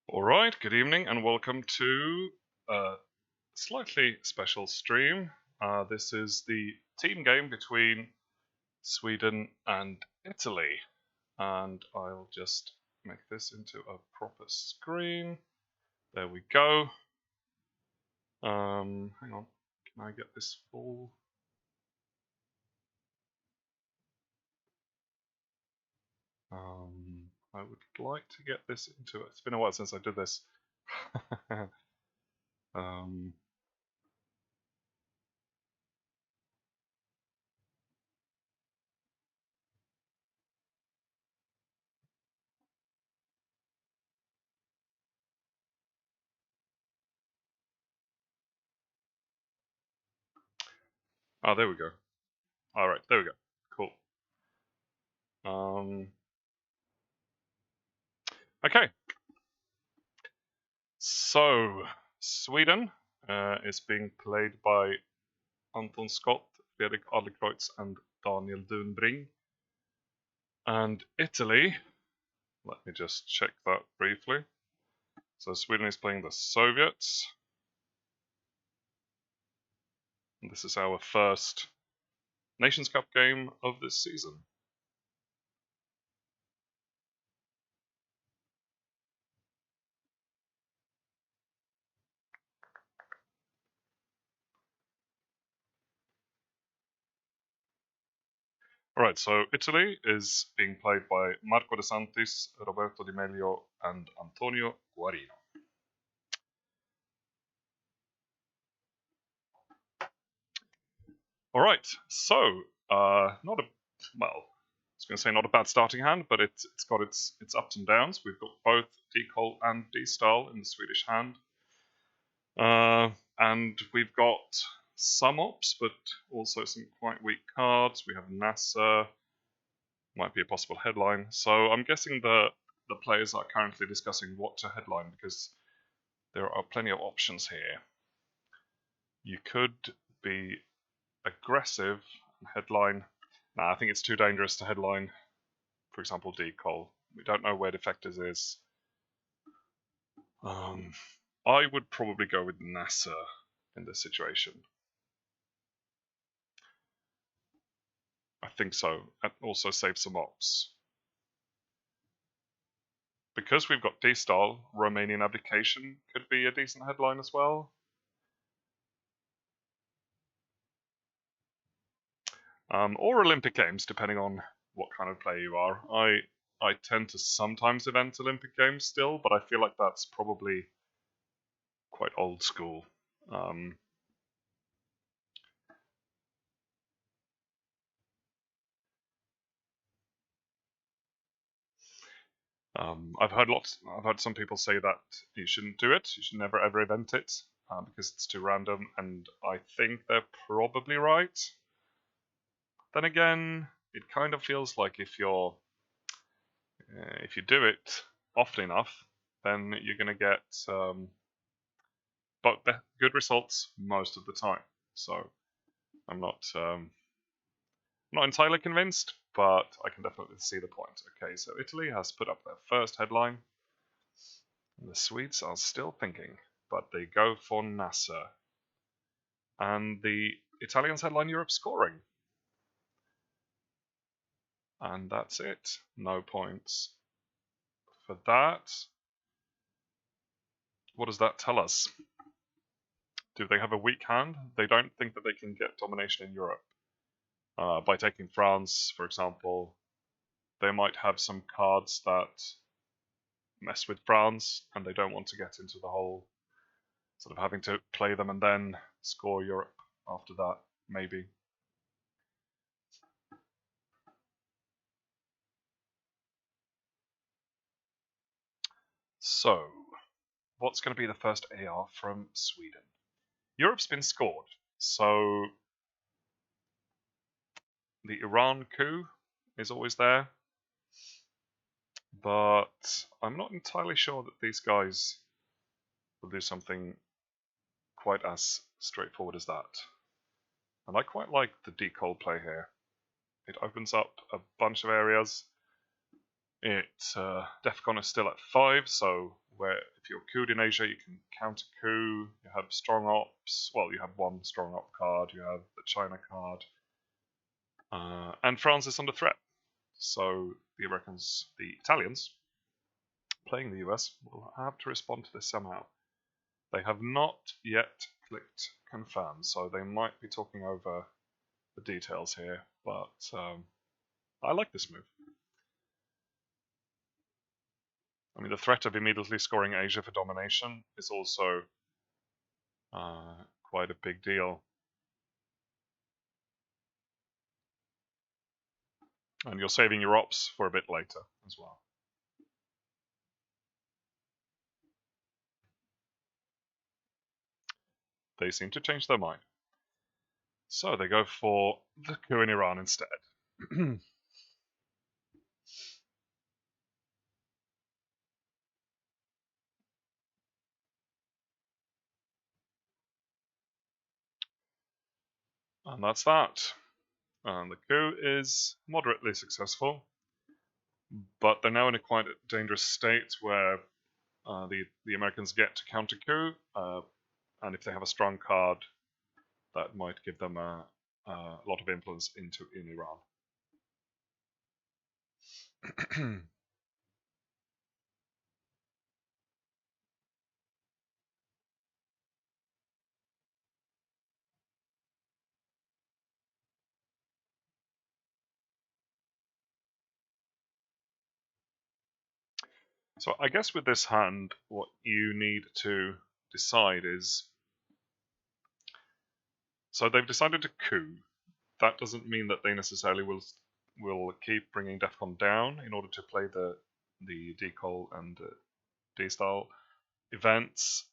Alright, good evening and welcome to a slightly special stream. This is the team game between Sweden and Italy. And I'll just make this into a proper screen. There we go. Hang on, can I get this full? I would like to get this into it. It's been a while since I did this. um, oh, there we go. Alright, there we go. Cool. Okay. So, Sweden is being played by Anton Scott, Fredrik Adlercreutz, and Daniel Dunbring. And Italy, let me just check that briefly. So, Sweden is playing the Soviets. And this is our first Nations Cup game of this season. Alright, so Italy is being played by Marco De Santis, Roberto Di Meglio, and Antonio Guarino. Alright, so, not a, well, I was going to say not a bad starting hand, but it's got its ups and downs. We've got both D-Col and D-Style in the Swedish hand. And we've got some ops, but also some quite weak cards. We have Nasser, might be a possible headline. So I'm guessing the players are currently discussing what to headline because there are plenty of options here. You could be aggressive and headline. Nah, I think it's too dangerous to headline, for example, D-Col. We don't know where Defectors is. I would probably go with Nasser in this situation. I think so. And also save some ops. Because we've got D-Style, Romanian Abdication could be a decent headline as well. Or Olympic Games, depending on what kind of player you are. I tend to sometimes event Olympic Games still, but I feel like that's probably quite old school. I've heard some people say that you shouldn't do it. You should never ever event it because it's too random, and I think they're probably right. Then again, it kind of feels like if you do it often enough, then you're gonna get but good results most of the time. So I'm not entirely convinced, but I can definitely see the point. Okay, so Italy has put up their first headline. The Swedes are still thinking, but they go for Nasser. And the Italians headline Europe scoring. And that's it. No points for that. What does that tell us? Do they have a weak hand? They don't think that they can get domination in Europe. By taking France, for example, they might have some cards that mess with France, and they don't want to get into the whole sort of having to play them and then score Europe after that, maybe. So, what's going to be the first AR from Sweden? Europe's been scored, so the Iran coup is always there, but I'm not entirely sure that these guys will do something quite as straightforward as that. And I quite like the D-Col play here. It opens up a bunch of areas. Defcon is still at 5, so where if you're couped in Asia, you can counter coup. You have strong ops. Well, you have one strong op card. You have the China card, and France is under threat. So the Italians, playing the US, will have to respond to this somehow. They have not yet clicked confirm, so they might be talking over the details here, but I like this move. I mean, the threat of immediately scoring Asia for domination is also quite a big deal. And you're saving your ops for a bit later as well. They seem to change their mind. So they go for the coup in Iran instead. And that's that. And the coup is moderately successful, but they're now in a quite dangerous state where the Americans get to counter coup, and if they have a strong card, that might give them a lot of influence in Iran. So I guess with this hand, what you need to decide is, so they've decided to coup. That doesn't mean that they necessarily will keep bringing DEFCON down in order to play the decol and D-style events.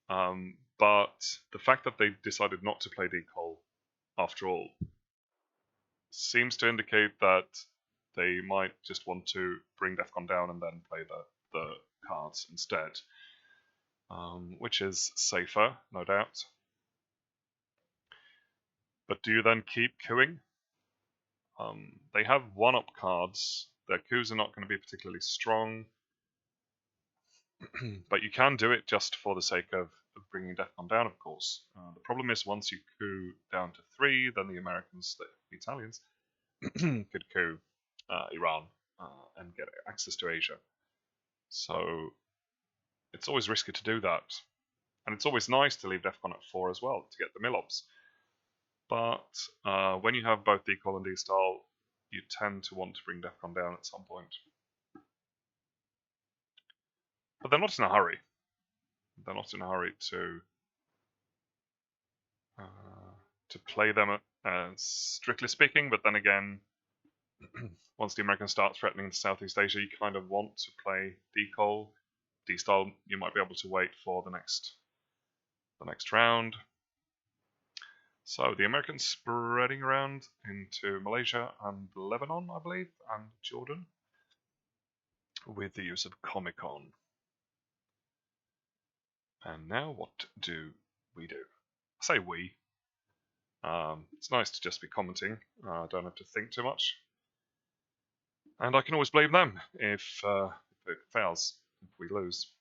But the fact that they decided not to play decol after all seems to indicate that they might just want to bring DEFCON down and then play the cards instead, which is safer, no doubt. But do you then keep queuing? They have one-up cards. Their coups are not going to be particularly strong, but you can do it just for the sake of bringing DEFCON down, of course. The problem is once you coup down to 3, then the Americans, the Italians, could coup Iran and get access to Asia. So it's always risky to do that. And it's always nice to leave DEFCON at 4 as well to get the Milobs. But when you have both decol and D-style, you tend to want to bring DEFCON down at some point. But they're not in a hurry. They're not in a hurry to play them, strictly speaking. But then again, once the Americans start threatening Southeast Asia, you kind of want to play decol. D-style, you might be able to wait for the next round. So the Americans spreading around into Malaysia and Lebanon, I believe, and Jordan, with the use of Comicon. And now what do we do? I say we. It's nice to just be commenting. I don't have to think too much. And I can always blame them if it fails, if we lose.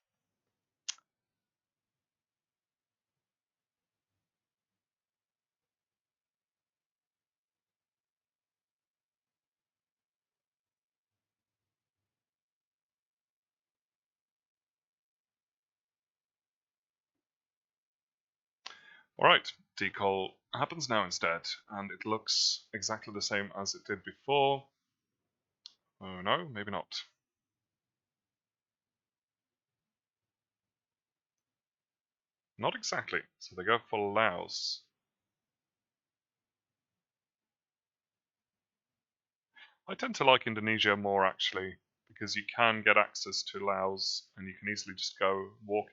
Alright, decol happens now instead, and it looks exactly the same as it did before. Oh no, maybe not. Not exactly. So they go for Laos. I tend to like Indonesia more actually, because you can get access to Laos and you can easily just go walk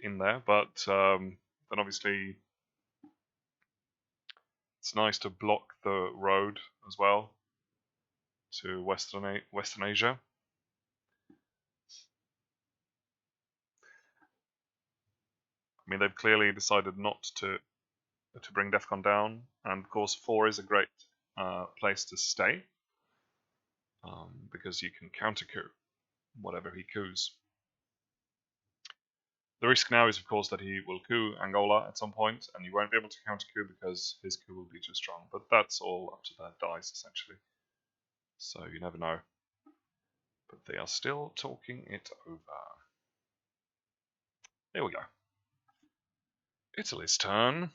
in there. But then obviously it's nice to block the road as well to Western Asia. I mean, they've clearly decided not to bring DEFCON down, and of course 4 is a great place to stay because you can counter coup. whatever he coups. The risk now is, of course, that he will coup Angola at some point, and you won't be able to counter coup because his coup will be too strong. But that's all up to their dice, essentially. So you never know. But they are still talking it over. There we go. Italy's turn.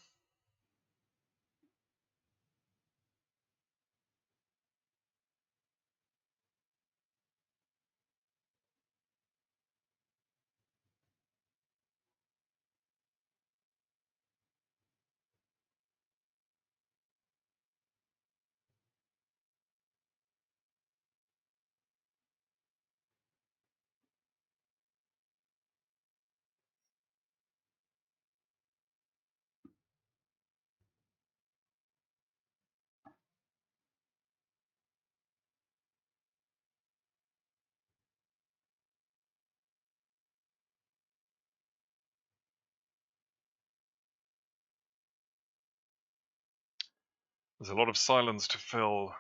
There's a lot of silence to fill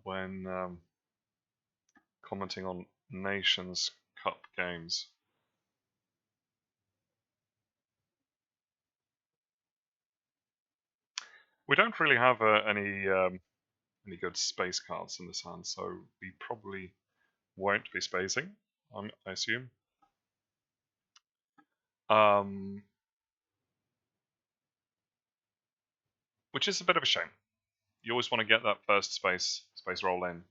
when commenting on Nations Cup games. We don't really have any good space cards in this hand, so we probably won't be spacing, I assume. Which is a bit of a shame. You always want to get that first space roll in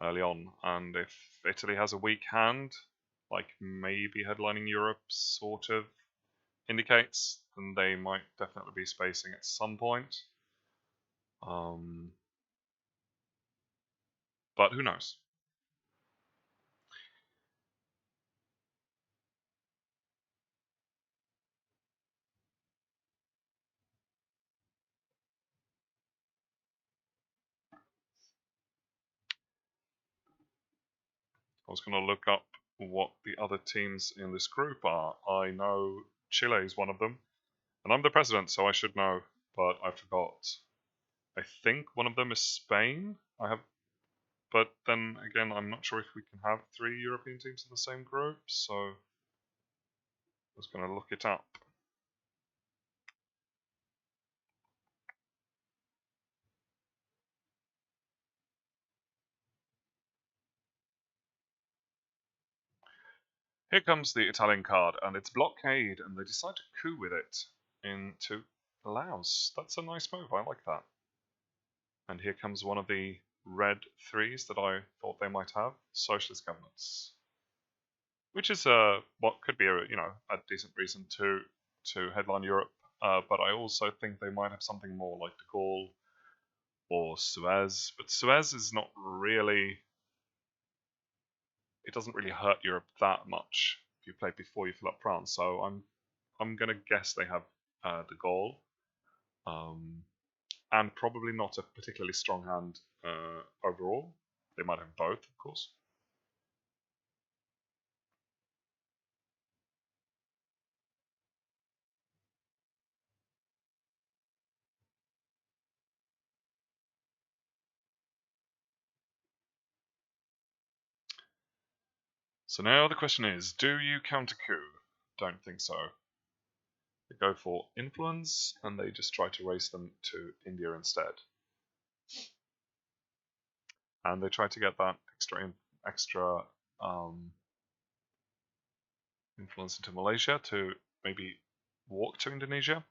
early on, and if Italy has a weak hand, like maybe headlining Europe sort of indicates, then they might definitely be spacing at some point. But who knows? I was going to look up what the other teams in this group are. I know Chile is one of them, and I'm the president, so I should know, but I forgot. I think one of them is Spain. But then again, I'm not sure if we can have 3 European teams in the same group, so I was going to look it up. Here comes the Italian card, and it's blockade, and they decide to coup with it into Laos. That's a nice move, I like that. And here comes one of the red 3s that I thought they might have, socialist governments. Which is what could be a a decent reason to headline Europe, but I also think they might have something more like De Gaulle or Suez. But Suez is not really, it doesn't really hurt Europe that much if you play before you fill up France. So I'm gonna guess they have De Gaulle, and probably not a particularly strong hand overall. They might have both, of course. So now the question is, do you counter coup? Don't think so. They go for influence, and they just try to race them to India instead. And they try to get that extra influence into Malaysia to maybe walk to Indonesia.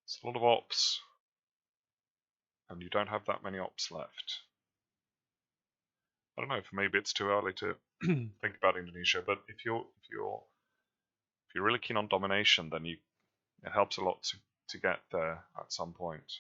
It's a lot of ops, and you don't have that many ops left. I don't know if maybe it's too early to think about Indonesia, but if you're really keen on domination, then it helps a lot to get there at some point.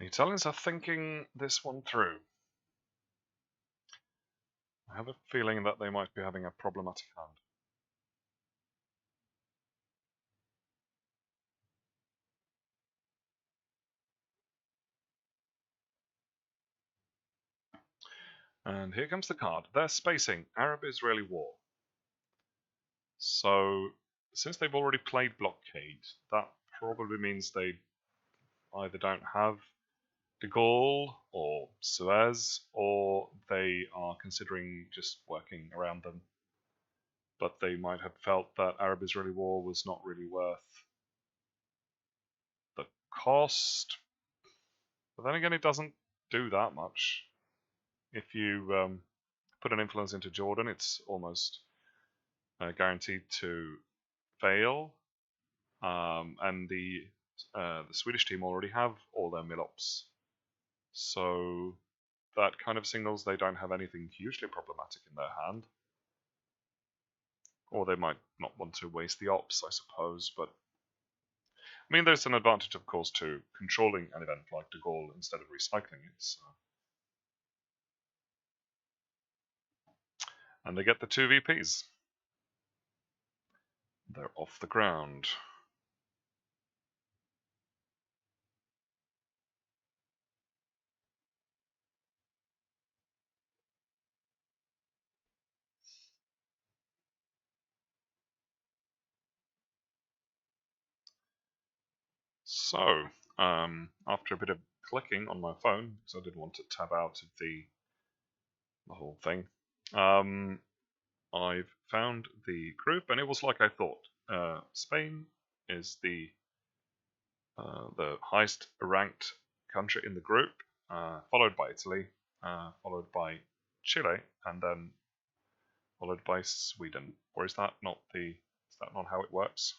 Italians are thinking this one through. I have a feeling that they might be having a problematic hand. And here comes the card. They're spacing Arab-Israeli war. So, since they've already played Blockade, that probably means they either don't have de Gaulle or Suez, or they are considering just working around them. But they might have felt that Arab-Israeli war was not really worth the cost. But then again, it doesn't do that much. If you put an influence into Jordan, it's almost guaranteed to fail. And the Swedish team already have all their Milops. So that kind of signals they don't have anything hugely problematic in their hand. Or they might not want to waste the ops, I suppose, but I mean, there's an advantage, of course, to controlling an event like de Gaulle instead of recycling it. So. And they get the 2 VPs. They're off the ground. So, after a bit of clicking on my phone, because I didn't want to tab out of the whole thing, I've found the group, and it was like I thought. Spain is the highest ranked country in the group, followed by Italy, followed by Chile, and then followed by Sweden. Or is that not how it works?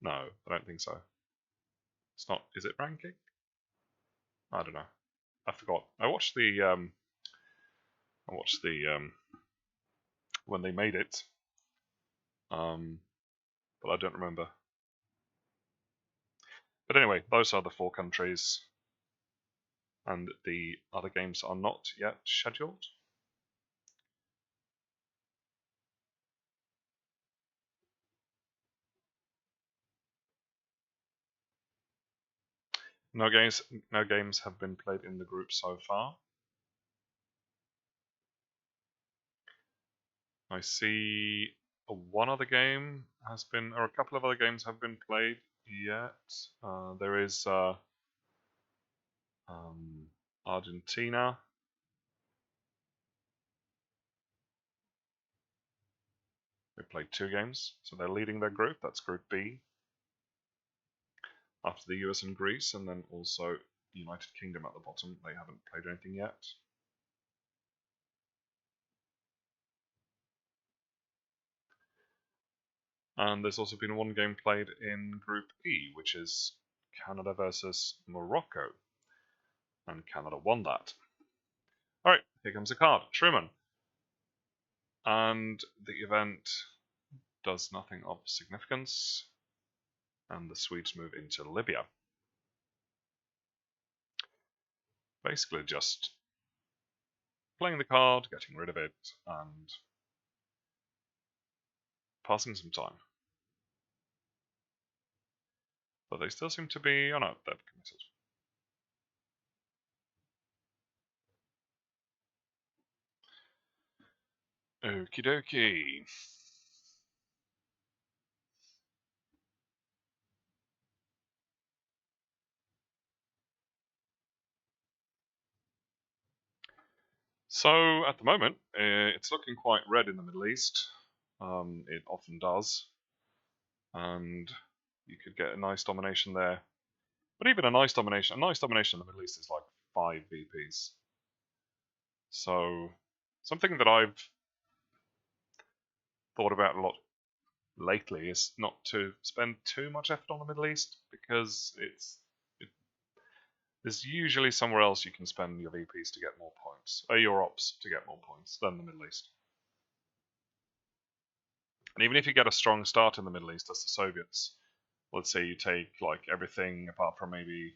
No, I don't think so. It's not. Is it ranking? I don't know. I forgot. I watched the when they made it, but I don't remember. But anyway, those are the 4 countries, and the other games are not yet scheduled. No games have been played in the group so far. I see one other game has been, or a couple of other games have been played yet. There is Argentina. They played 2 games, so they're leading their group. That's Group B. After the US and Greece, and then also United Kingdom at the bottom. They haven't played anything yet. And there's also been 1 game played in Group E, which is Canada versus Morocco. And Canada won that. Alright, here comes a card. Truman. And the event does nothing of significance. And the Swedes move into Libya. Basically just playing the card, getting rid of it, and passing some time. But they still seem to be, oh no, they've committed. Okie dokie. So at the moment, it's looking quite red in the Middle East. It often does, and you could get a nice domination there. But even a nice domination in the Middle East is like 5 VPs. So something that I've thought about a lot lately is not to spend too much effort on the Middle East, because there's usually somewhere else you can spend your VPs to get more points, or your ops to get more points than the Middle East. And even if you get a strong start in the Middle East as the Soviets, let's say you take like everything apart from maybe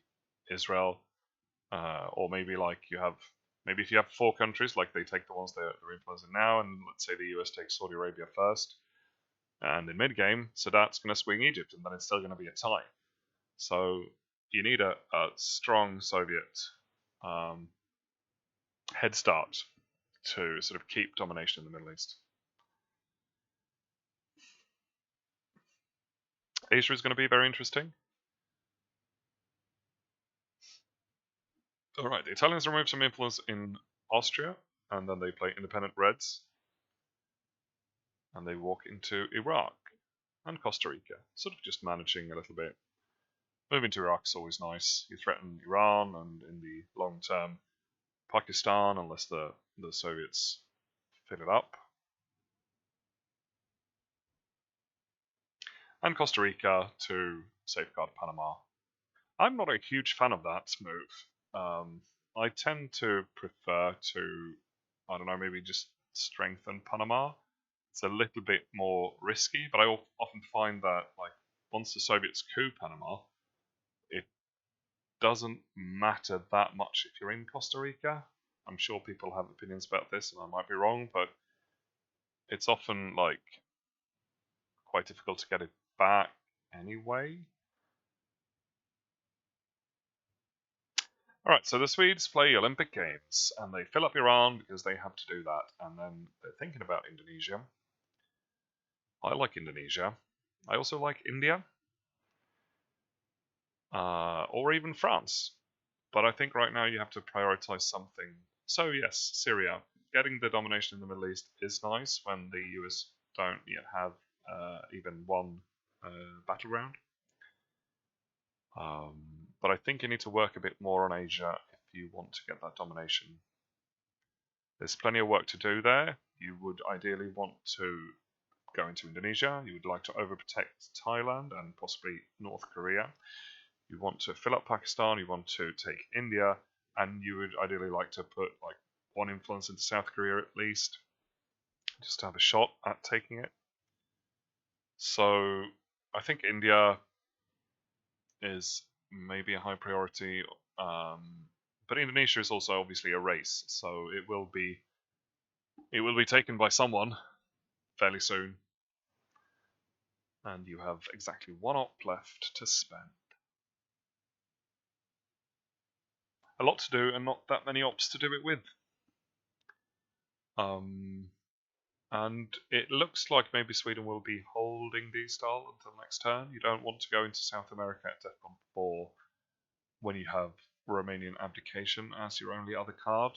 Israel, Or maybe like maybe if you have 4 countries, like they take the ones they're influencing now, and let's say the US takes Saudi Arabia first, and in mid game, Sadat's going to swing Egypt, and then it's still going to be a tie. So you need a strong Soviet head start to sort of keep domination in the Middle East. Asia is going to be very interesting. All right, the Italians remove some influence in Austria, and then they play independent Reds, and they walk into Iraq and Costa Rica, sort of just managing a little bit. Moving to Iraq is always nice. You threaten Iran, and in the long term, Pakistan, unless the Soviets fill it up. And Costa Rica to safeguard Panama. I'm not a huge fan of that move. I tend to prefer to, I don't know, maybe just strengthen Panama. It's a little bit more risky, but I often find that like once the Soviets coup Panama, it doesn't matter that much if you're in Costa Rica. I'm sure people have opinions about this, and I might be wrong, but it's often like quite difficult to get it back anyway. Alright, so the Swedes play Olympic Games, and they fill up Iran because they have to do that, and then they're thinking about Indonesia. I like Indonesia. I also like India, or even France. But I think right now you have to prioritize something. So yes, Syria. Getting the domination in the Middle East is nice when the US don't yet have even one battleground. But I think you need to work a bit more on Asia if you want to get that domination. There's plenty of work to do there. You would ideally want to go into Indonesia. You would like to overprotect Thailand and possibly North Korea. You want to fill up Pakistan. You want to take India, and you would ideally like to put like one influence into South Korea at least, just to have a shot at taking it. So I think India is maybe a high priority, but Indonesia is also obviously a race, so it will be taken by someone fairly soon, and you have exactly 1 op left to spend. A lot to do, and not that many ops to do it with. And it looks like maybe Sweden will be holding D-Style until next turn. You don't want to go into South America at DEFCON 4 when you have Romanian Abdication as your only other card.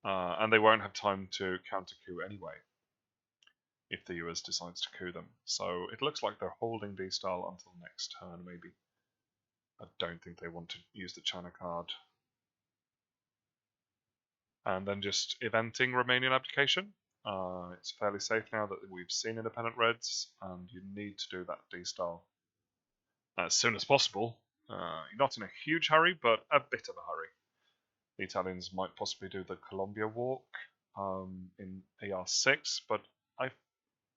And they won't have time to counter coup anyway if the US decides to coup them. So it looks like they're holding D-Style until next turn, maybe. I don't think they want to use the China card. And then just eventing Romanian Abdication. It's fairly safe now that we've seen independent Reds, and you need to do that D-Style as soon as possible. You're not in a huge hurry, but a bit of a hurry. The Italians might possibly do the Colombia walk in AR6, but I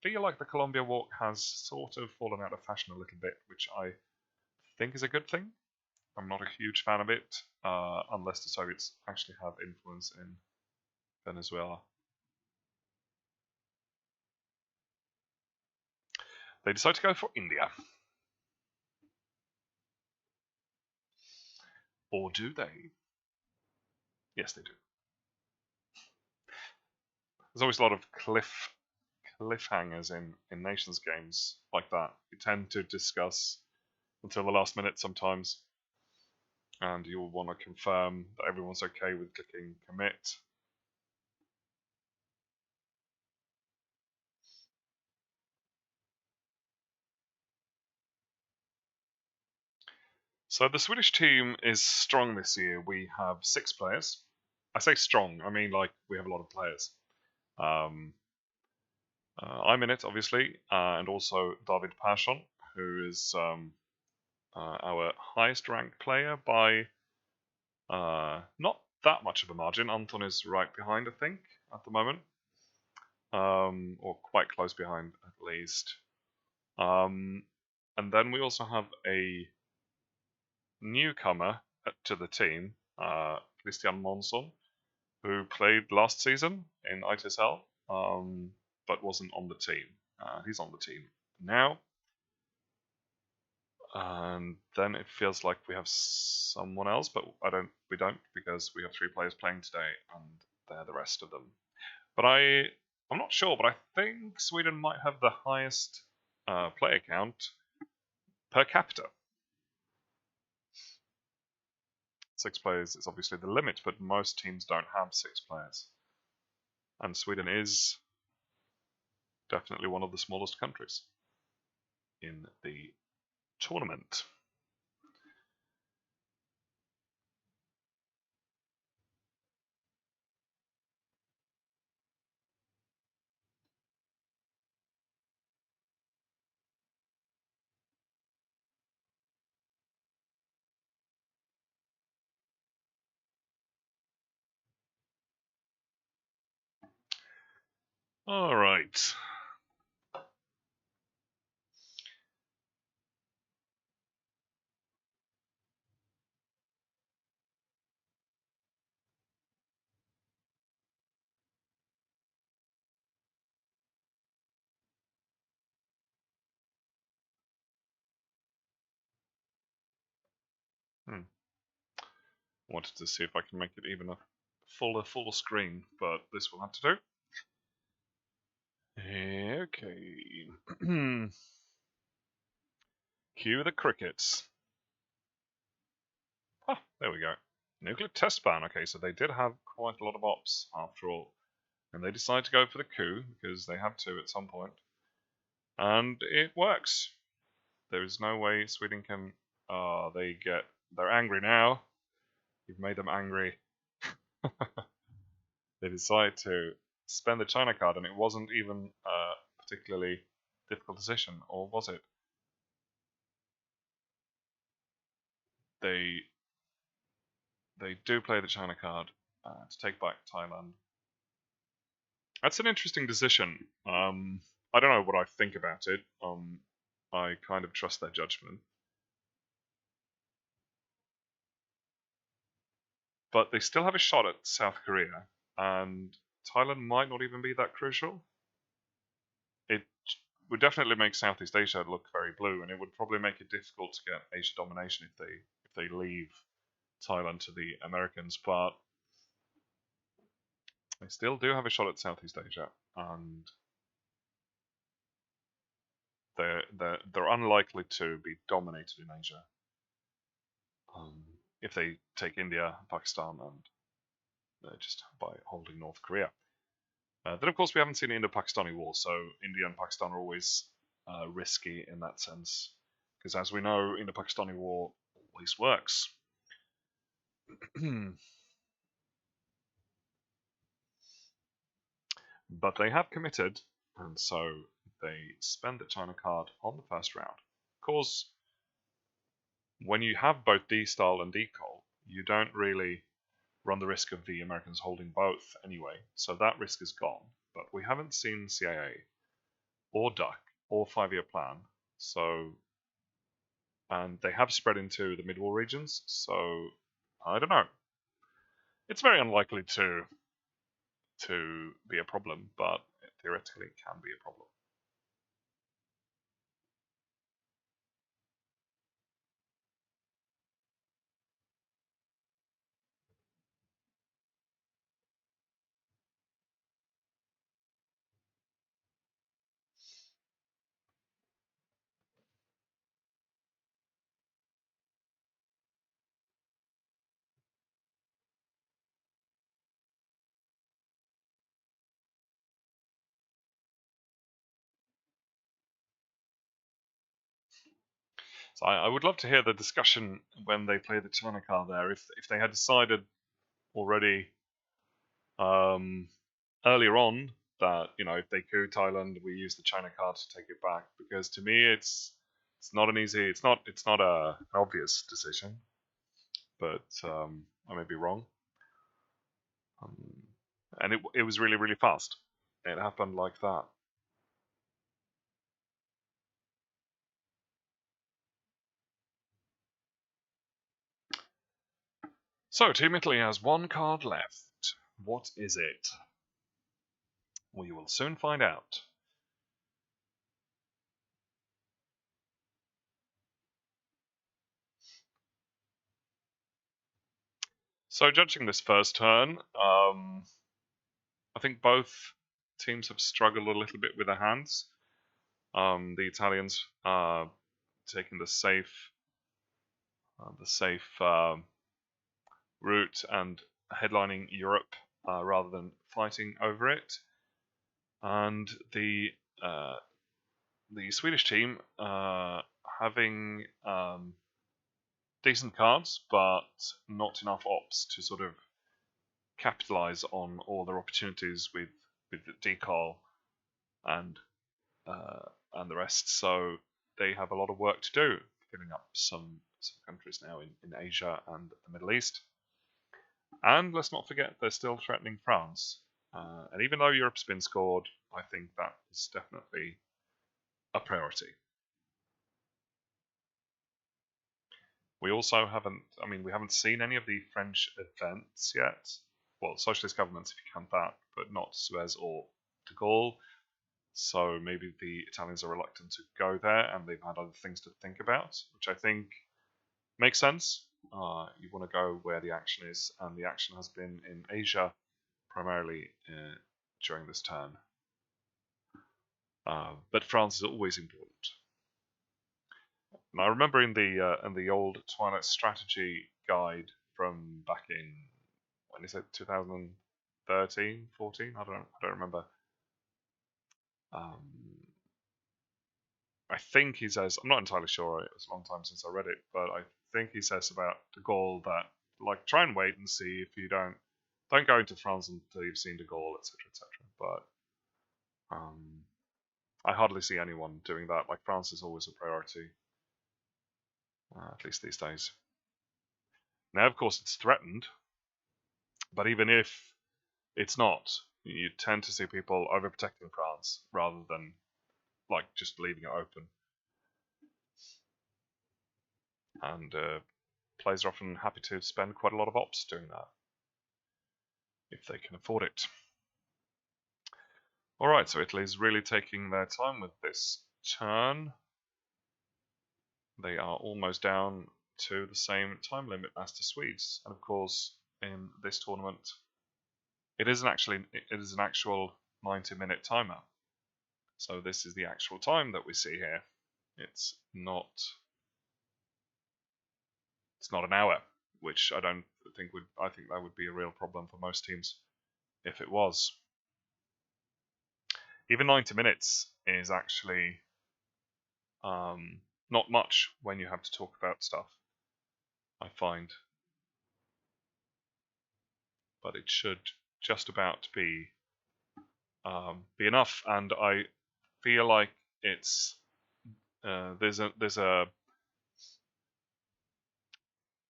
feel like the Colombia walk has sort of fallen out of fashion a little bit, which I think is a good thing. I'm not a huge fan of it, unless the Soviets actually have influence in Venezuela. They decide to go for India. Or do they? Yes, they do. There's always a lot of cliffhangers in Nations games like that. You tend to discuss until the last minute sometimes, and you'll want to confirm that everyone's okay with clicking commit. So the Swedish team is strong this year. We have 6 players. I say strong, I mean like we have a lot of players. I'm in it, obviously, and also David Persson, who is our highest ranked player by not that much of a margin. Anton is right behind, I think, at the moment, or quite close behind at least. And then we also have a newcomer to the team, Christian Monson, who played last season in ITSL, but wasn't on the team. He's on the team now. And then it feels like we have someone else, but we don't because we have 3 players playing today, and they're the rest of them. But I'm not sure, but I think Sweden might have the highest player count per capita. 6 players is obviously the limit, but most teams don't have 6 players. And Sweden is definitely one of the smallest countries in the tournament. All right. Wanted to see if I can make it even a full screen, but this will have to do. Okay. Cue the crickets. Ah, there we go. Nuclear test ban. Okay, so they did have quite a lot of ops after all. And they decide to go for the coup because they have to at some point. And it works. There is no way Sweden can. They're angry now. You've made them angry. They decide to spend the China card, and it wasn't even a particularly difficult decision, or was it? They do play the China card to take back Thailand. That's an interesting decision. I don't know what I think about it. I kind of trust their judgment. But they still have a shot at South Korea, and Thailand might not even be that crucial. It would definitely make Southeast Asia look very blue, and it would probably make it difficult to get Asia domination if they leave Thailand to the Americans. But they still do have a shot at Southeast Asia, and they're unlikely to be dominated in Asia. If they take India, Pakistan, and just by holding North Korea. Then, of course, we haven't seen the Indo-Pakistani war, so India and Pakistan are always risky in that sense. Because as we know, Indo-Pakistani war always works. But they have committed, and so they spend the China card on the first round. Of course, when you have both D-Style and D-Col, you don't really run the risk of the Americans holding both anyway, so that risk is gone. But we haven't seen CIA or Duck or 5-year plan, so and they have spread into the mid-war regions, so I don't know. It's very unlikely to be a problem, but theoretically it can be a problem. So I would love to hear the discussion when they play the China card there. If they had decided already earlier on that if they coup Thailand, we use the China card to take it back. Because to me, it's not an easy, it's not an obvious decision, but I may be wrong. And it was really really fast. It happened like that. So, Team Italy has one card left. What is it? We will soon find out. So, judging this first turn, I think both teams have struggled a little bit with their hands. The Italians are taking the safe route and headlining Europe rather than fighting over it, and the Swedish team having decent cards, but not enough ops to sort of capitalize on all their opportunities with decal and the rest. So they have a lot of work to do, filling up some countries now in Asia and the Middle East. And let's not forget, they're still threatening France. And even though Europe's been scored, I think that is definitely a priority. We also haven't, we haven't seen any of the French events yet. Well, socialist governments, if you count that, but not Suez or de Gaulle. So maybe the Italians are reluctant to go there, and they've had other things to think about, which I think makes sense. You want to go where the action is, and the action has been in Asia, primarily during this turn. But France is always important. And I remember in the old Twilight Strategy guide from back in, when is it, 2013, 14? I don't remember. I think he says, I'm not entirely sure, it's a long time since I read it, but I think he says about de Gaulle that, like, try and wait and see if you don't go into France until you've seen de Gaulle, etc., etc. But I hardly see anyone doing that. Like, France is always a priority, at least these days. Now, of course, it's threatened, but even if it's not, you tend to see people overprotecting France rather than, like, just leaving it open. And players are often happy to spend quite a lot of ops doing that, if they can afford it. Alright, so Italy's really taking their time with this turn. They are almost down to the same time limit as the Swedes. And of course, in this tournament, it is an actual 90-minute timer. So this is the actual time that we see here. It's not an hour, which I don't think I think that would be a real problem for most teams if it was. Even 90 minutes is actually not much when you have to talk about stuff, I find. But it should just about be enough, and I feel like it's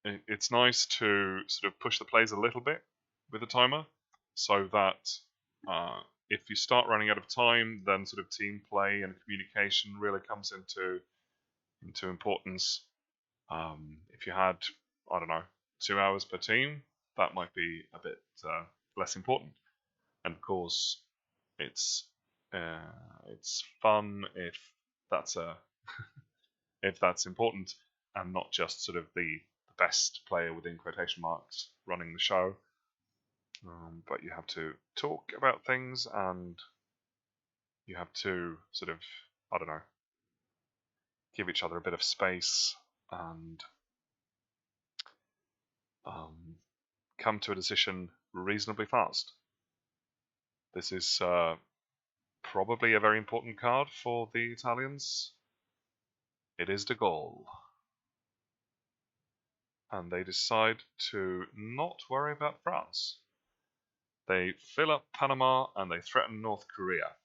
it's nice to sort of push the plays a little bit with the timer, so that if you start running out of time, then sort of team play and communication really comes into importance. If you had, I don't know, 2 hours per team, that might be a bit less important. And of course, it's fun if that's if that's important, and not just sort of the best player within quotation marks running the show. But you have to talk about things, and you have to sort of, I don't know, give each other a bit of space and come to a decision reasonably fast. This is probably a very important card for the Italians. It is de Gaulle. And they decide to not worry about France. They fill up Panama and they threaten North Korea.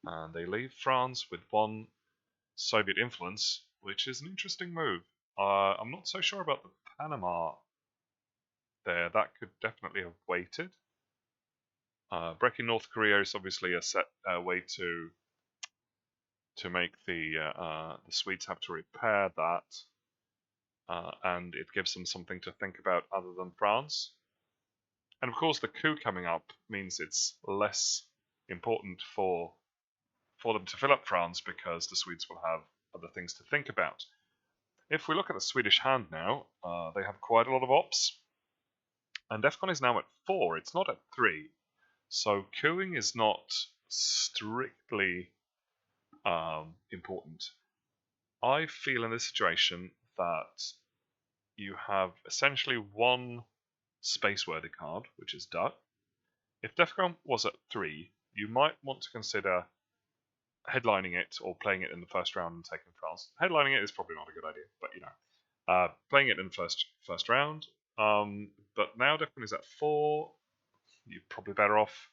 And they leave France with one Soviet influence, which is an interesting move. I'm not so sure about the Panama there. That could definitely have waited. Breaking North Korea is obviously a set way to make the Swedes have to repair that, and it gives them something to think about other than France. And of course, the coup coming up means it's less important for them to fill up France because the Swedes will have other things to think about. If we look at the Swedish hand now, they have quite a lot of ops, and DEFCON is now at 4. It's not at 3, so queuing is not strictly important. I feel in this situation that you have essentially one space-worthy card, which is Duck. If DEFCON was at 3, you might want to consider headlining it or playing it in the first round and taking France. Headlining it is probably not a good idea, but playing it in the first round. But now DEFCON is at 4. You're probably better off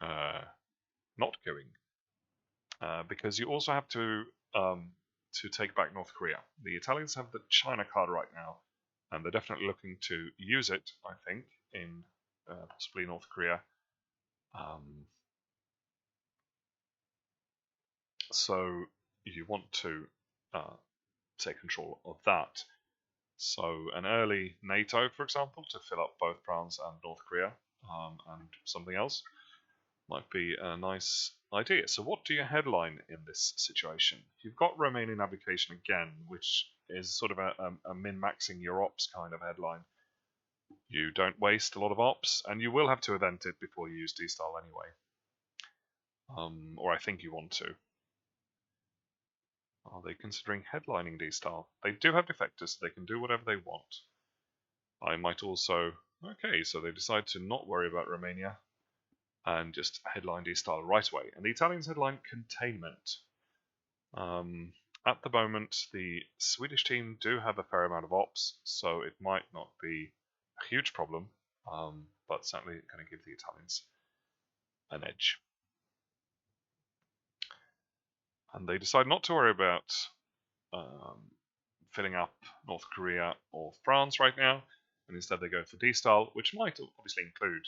not queuing because you also have to take back North Korea. The Italians have the China card right now, and they're definitely looking to use it, I think, in possibly North Korea. So you want to take control of that. So an early NATO, for example, to fill up both France and North Korea, and something else, might be a nice idea. So what do you headline in this situation? You've got Romanian Navigation again, which is sort of a min-maxing your ops kind of headline. You don't waste a lot of ops, and you will have to event it before you use D-Style anyway. Or I think you want to. Are they considering headlining D-Style? They do have defectors, so they can do whatever they want. I might also... Okay, so they decide to not worry about Romania and just headline D-Style right away. And the Italians headline Containment. At the moment, the Swedish team do have a fair amount of ops, so it might not be a huge problem, but certainly going to give the Italians an edge. And they decide not to worry about filling up North Korea or France right now, and instead they go for D-Style, which might obviously include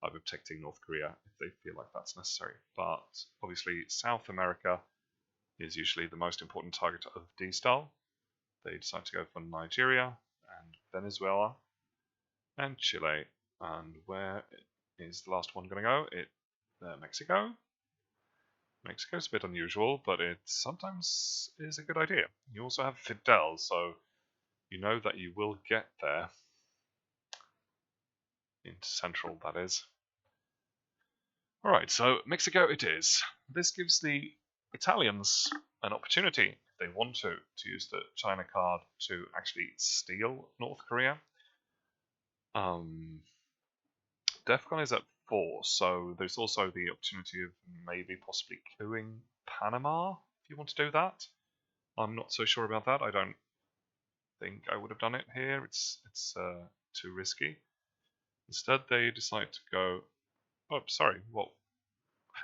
either protecting North Korea if they feel like that's necessary. But obviously South America is usually the most important target of D-Style. They decide to go for Nigeria and Venezuela and Chile. And where is the last one going to go? Mexico. Mexico's a bit unusual, but it sometimes is a good idea. You also have Fidel, so you know that you will get there. Into Central, that is. Alright, so Mexico it is. This gives the Italians an opportunity, if they want to use the China card to actually steal North Korea. DEFCON is at 4, so there's also the opportunity of maybe possibly coupping Panama, if you want to do that. I'm not so sure about that. I don't think I would have done it here. It's too risky. Instead, they decide to go... Oh, sorry, what?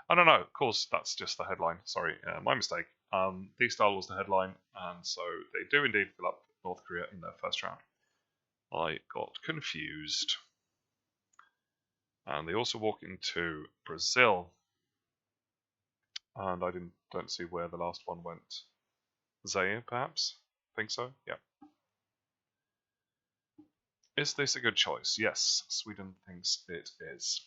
I don't know. Of course, that's just the headline. Sorry, my mistake. D-Style was the headline, and so they do indeed fill up North Korea in their first round. I got confused. And they also walk into Brazil. And I don't see where the last one went. Zaire, perhaps? Think so? Yeah. Is this a good choice? Yes, Sweden thinks it is.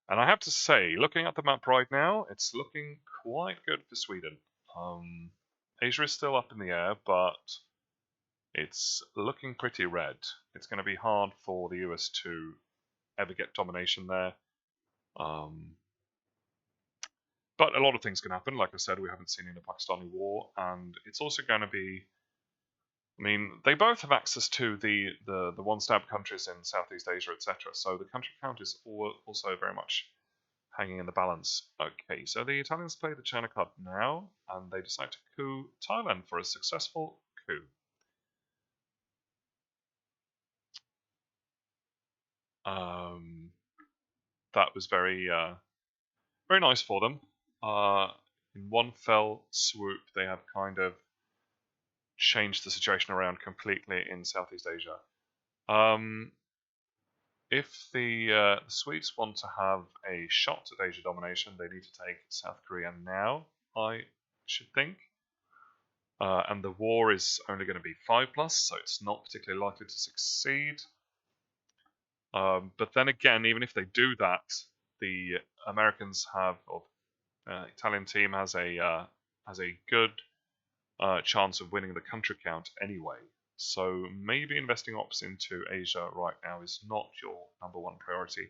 And I have to say, looking at the map right now, it's looking quite good for Sweden. Asia is still up in the air, but it's looking pretty red. It's going to be hard for the US to ever get domination there. But a lot of things can happen. Like I said, we haven't seen in the Pakistani war, and it's also going to be... I mean, they both have access to the one-stab countries in Southeast Asia, etc. So the country count is also very much hanging in the balance. Okay, so the Italians play the China card now, and they decide to coup Thailand for a successful coup. That was very nice for them. In one fell swoop, they have kind of changed the situation around completely in Southeast Asia. If the Swedes want to have a shot at Asia domination, they need to take South Korea now, I should think. And the war is only going to be 5+, so it's not particularly likely to succeed. But then again, even if they do that, the Americans have, or Italian team has a good chance of winning the country count anyway. So maybe investing ops into Asia right now is not your #1 priority.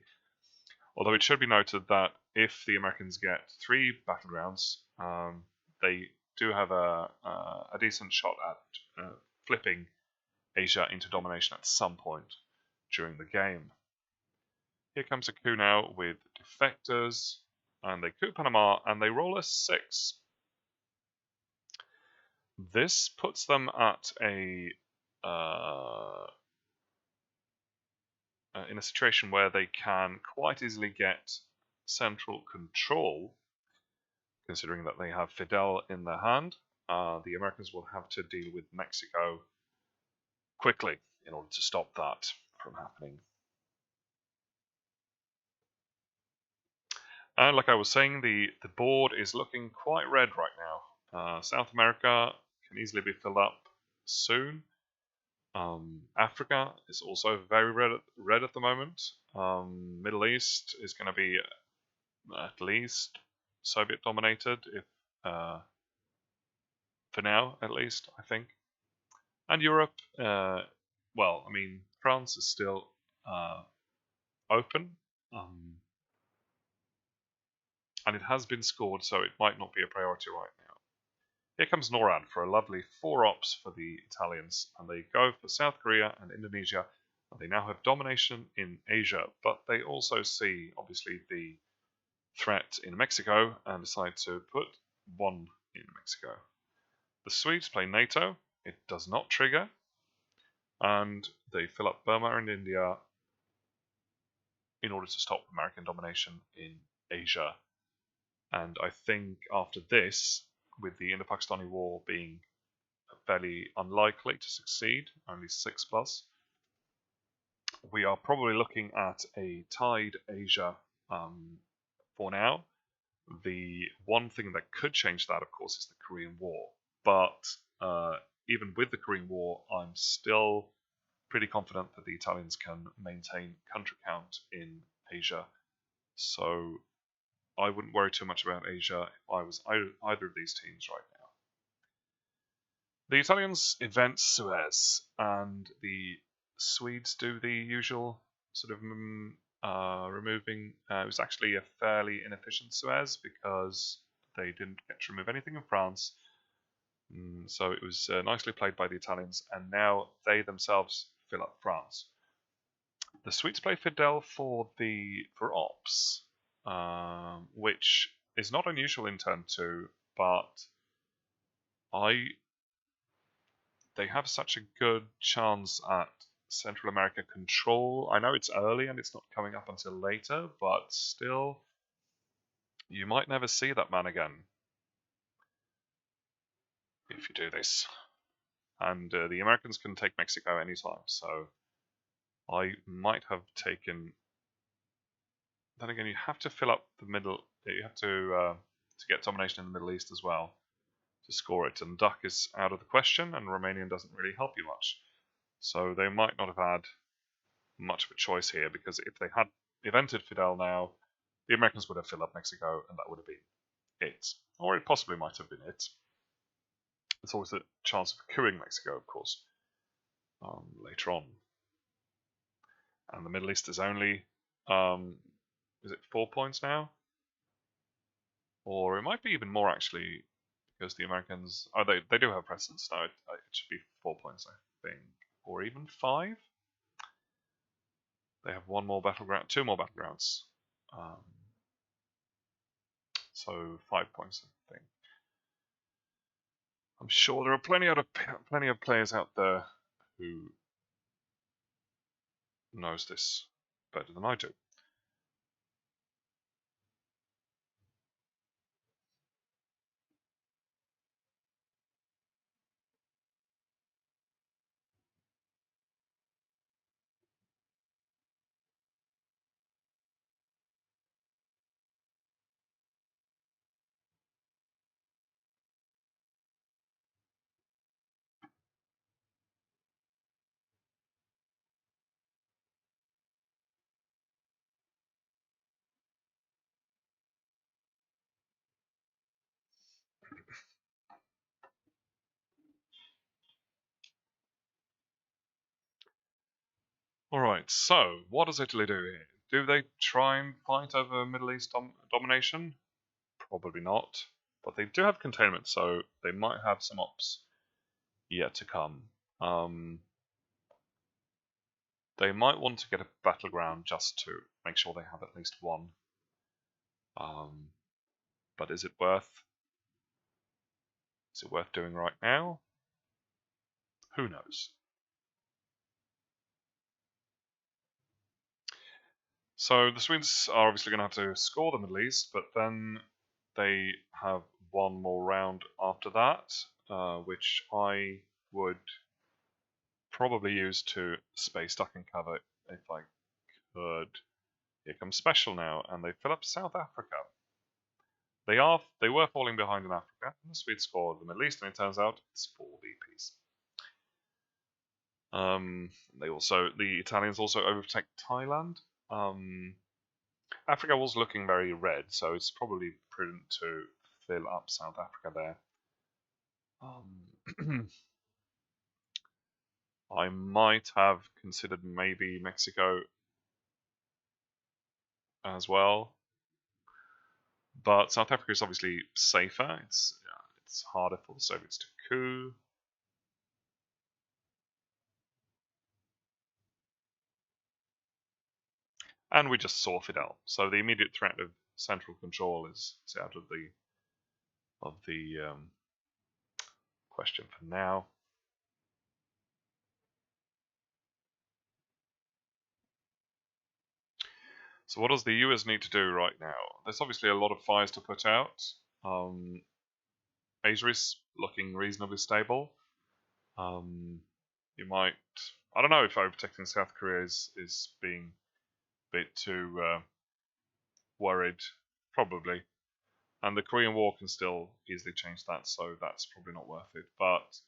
Although it should be noted that if the Americans get 3 battlegrounds, they do have a decent shot at flipping Asia into domination at some point during the game. Here comes a coup now with defectors, and they coup Panama, and they roll a 6. This puts them at in a situation where they can quite easily get central control, considering that they have Fidel in their hand. The Americans will have to deal with Mexico quickly in order to stop that from happening. And like I was saying, the board is looking quite red right now. South America can easily be filled up soon. Africa is also very red at the moment. Middle East is going to be at least Soviet dominated, if for now at least, I think. And Europe, well, I mean, France is still open, and it has been scored, so it might not be a priority right now. Here comes NORAD for a lovely 4 ops for the Italians, and they go for South Korea and Indonesia. And they now have domination in Asia, but they also see, obviously, the threat in Mexico and decide to put 1 in Mexico. The Swedes play NATO. It does not trigger, and they fill up Burma and India in order to stop American domination in Asia. And I think after this, with the Indo-Pakistani War being fairly unlikely to succeed, only 6+, we are probably looking at a tied Asia for now. The one thing that could change that, of course, is the Korean War. But even with the Korean War, I'm still pretty confident that the Italians can maintain country count in Asia. So I wouldn't worry too much about Asia if I was either of these teams right now. The Italians invent Suez, and the Swedes do the usual sort of removing. It was actually a fairly inefficient Suez because they didn't get to remove anything in France. So it was nicely played by the Italians, and now they themselves fill up France. The Swedes play Fidel for ops, which is not unusual in turn 2, but they have such a good chance at Central America control. I know it's early and it's not coming up until later, but still, you might never see that man again if you do this. And the Americans can take Mexico anytime, so I might have taken. Then again, you have to fill up the middle. You have to get domination in the Middle East as well to score it. And Duck is out of the question, and Romanian doesn't really help you much. So they might not have had much of a choice here, because if they had invented Fidel now, the Americans would have filled up Mexico, and that would have been it. Or it possibly might have been it. There's always a chance of coupping Mexico, of course, later on. And the Middle East is only, is it 4 points now? Or it might be even more, actually, because the Americans, oh, they do have precedence now. It should be 4 points, I think, or even 5. They have 2 more battlegrounds. So 5 points, I think. I'm sure there are plenty of players out there who knows this better than I do. Alright, so what does Italy do here? Do they try and fight over Middle East domination? Probably not. But they do have containment, so they might have some ops yet to come. They might want to get a battleground just to make sure they have at least one. But is it worth doing right now? Who knows? So the Swedes are obviously going to have to score the Middle East, but then they have one more round after that, which I would probably use to space duck and cover if I could. Here comes special now, and they fill up South Africa. They were falling behind in Africa, and the Swedes scored the Middle East, and it turns out it's 4 VPs. The Italians also overtake Thailand. Africa was looking very red, so it's probably prudent to fill up South Africa there. I might have considered maybe Mexico as well, but South Africa is obviously safer. It's harder for the Soviets to coup. And we just saw Fidel, so the immediate threat of central control is out of the question for now. So what does the US need to do right now? There's obviously a lot of fires to put out. Asia is looking reasonably stable. You might, I don't know if overprotecting South Korea is being a bit too worried, probably. And the Korean War can still easily change that, so that's probably not worth it. But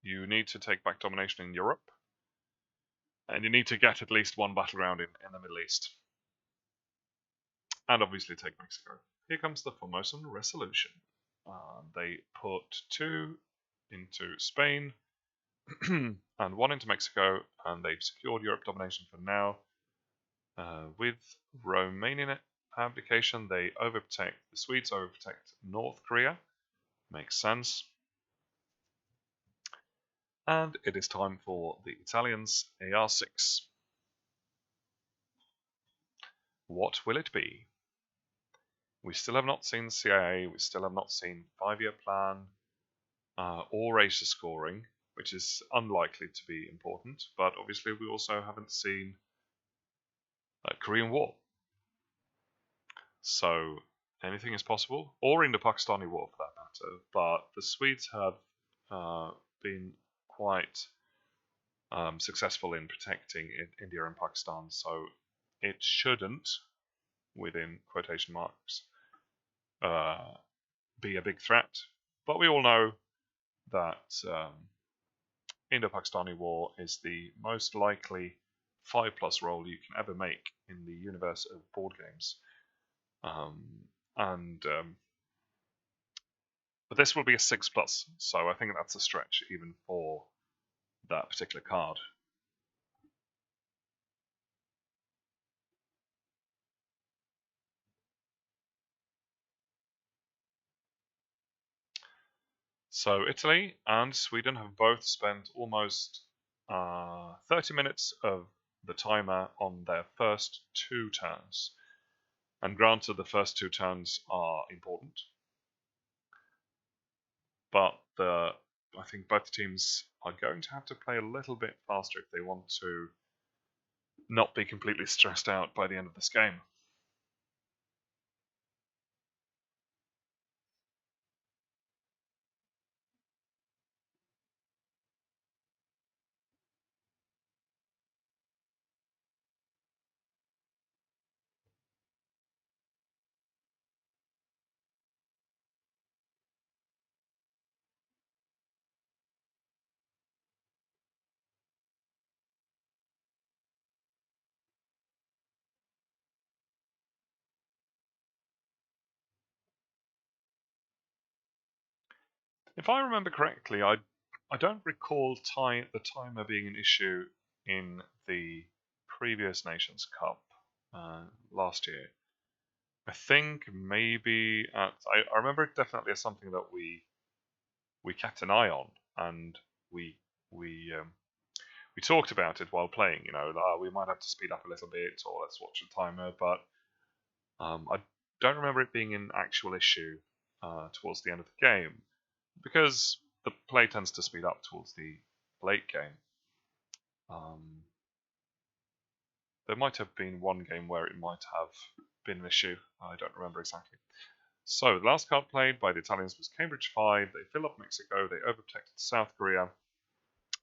you need to take back domination in Europe, and you need to get at least one battleground in the Middle East. And obviously take Mexico. Here comes the Formosan Resolution. They put 2 into Spain and 1 into Mexico, and they've secured Europe domination for now. With Romanian abdication, the Swedes overprotect North Korea. Makes sense. And it is time for the Italians' AR6. What will it be? We still have not seen the CIA, we still have not seen 5-year plan, or Asia scoring, which is unlikely to be important, but obviously we also haven't seen Korean War. So anything is possible, or Indo-Pakistani War for that matter, but the Swedes have been quite successful in protecting India and Pakistan, so it shouldn't, within quotation marks, be a big threat. But we all know that Indo-Pakistani War is the most likely 5+ roll you can ever make in the universe of board games. But this will be a 6+, so I think that's a stretch even for that particular card. So Italy and Sweden have both spent almost 30 minutes of the timer on their first 2 turns. And granted, the first 2 turns are important, but I think both teams are going to have to play a little bit faster if they want to not be completely stressed out by the end of this game. If I remember correctly, I I don't recall the timer being an issue in the previous Nations Cup last year. I think maybe I remember it definitely as something that we kept an eye on, and we we we talked about it while playing. You know, we might have to speed up a little bit, or let's watch the timer. But I don't remember it being an actual issue towards the end of the game, because the play tends to speed up towards the late game. There might have been one game where it might have been an issue. I don't remember exactly. So, the last card played by the Italians was Cambridge 5. They fill up Mexico, they overprotected South Korea,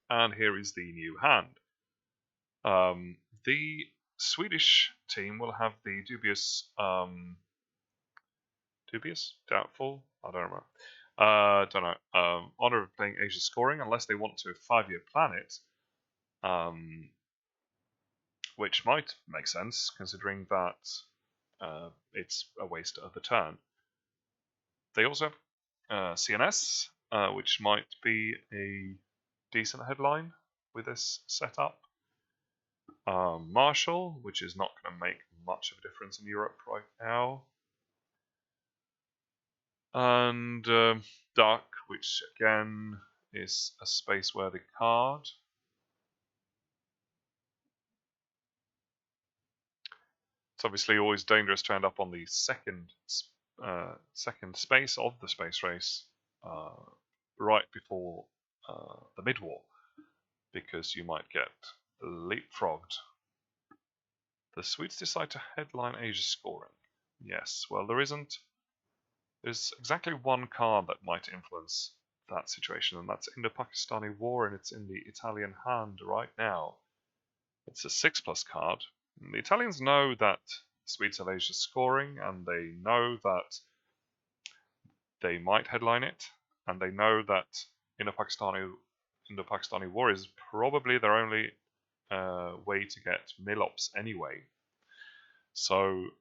and here is the new hand. The Swedish team will have the dubious, doubtful, I don't remember. Don't know. Honor of playing Asia scoring unless they want to 5-year plan it, which might make sense considering that it's a waste of the turn. They also have CNS, which might be a decent headline with this setup. Marshall, which is not going to make much of a difference in Europe right now. And Duck, which again is a space-worthy card. It's obviously always dangerous to end up on the second space of the space race right before the mid-war, because you might get leapfrogged. The Swedes decide to headline Asia scoring. Yes, well, there's exactly one card that might influence that situation, and that's Indo-Pakistani War, and it's in the Italian hand right now. It's a 6+ card. And the Italians know that Swedes have Asia scoring, and they know that they might headline it, and they know that Indo-Pakistani War is probably their only way to get Milops anyway. So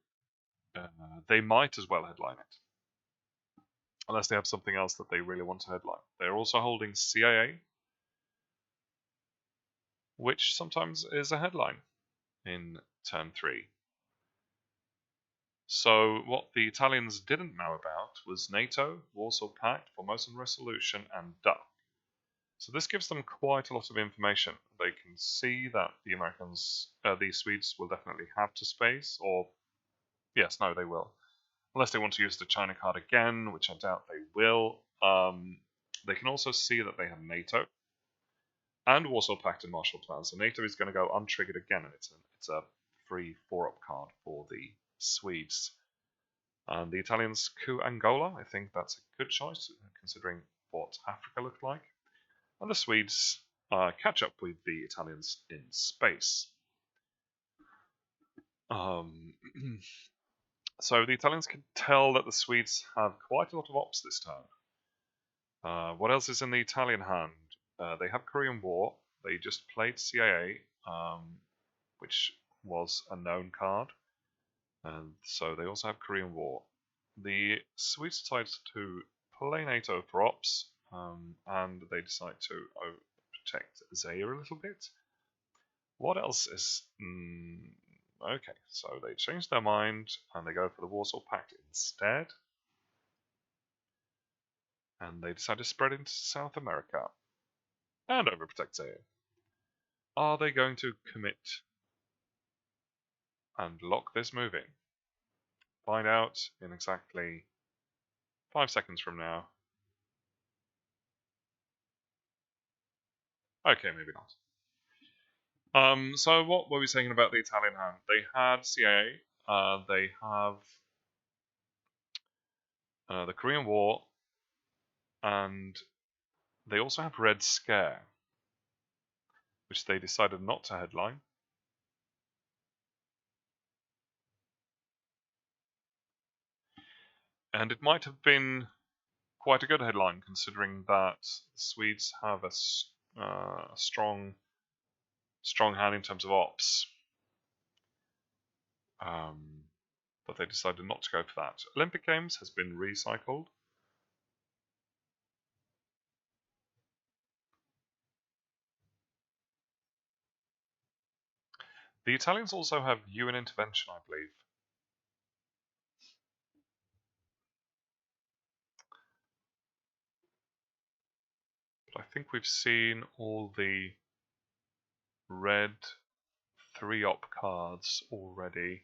they might as well headline it, unless they have something else that they really want to headline. They're also holding CIA, which sometimes is a headline in turn 3. So what the Italians didn't know about was NATO, Warsaw Pact, Formosan Resolution, and Duck. So this gives them quite a lot of information. They can see that the Swedes will definitely have to space, or yes, no, they will. Unless they want to use the China card again, which I doubt they will. They can also see that they have NATO and Warsaw Pact and Marshall Plan. So NATO is going to go untriggered again, and it's a free 4-up card for the Swedes. And the Italians coup Angola. I think that's a good choice considering what Africa looked like. And the Swedes catch up with the Italians in space. So the Italians can tell that the Swedes have quite a lot of ops this turn. What else is in the Italian hand? They have Korean War. They just played CIA, which was a known card. And so they also have Korean War. The Swedes decide to play NATO for ops, and they decide to protect Zaire a little bit. What else is... okay, so they change their mind, and they go for the Warsaw Pact instead. And they decide to spread into South America and overprotect Zaire. Are they going to commit and lock this move in? Find out in exactly 5 seconds from now. Okay, maybe not. So what were we saying about the Italian hand? They had CIA, they have the Korean War, and they also have Red Scare, which they decided not to headline. And it might have been quite a good headline, considering that the Swedes have a strong hand in terms of ops. But they decided not to go for that. Olympic Games has been recycled. The Italians also have UN intervention, I believe. But I think we've seen all the red 3-op cards already.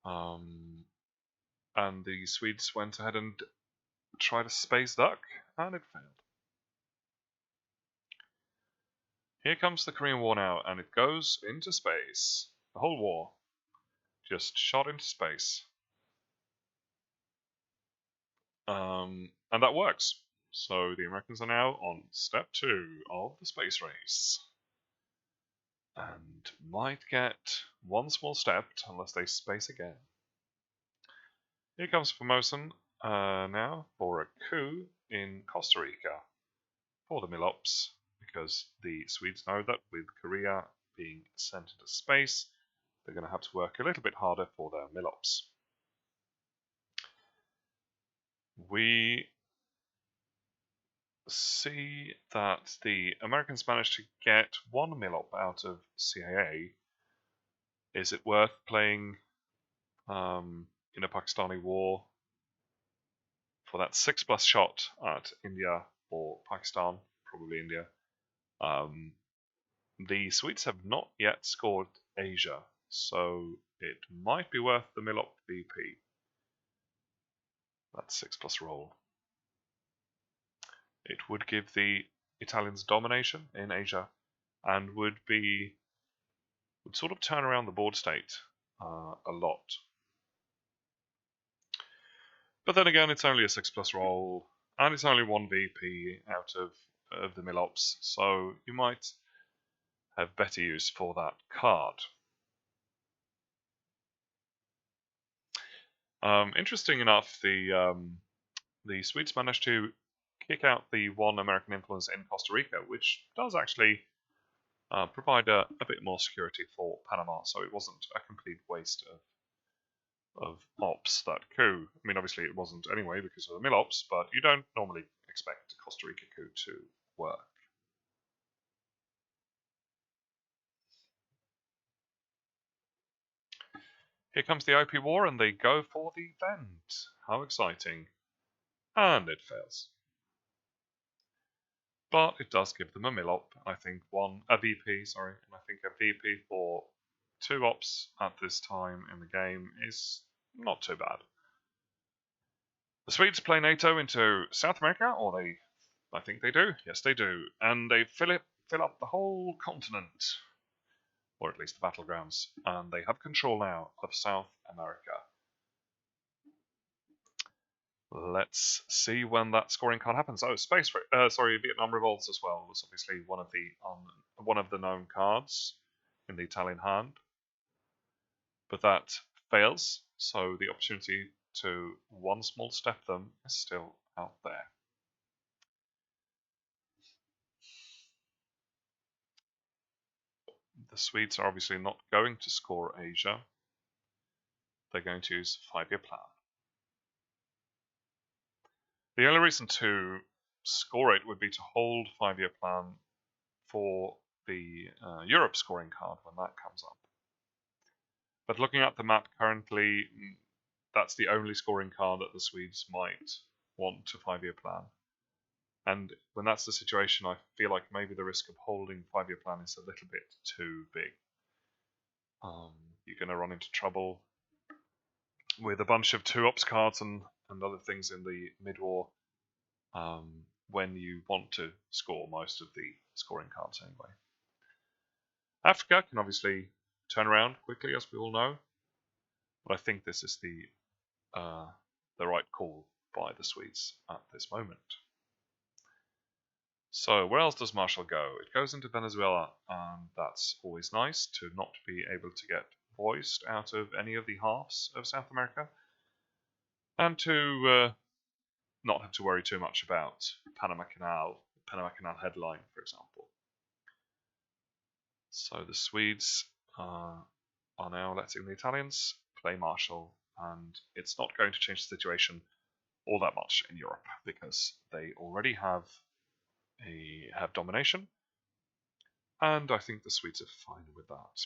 And the Swedes went ahead and tried a space duck, and it failed. Here comes the Korean War now, and it goes into space. The whole war just shot into space. And that works. So the Americans are now on step 2 of the space race. And might get one small step unless they space again. Here comes Formosan now for a coup in Costa Rica for the Milops, because the Swedes know that with Korea being sent into space, they're going to have to work a little bit harder for their Milops. We see that the Americans managed to get one Milop out of CIA. Is it worth playing in a Pakistani war for that 6+ shot at India or Pakistan? Probably India. The Swedes have not yet scored Asia, so it might be worth the Milop VP. That 6+ roll. It would give the Italians domination in Asia, and would sort of turn around the board state a lot. But then again, it's only a 6+ roll, and it's only one VP out of the Milops, so you might have better use for that card. Interesting enough, the Swedes managed to kick out the one American influence in Costa Rica, which does actually provide a bit more security for Panama, so it wasn't a complete waste of ops, that coup. I mean, obviously it wasn't anyway because of the Milops, but you don't normally expect a Costa Rica coup to work. Here comes the OP War, and they go for the vent. How exciting. And it fails. But it does give them a Milop, I think a VP, sorry, and I think a VP for 2 ops at this time in the game is not too bad. The Swedes play NATO into South America, or I think they do. Yes, they do, and they fill up the whole continent, or at least the battlegrounds, and they have control now of South America. Let's see when that scoring card happens. Oh, Vietnam Revolts as well was obviously one of the known cards in the Italian hand, but that fails. So the opportunity to one small step them is still out there. The Swedes are obviously not going to score Asia. They're going to use 5-year plan. The only reason to score it would be to hold 5-year plan for the Europe scoring card when that comes up. But looking at the map currently, that's the only scoring card that the Swedes might want to 5-year plan. And when that's the situation, I feel like maybe the risk of holding 5-year plan is a little bit too big. You're going to run into trouble with a bunch of 2-ops cards and other things in the mid-war when you want to score most of the scoring cards anyway. Africa can obviously turn around quickly, as we all know, but I think this is the right call by the Swedes at this moment. So where else does Marshall go? It goes into Venezuela, and that's always nice to not be able to get voiced out of any of the halves of South America, and to not have to worry too much about Panama Canal headline, for example. So the Swedes are now letting the Italians play Marshall, and it's not going to change the situation all that much in Europe because they already have domination, And I think the Swedes are fine with that.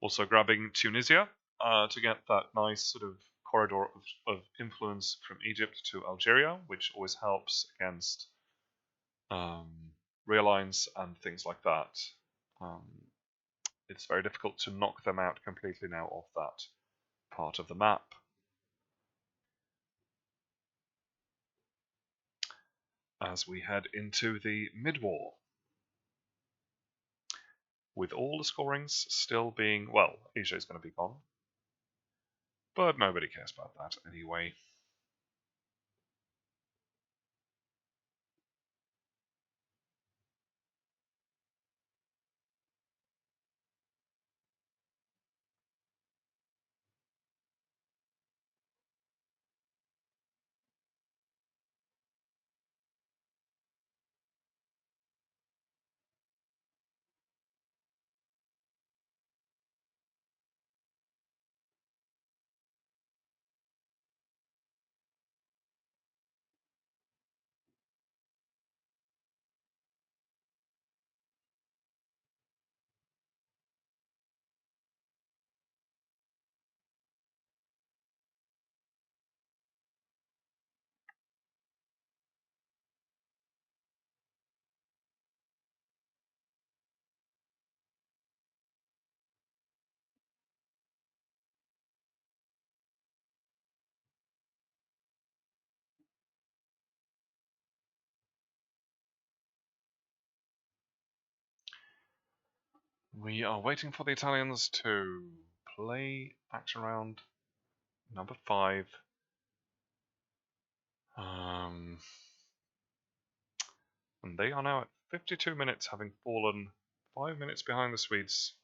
Also grabbing Tunisia to get that nice sort of corridor of influence from Egypt to Algeria, which always helps against realigns and things like that. It's very difficult to knock them out completely now off that part of the map. As we head into the mid-war, with all the scorings still being, well, Asia is going to be gone, but nobody cares about that anyway. We are waiting for the Italians to play action round number 5. And they are now at 52 minutes, having fallen 5 minutes behind the Swedes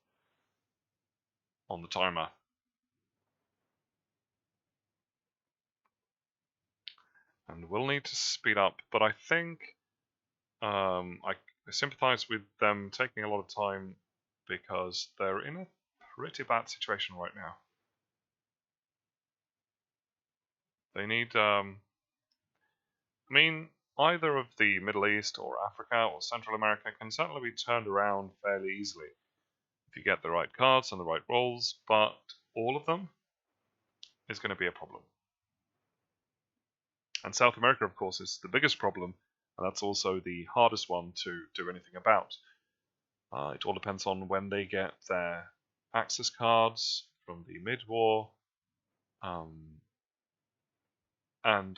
on the timer. And we'll need to speed up, but I think I sympathise with them taking a lot of time because they're in a pretty bad situation right now. They need, I mean, either of the Middle East or Africa or Central America can certainly be turned around fairly easily if you get the right cards and the right roles, but all of them is going to be a problem. And South America, of course, is the biggest problem, and that's also the hardest one to do anything about. It all depends on when they get their access cards from the mid-war, and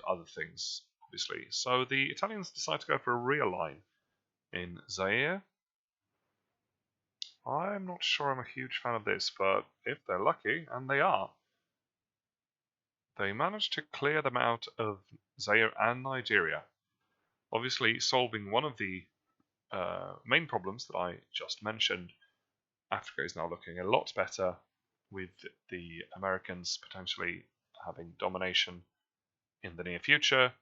other things, obviously. So the Italians decide to go for a realign in Zaire. I'm not sure I'm a huge fan of this, but if they're lucky, and they are, they manage to clear them out of Zaire and Nigeria. Obviously, solving one of the main problems that I just mentioned. Africa is now looking a lot better, with the Americans potentially having domination in the near future,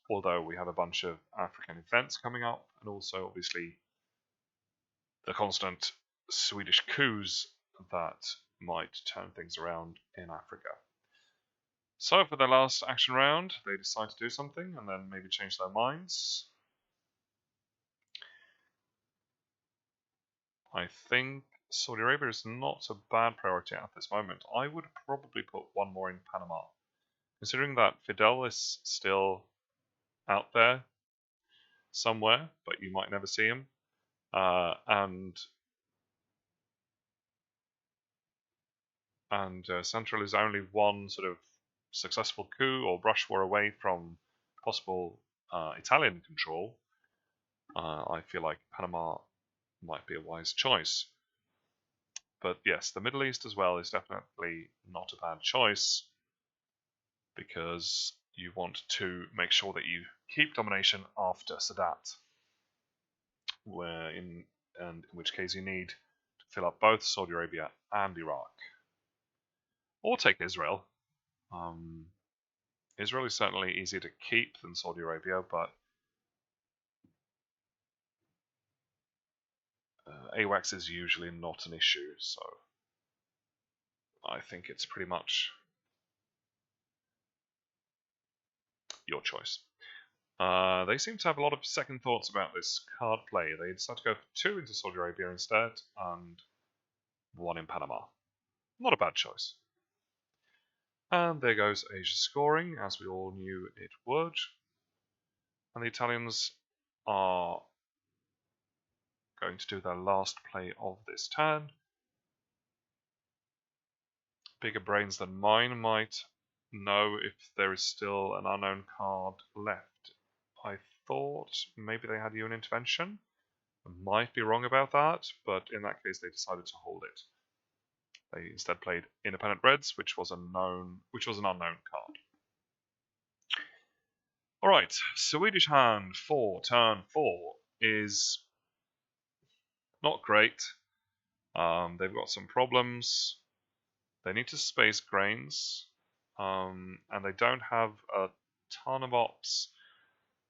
although we have a bunch of African events coming up, and also obviously the constant Swedish coups that might turn things around in Africa. So for the last action round, they decide to do something and then maybe change their minds. I think Saudi Arabia is not a bad priority at this moment. I would probably put one more in Panama, considering that Fidel is still out there somewhere, but you might never see him. And Central is only one sort of successful coup or brush war away from possible Italian control. I feel like Panama might be a wise choice. But yes, the Middle East as well is definitely not a bad choice, because you want to make sure that you keep domination after Sadat, in which case you need to fill up both Saudi Arabia and Iraq. Or take Israel. Israel is certainly easier to keep than Saudi Arabia, but AWACS is usually not an issue, so I think it's pretty much your choice. They seem to have a lot of second thoughts about this card play. They decided to go for 2 into Saudi Arabia instead, and 1 in Panama. Not a bad choice. And there goes Asia scoring, as we all knew it would. And the Italians are going to do their last play of this turn. Bigger brains than mine might know if there is still an unknown card left. I thought maybe they had UN intervention. I might be wrong about that, but in that case they decided to hold it. They instead played Independent Reds, which was an unknown card. Alright, Swedish hand for turn 4 is not great. They've got some problems. They need to space grains, and they don't have a ton of ops.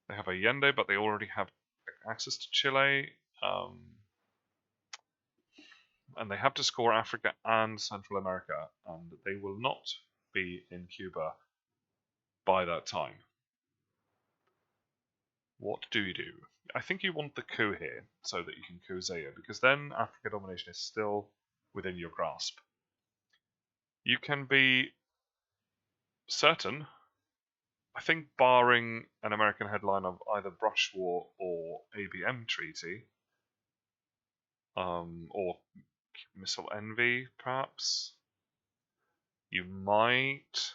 They have Allende, but they already have access to Chile, and they have to score Africa and Central America, and they will not be in Cuba by that time. What do you do? I think you want the coup here, so that you can coup Zaire, because then Africa domination is still within your grasp. You can be certain, I think barring an American headline of either Brush War or ABM Treaty, or Missile Envy, perhaps, you might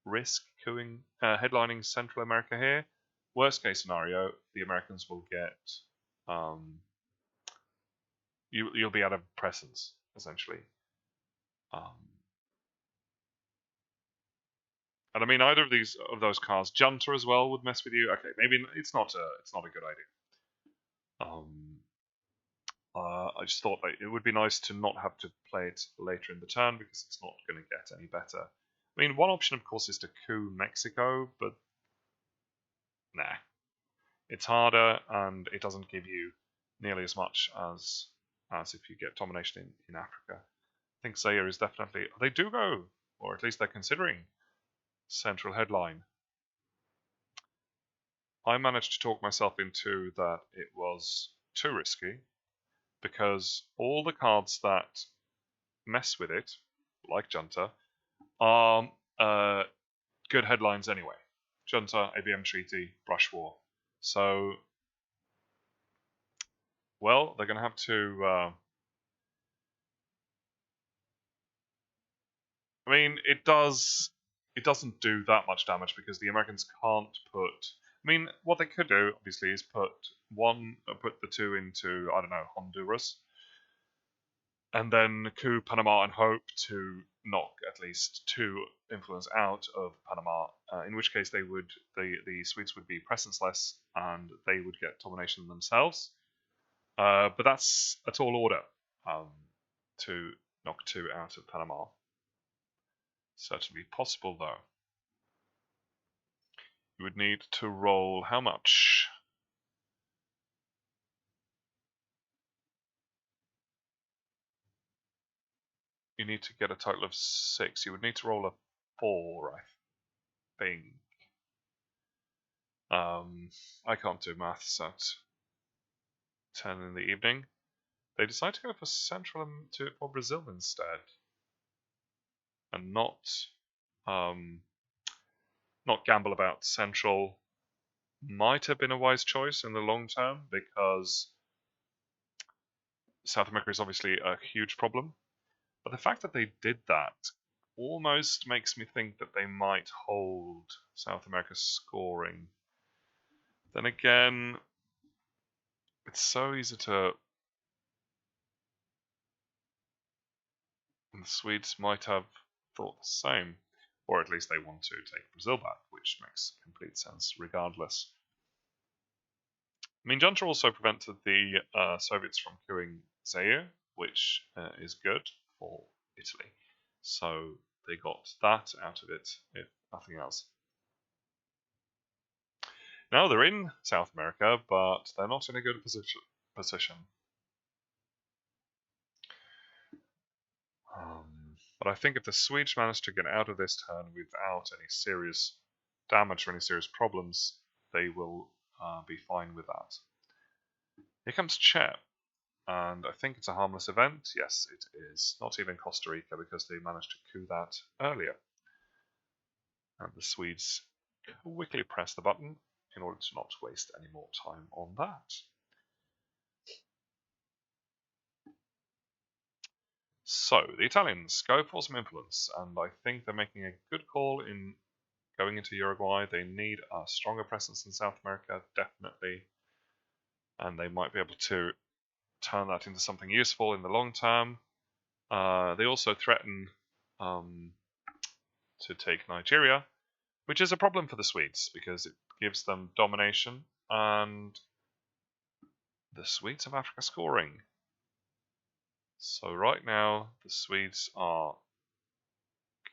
risk coupping, headlining Central America here. Worst case scenario, the Americans will get you'll be out of presence essentially. And I mean, either of those cards, Junta as well would mess with you. Okay, maybe it's not a good idea. I just thought that it would be nice to not have to play it later in the turn because it's not going to get any better. I mean, one option, of course, is to coup Mexico, but nah. It's harder, and it doesn't give you nearly as much as if you get domination in Africa. I think Zaire is definitely... They do go, or at least they're considering, central headline. I managed to talk myself into that it was too risky, because all the cards that mess with it, like Junta, are good headlines anyway. Junta, ABM Treaty, Brush War. So, well, they're going to have to... I mean, it doesn't do that much damage because the Americans can't put... I mean, what they could do, obviously, is put the 2 into, I don't know, Honduras, and then coup Panama and hope to knock at least 2 influence out of Panama, in which case the Swedes would be presence-less and they would get domination themselves. But that's a tall order to knock 2 out of Panama. Certainly possible, though. You would need to roll how much? You need to get a total of 6. You would need to roll a 4, I think. I can't do maths at 10 in the evening. They decide to go for for Brazil instead, and not gamble about Central. Might have been a wise choice in the long term because South America is obviously a huge problem. But the fact that they did that almost makes me think that they might hold South America's scoring. Then again, it's so easy to... And the Swedes might have thought the same. Or at least they want to take Brazil back, which makes complete sense regardless. I mean, Junta also prevented the Soviets from coupping Zaire, which is good for Italy. So they got that out of it, if nothing else. Now they're in South America, but they're not in a good position. But I think if the Swedes manage to get out of this turn without any serious damage or any serious problems, they will be fine with that. Here comes Czech, and I think it's a harmless event. Yes, it is. Not even Costa Rica, because they managed to coup that earlier. And the Swedes quickly press the button in order to not waste any more time on that. So, the Italians go for some influence, and I think they're making a good call in going into Uruguay. They need a stronger presence in South America, definitely, and they might be able to turn that into something useful in the long term. They also threaten to take Nigeria, which is a problem for the Swedes because it gives them domination, and the Swedes have Africa scoring. So right now the Swedes are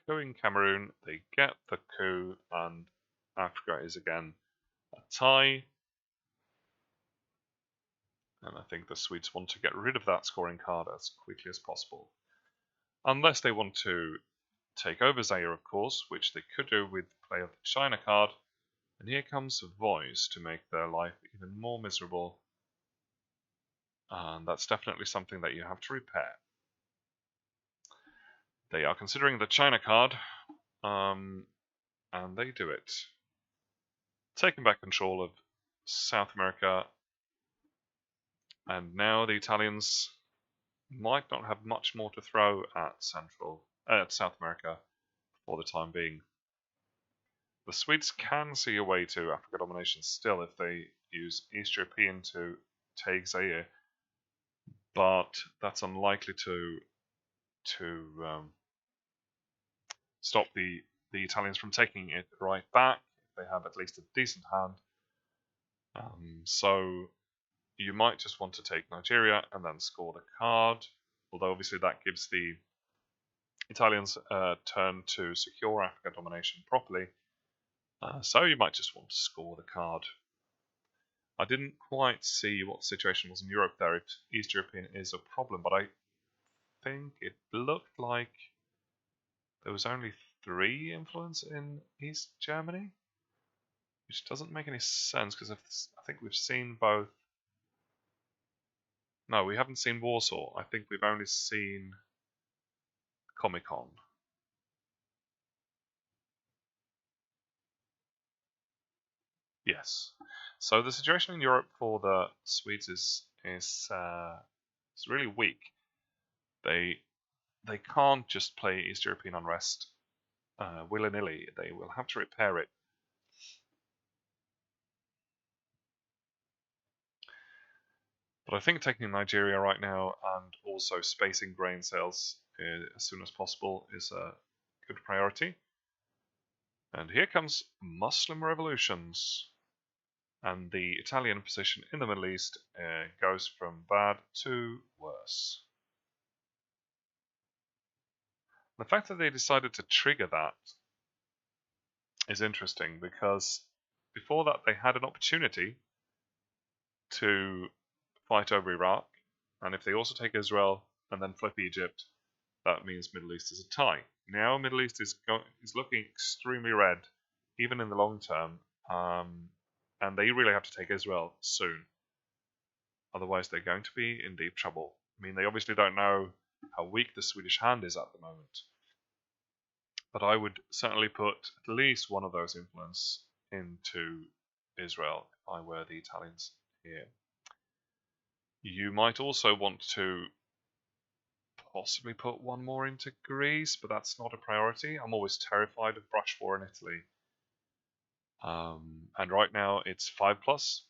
coupping Cameroon, they get the coup, and Africa is again a tie. And I think the Swedes want to get rid of that scoring card as quickly as possible. Unless they want to take over Zaire, of course, which they could do with play of the China card. And here comes Voice to make their life even more miserable. And that's definitely something that you have to repair. They are considering the China card, and they do it. Taking back control of South America, and now the Italians might not have much more to throw at South America for the time being. The Swedes can see a way to Africa domination still if they use East European to take Zaire, but that's unlikely to stop the Italians from taking it right back if they have at least a decent hand. So you might just want to take Nigeria and then score the card, although obviously that gives the Italians a turn to secure Africa domination properly. So you might just want to score the card. I didn't quite see what the situation was in Europe there, if East European is a problem, but I think it looked like there was only 3 influence in East Germany, which doesn't make any sense because I think we've seen both. No, we haven't seen Warsaw. I think we've only seen Comecon. Yes. So the situation in Europe for the Swedes is really weak. They can't just play East European unrest willy-nilly. They will have to repair it. But I think taking Nigeria right now and also spacing grain sales as soon as possible is a good priority. And here comes Muslim revolutions. And the Italian position in the Middle East goes from bad to worse. The fact that they decided to trigger that is interesting because before that they had an opportunity to fight over Iraq, and if they also take Israel and then flip Egypt, that means Middle East is a tie. Now Middle East is looking extremely red, even in the long term, and they really have to take Israel soon. Otherwise, they're going to be in deep trouble. I mean, they obviously don't know how weak the Swedish hand is at the moment, but I would certainly put at least one of those influence into Israel if I were the Italians here. You might also want to possibly put one more into Greece, but that's not a priority. I'm always terrified of brush war in Italy. And right now it's 5+,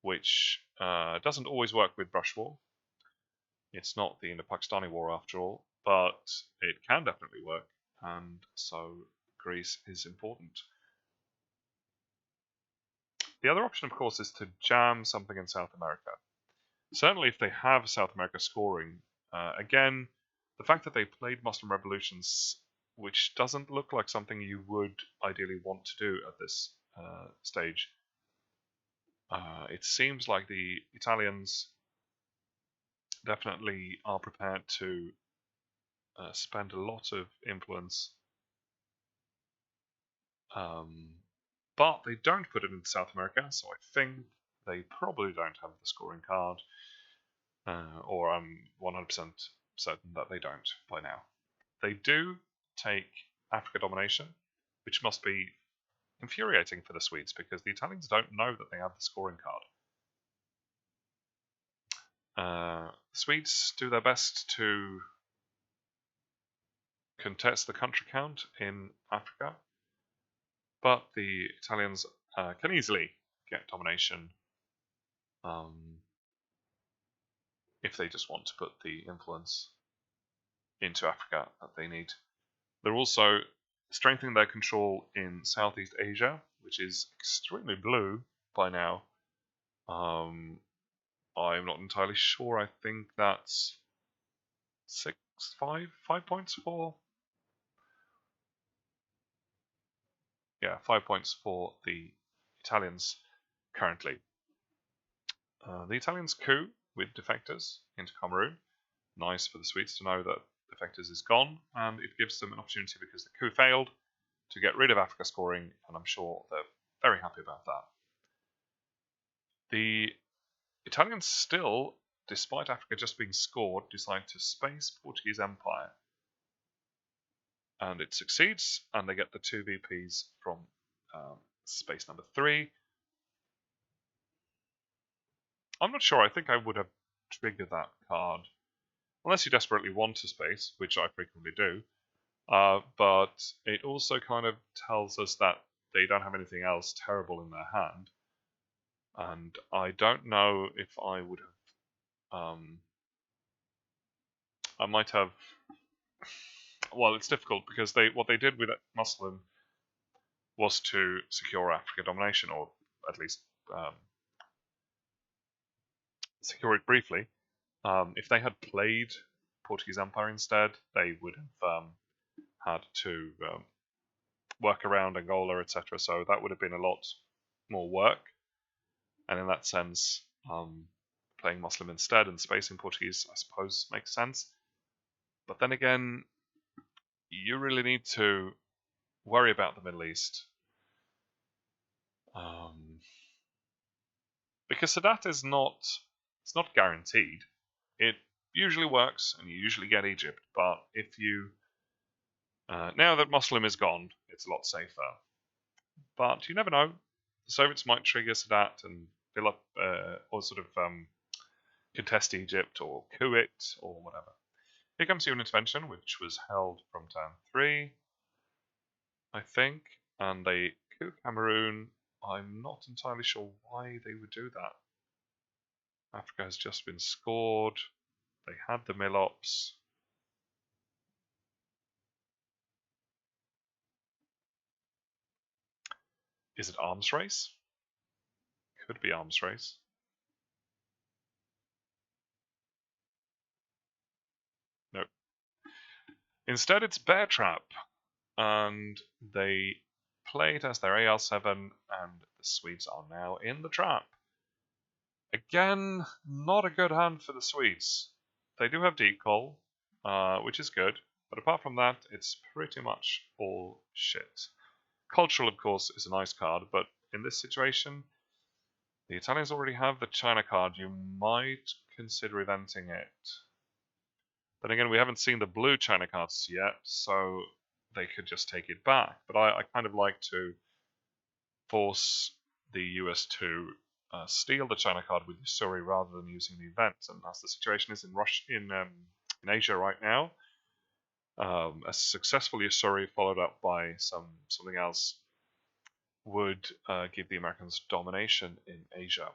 which doesn't always work with brush war. It's not the Indo-Pakistani war after all, but it can definitely work, and so Greece is important. The other option, of course, is to jam something in South America. Certainly if they have South America scoring, again, the fact that they played Muslim revolutions, which doesn't look like something you would ideally want to do at this stage. It seems like the Italians definitely are prepared to spend a lot of influence. But they don't put it in South America, so I think they probably don't have the scoring card. Or I'm 100% certain that they don't by now. They do take Africa domination, which must be infuriating for the Swedes because the Italians don't know that they have the scoring card. The Swedes do their best to contest the country count in Africa, but the Italians can easily get domination if they just want to put the influence into Africa that they need. They're also strengthening their control in Southeast Asia, which is extremely blue by now. I'm not entirely sure. I think that's 5 points for. Yeah, 5 points for the Italians currently. The Italians coup with defectors into Cameroon. Nice for the Swedes to know that defectors is gone, and it gives them an opportunity because the coup failed to get rid of Africa scoring, and I'm sure they're very happy about that. The Italians still, despite Africa just being scored, decide to space Portuguese Empire. And it succeeds, and they get the 2 VPs from space number 3. I'm not sure, I think I would have triggered that card. Unless you desperately want to space, which I frequently do. But it also kind of tells us that they don't have anything else terrible in their hand. And I don't know if I would have... I might have... Well, it's difficult because what they did with Muslim was to secure Africa domination, or at least secure it briefly. If they had played Portuguese Empire instead, they would have had to work around Angola, etc. So that would have been a lot more work. And in that sense, playing Muslim instead and spacing Portuguese, I suppose, makes sense. But then again, you really need to worry about the Middle East. Because Sadat is it's not guaranteed. It usually works, and you usually get Egypt. But if you now that Muslim is gone, it's a lot safer. But you never know. The Soviets might trigger Sadat and fill up, or sort of contest Egypt or coup it or whatever. Here comes your intervention, which was held from turn 3, I think, and they coup Cameroon. I'm not entirely sure why they would do that. Africa has just been scored. They had the Milops. Is it arms race? Could be arms race. No. Instead, it's Bear Trap, and they play it as their AR7, and the Swedes are now in the trap. Again, not a good hand for the Swedes. They do have Decol, which is good, but apart from that, it's pretty much all shit. Cultural, of course, is a nice card, but in this situation, the Italians already have the China card. You might consider eventing it. Then again, we haven't seen the blue China cards yet, so they could just take it back. But I kind of like to force the US to steal the China card with Usuri rather than using the event. And as the situation is in Asia right now, a successful Usuri followed up by something else would give the Americans domination in Asia.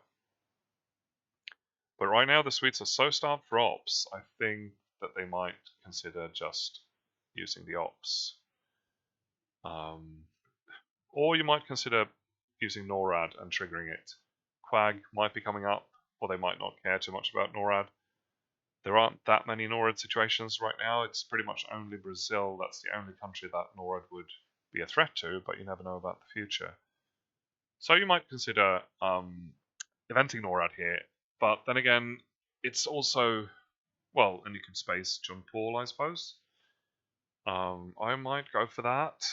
But right now the Swedes are so starved for ops, I think that they might consider just using the ops. Or you might consider using NORAD and triggering it. Quag might be coming up, or they might not care too much about NORAD. There aren't that many NORAD situations right now. It's pretty much only Brazil. That's the only country that NORAD would be a threat to, but you never know about the future. So you might consider eventing NORAD here, but then again, it's also, well, and you can space John Paul, I suppose. I might go for that.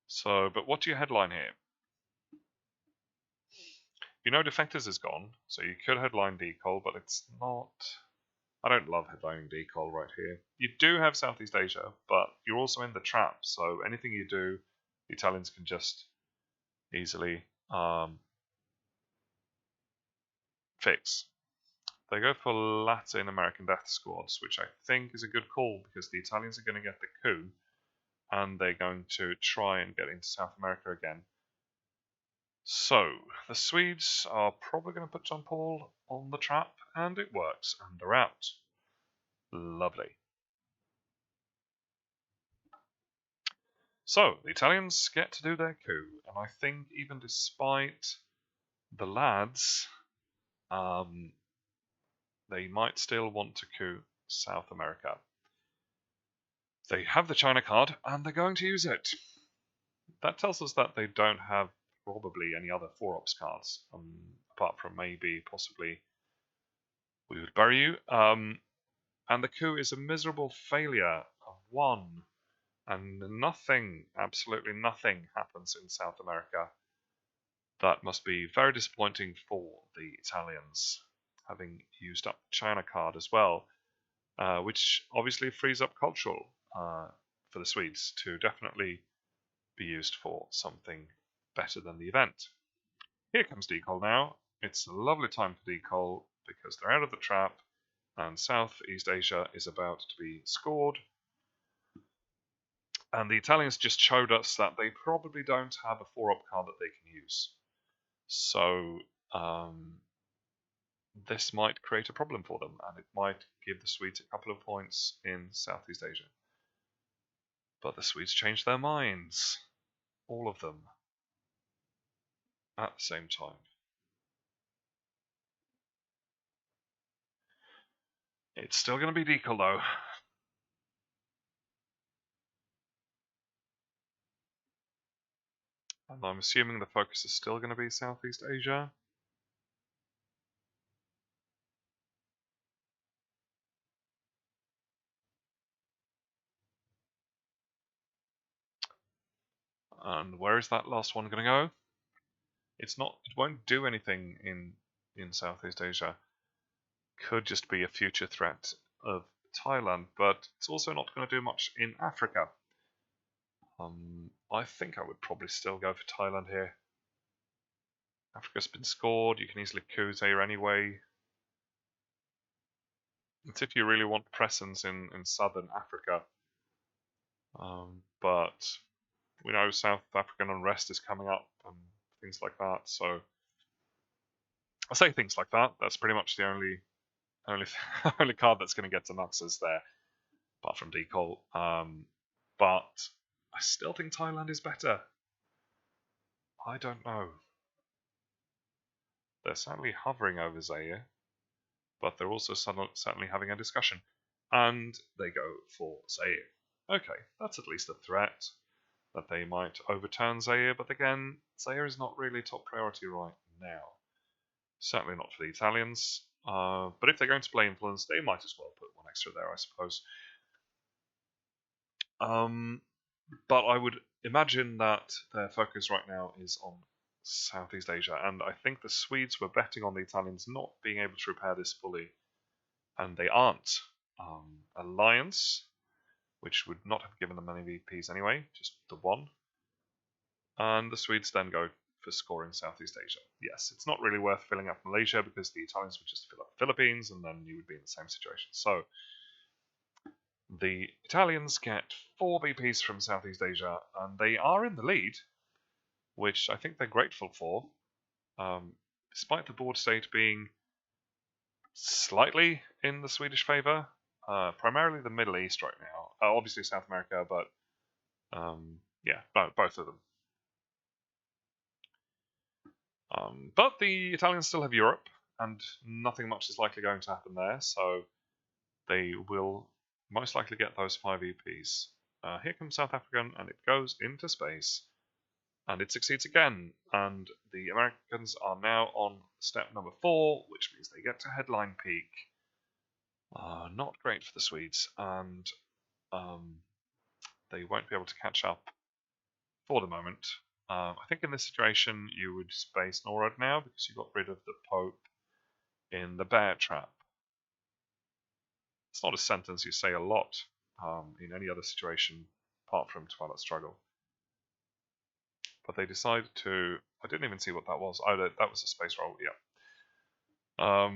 So, but what do you headline here? You know Defectors is gone, so you could headline Decol, but it's not... I don't love headlining Decol right here. You do have Southeast Asia, but you're also in the trap, so anything you do, the Italians can just easily fix. They go for Latin American Death Squads, which I think is a good call because the Italians are going to get the coup and they're going to try and get into South America again. So, the Swedes are probably going to put John Paul on the trap, and it works, and they're out. Lovely. So, the Italians get to do their coup, and I think even despite the lads, they might still want to coup South America. They have the China card, and they're going to use it. That tells us that they don't have probably any other 4-ops cards, apart from maybe, possibly, We Would Bury You. And the coup is a miserable failure of 1. And nothing, absolutely nothing, happens in South America. That must be very disappointing for the Italians, having used up the China card as well, which obviously frees up cultural for the Swedes to definitely be used for something better than the event. Here comes Decol now. It's a lovely time for Decol because they're out of the trap and Southeast Asia is about to be scored. And the Italians just showed us that they probably don't have a 4-op card that they can use. So this might create a problem for them, and it might give the Swedes a couple of points in Southeast Asia. But the Swedes changed their minds. All of them. At the same time. It's still going to be Decol though. And I'm assuming the focus is still going to be Southeast Asia. And where is that last one going to go? It's not. It won't do anything in Southeast Asia. Could just be a future threat of Thailand, but it's also not going to do much in Africa. I think I would probably still go for Thailand here. Africa's been scored. You can easily coup Zaire anyway. It's if you really want presence in southern Africa. But we know South African unrest is coming up and things like that. So I say things like that. That's pretty much the only only card that's going to get to Nuxus there, apart from Decol. But I still think Thailand is better. I don't know. They're certainly hovering over Zaire, but they're also certainly having a discussion. And they go for Zaire. Okay, that's at least a threat that they might overturn Zaire, but again, Zaire is not really top priority right now. Certainly not for the Italians. But if they're going to play influence, they might as well put one extra there, I suppose. But I would imagine that their focus right now is on Southeast Asia, and I think the Swedes were betting on the Italians not being able to repair this fully, and they aren't. Alliance, which would not have given them any VPs anyway, just the one. And the Swedes then go for scoring Southeast Asia. Yes, it's not really worth filling up Malaysia because the Italians would just fill up the Philippines and then you would be in the same situation. So the Italians get 4 VPs from Southeast Asia and they are in the lead, which I think they're grateful for, despite the board state being slightly in the Swedish favour. Primarily the Middle East right now. Obviously South America, but yeah, both of them. But the Italians still have Europe, and nothing much is likely going to happen there, so they will most likely get those 5 EPs. Here comes South African, and it goes into space. And it succeeds again, and the Americans are now on step number 4, which means they get to headline peak. Not great for the Swedes, and they won't be able to catch up for the moment. I think in this situation you would space NORAD now because you got rid of the Pope in the bear trap. It's not a sentence you say a lot in any other situation apart from Twilight Struggle. But they decided to. I didn't even see what that was. Oh, that was a space roll. Yeah.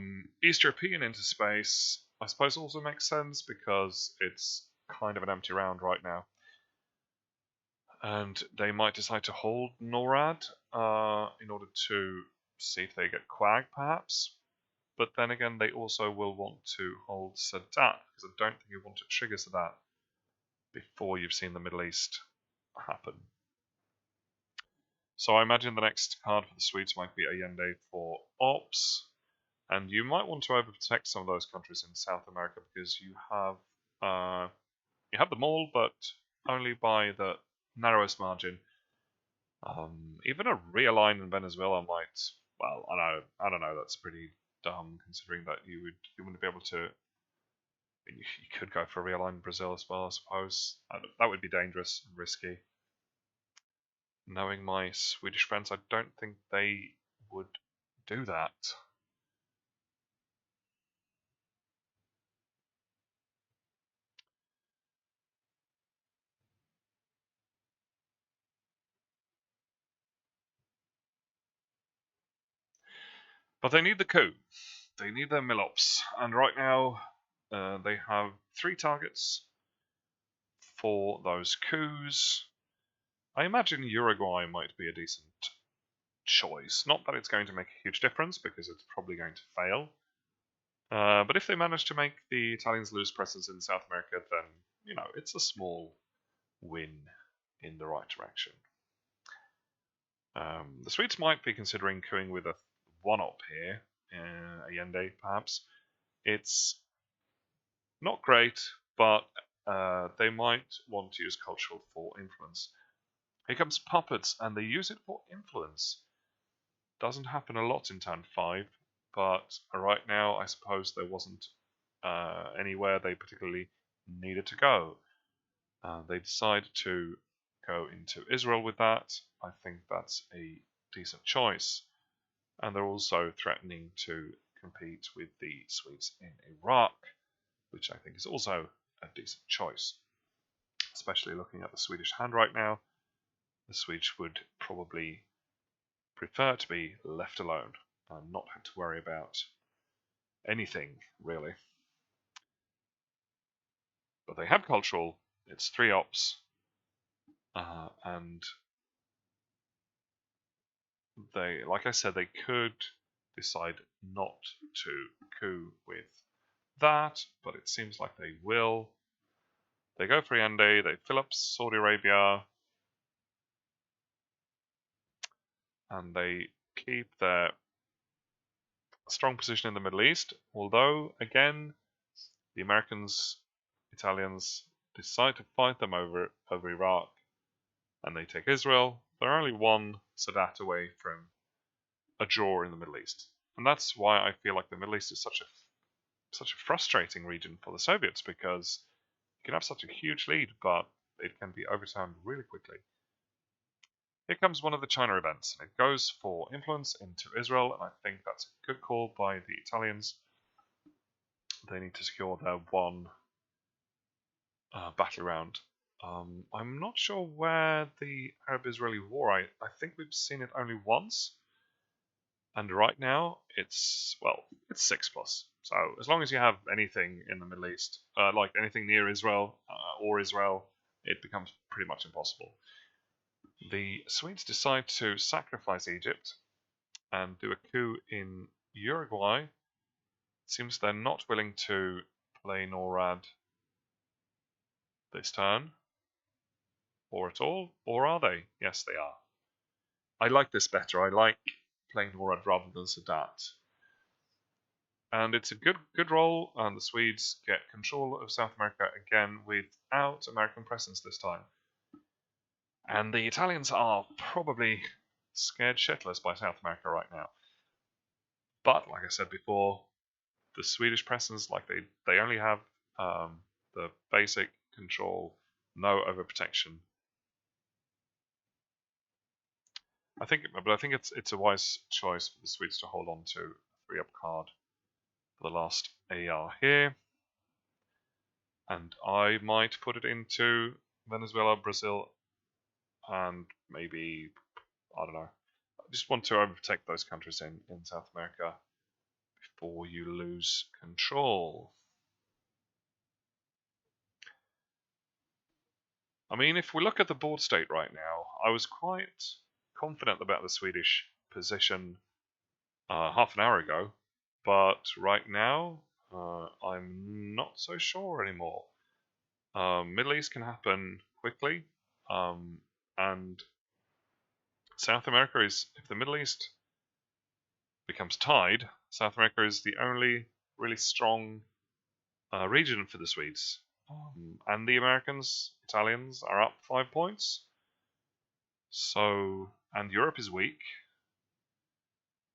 East European into space, I suppose, also makes sense because it's kind of an empty round right now. And they might decide to hold NORAD in order to see if they get Quag, perhaps. But then again, they also will want to hold Sadat, because I don't think you want to trigger Sadat before you've seen the Middle East happen. So I imagine the next card for the Swedes might be Allende for Ops, and you might want to overprotect some of those countries in South America because you have them all, but only by the narrowest margin. Even a realign in Venezuela might. Well, I don't know. That's pretty dumb considering that you wouldn't be able to. You could go for a realign in Brazil as well, I suppose. That would be dangerous and risky. Knowing my Swedish friends, I don't think they would do that. But they need the coup. They need their Milops. And right now, they have 3 targets for those coups. I imagine Uruguay might be a decent choice. Not that it's going to make a huge difference, because it's probably going to fail. But if they manage to make the Italians lose presence in South America, then, it's a small win in the right direction. The Swedes might be considering coupping with a 1-op here, Allende, perhaps. It's not great, but they might want to use cultural for influence. Here comes puppets, and they use it for influence. Doesn't happen a lot in turn 5, but right now I suppose there wasn't anywhere they particularly needed to go. They decided to go into Israel with that. I think that's a decent choice. And they're also threatening to compete with the Swedes in Iraq, which I think is also a decent choice. Especially looking at the Swedish hand right now, the Swedes would probably prefer to be left alone and not have to worry about anything, really. But they have cultural, it's 3 ops, and they, like I said, they could decide not to coup with that, but it seems like they will. They go for Allende, they fill up Saudi Arabia, and they keep their strong position in the Middle East, although, again, the Americans, Italians decide to fight them over Iraq, and they take Israel. They're only 1 Sadat away from a draw in the Middle East. And that's why I feel like the Middle East is such a frustrating region for the Soviets, because you can have such a huge lead, but it can be overturned really quickly. Here comes one of the China events, and it goes for influence into Israel, and I think that's a good call by the Italians. They need to secure their 1 battle round. I'm not sure where the Arab-Israeli war. I think we've seen it only once, and right now it's 6+. So as long as you have anything in the Middle East, like anything near Israel or Israel, it becomes pretty much impossible. The Swedes decide to sacrifice Egypt and do a coup in Uruguay. It seems they're not willing to play NORAD this turn, or at all, or are they? Yes, they are. I like this better. I like playing NORAD rather than Sadat. And it's a good roll, and the Swedes get control of South America again without American presence this time. And the Italians are probably scared shitless by South America right now. But, like I said before, the Swedish presence, like they only have the basic control, no overprotection. I think it's a wise choice for the Swedes to hold on to a 3-up card for the last AR here. And I might put it into Venezuela, Brazil, and maybe, I don't know. I just want to overprotect those countries in South America before you lose control. I mean, if we look at the board state right now, I was quite confident about the Swedish position half an hour ago, but right now I'm not so sure anymore. Middle East can happen quickly, and South America is, if the Middle East becomes tied, South America is the only really strong region for the Swedes. And the Americans, Italians are up 5 points. So, and Europe is weak.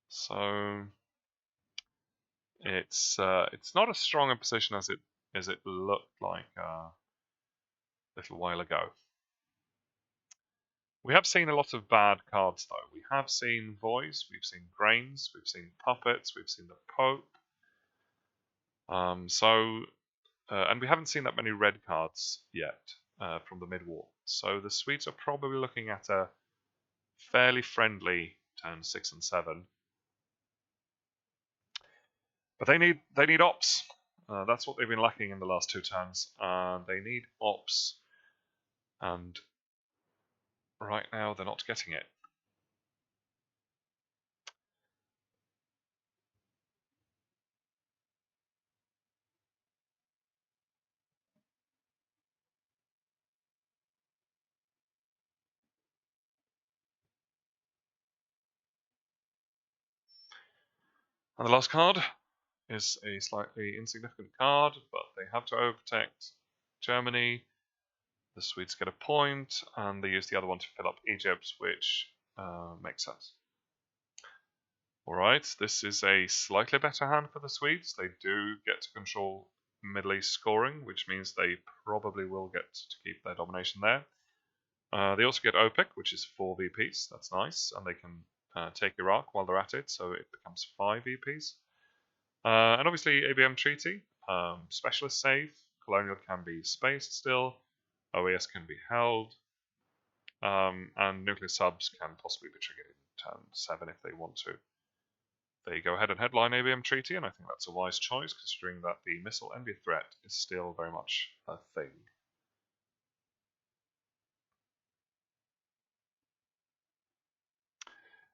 So it's not as strong a position as it looked like a little while ago. We have seen a lot of bad cards though. We have seen Voice, we've seen Grains, we've seen Puppets, we've seen the Pope. And we haven't seen that many red cards yet from the mid-war. So the Swedes are probably looking at a fairly friendly turn 6 and 7. But they need ops. That's what they've been lacking in the last 2 turns. They need ops, and right now they're not getting it. And the last card is a slightly insignificant card, but they have to overprotect Germany. The Swedes get a point, and they use the other one to fill up Egypt, which makes sense. Alright, this is a slightly better hand for the Swedes. They do get to control Middle East scoring, which means they probably will get to keep their domination there. They also get OPEC, which is 4 VPs. That's nice, and they can take Iraq while they're at it, so it becomes 5 VPs. And obviously ABM Treaty, Specialist Save, Colonial can be spaced still, OAS can be held, and nuclear subs can possibly be triggered in turn 7 if they want to. They go ahead and headline ABM Treaty, and I think that's a wise choice, considering that the missile envy threat is still very much a thing.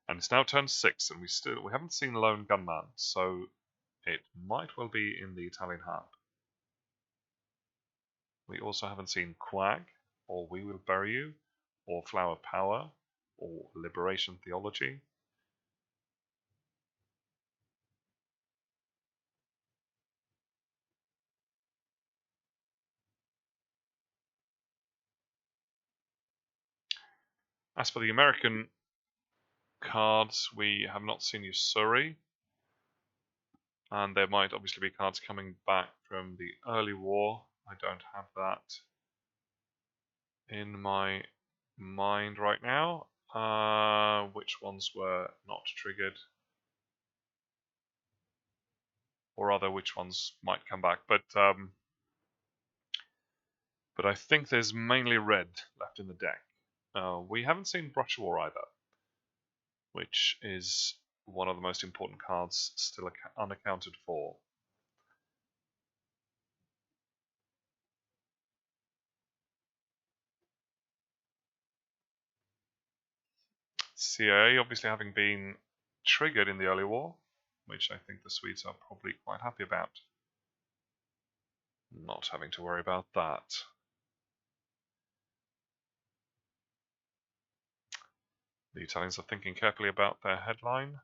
And it's now turn 6, and we haven't seen Lone Gunman, so it might well be in the Italian hand. We also haven't seen Quag, or We Will Bury You, or Flower Power, or Liberation Theology. As for the American cards, we have not seen Usuri, and there might obviously be cards coming back from the early war. I don't have that in my mind right now. Which ones were not triggered, or rather which ones might come back, but I think there's mainly red left in the deck. We haven't seen Brush War either, which is one of the most important cards still unaccounted for. CIA obviously having been triggered in the early war, which I think the Swedes are probably quite happy about. Not having to worry about that. The Italians are thinking carefully about their headline.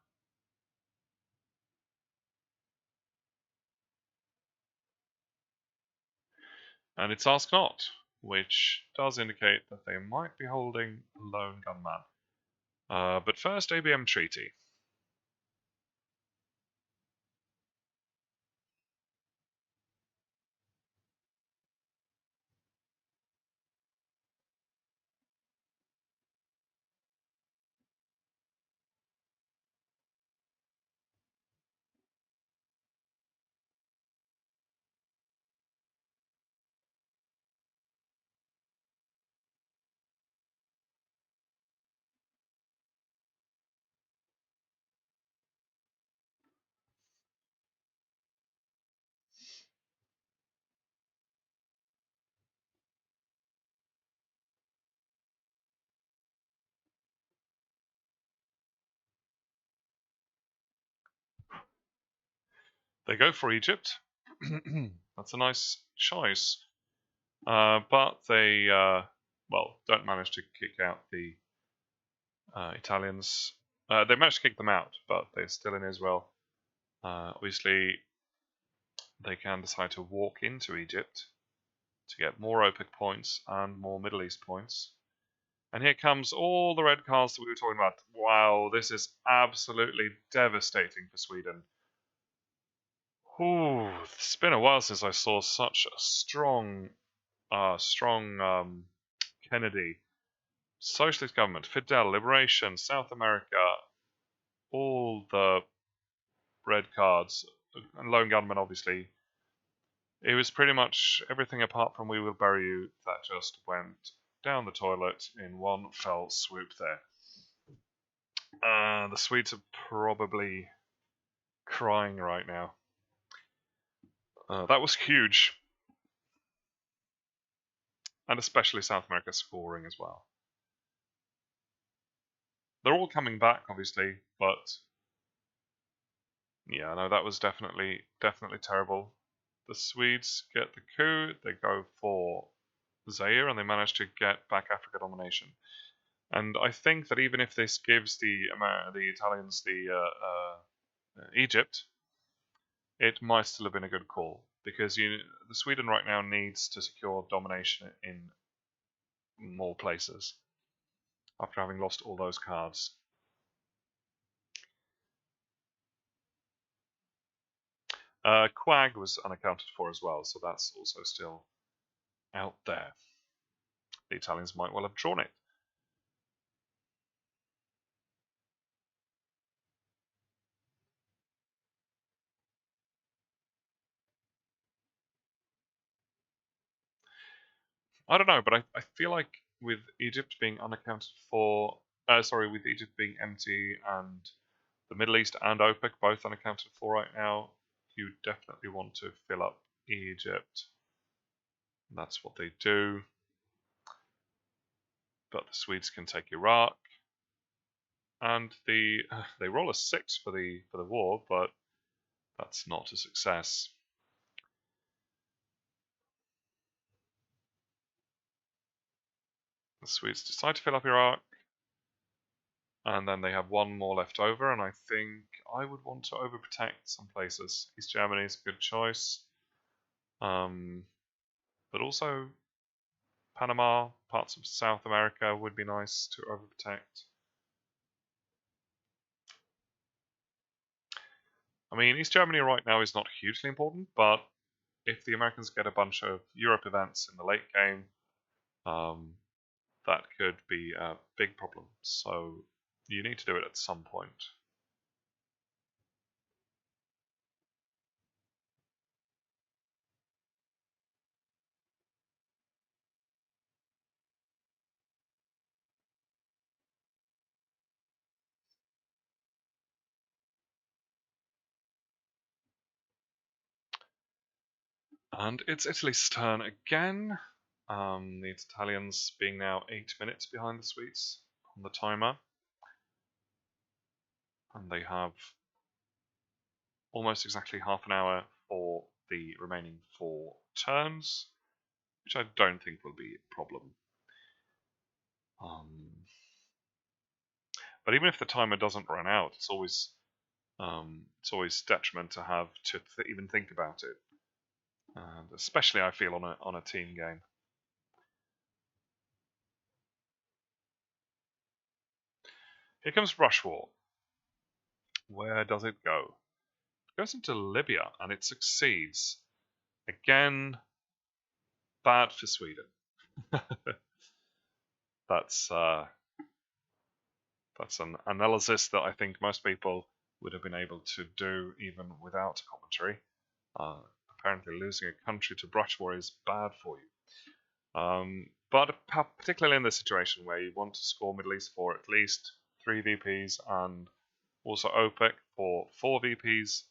And it's Ask Not, which does indicate that they might be holding Lone Gunman. But first, ABM Treaty. They go for Egypt. That's a nice choice. But they, don't manage to kick out the Italians. They managed to kick them out, but they're still in Israel. Obviously, they can decide to walk into Egypt to get more OPEC points and more Middle East points. And here comes all the red cards that we were talking about. Wow, this is absolutely devastating for Sweden. Ooh, it's been a while since I saw such a strong Kennedy. Socialist government, Fidel, Liberation, South America, all the red cards, and Lone Gunman, obviously. It was pretty much everything apart from We Will Bury You that just went down the toilet in one fell swoop there. The Swedes are probably crying right now. That was huge. And especially South America scoring as well. They're all coming back, obviously, but yeah, no, that was definitely terrible. The Swedes get the coup, they go for Zaire, and they manage to get back Africa domination. And I think that even if this gives the Italians Egypt, it might still have been a good call, because the Sweden right now needs to secure domination in more places after having lost all those cards. Quag was unaccounted for as well, so that's also still out there. The Italians might well have drawn it. I don't know, but I feel like with Egypt being unaccounted for, with Egypt being empty and the Middle East and OPEC both unaccounted for right now, you definitely want to fill up Egypt. That's what they do. But the Swedes can take Iraq, and they roll a 6 for the war, but that's not a success. The Swedes decide to fill up Iraq, and then they have one more left over, and I think I would want to overprotect some places. East Germany is a good choice. But also Panama, parts of South America would be nice to overprotect. I mean, East Germany right now is not hugely important, but if the Americans get a bunch of Europe events in the late game, that could be a big problem. So you need to do it at some point. And it's Italy's turn again. The Italians being now 8 minutes behind the Swedes on the timer. And they have almost exactly half an hour for the remaining 4 turns, which I don't think will be a problem. But even if the timer doesn't run out, it's always detriment to have to even think about it, and especially I feel on a team game. Here comes Rush War. Where does it go? It goes into Libya, and it succeeds. Again, bad for Sweden. That's an analysis that I think most people would have been able to do even without commentary. Apparently, losing a country to brush war is bad for you. But particularly in this situation where you want to score Middle East for at least 3 VPs and also OPEC for 4 VPs,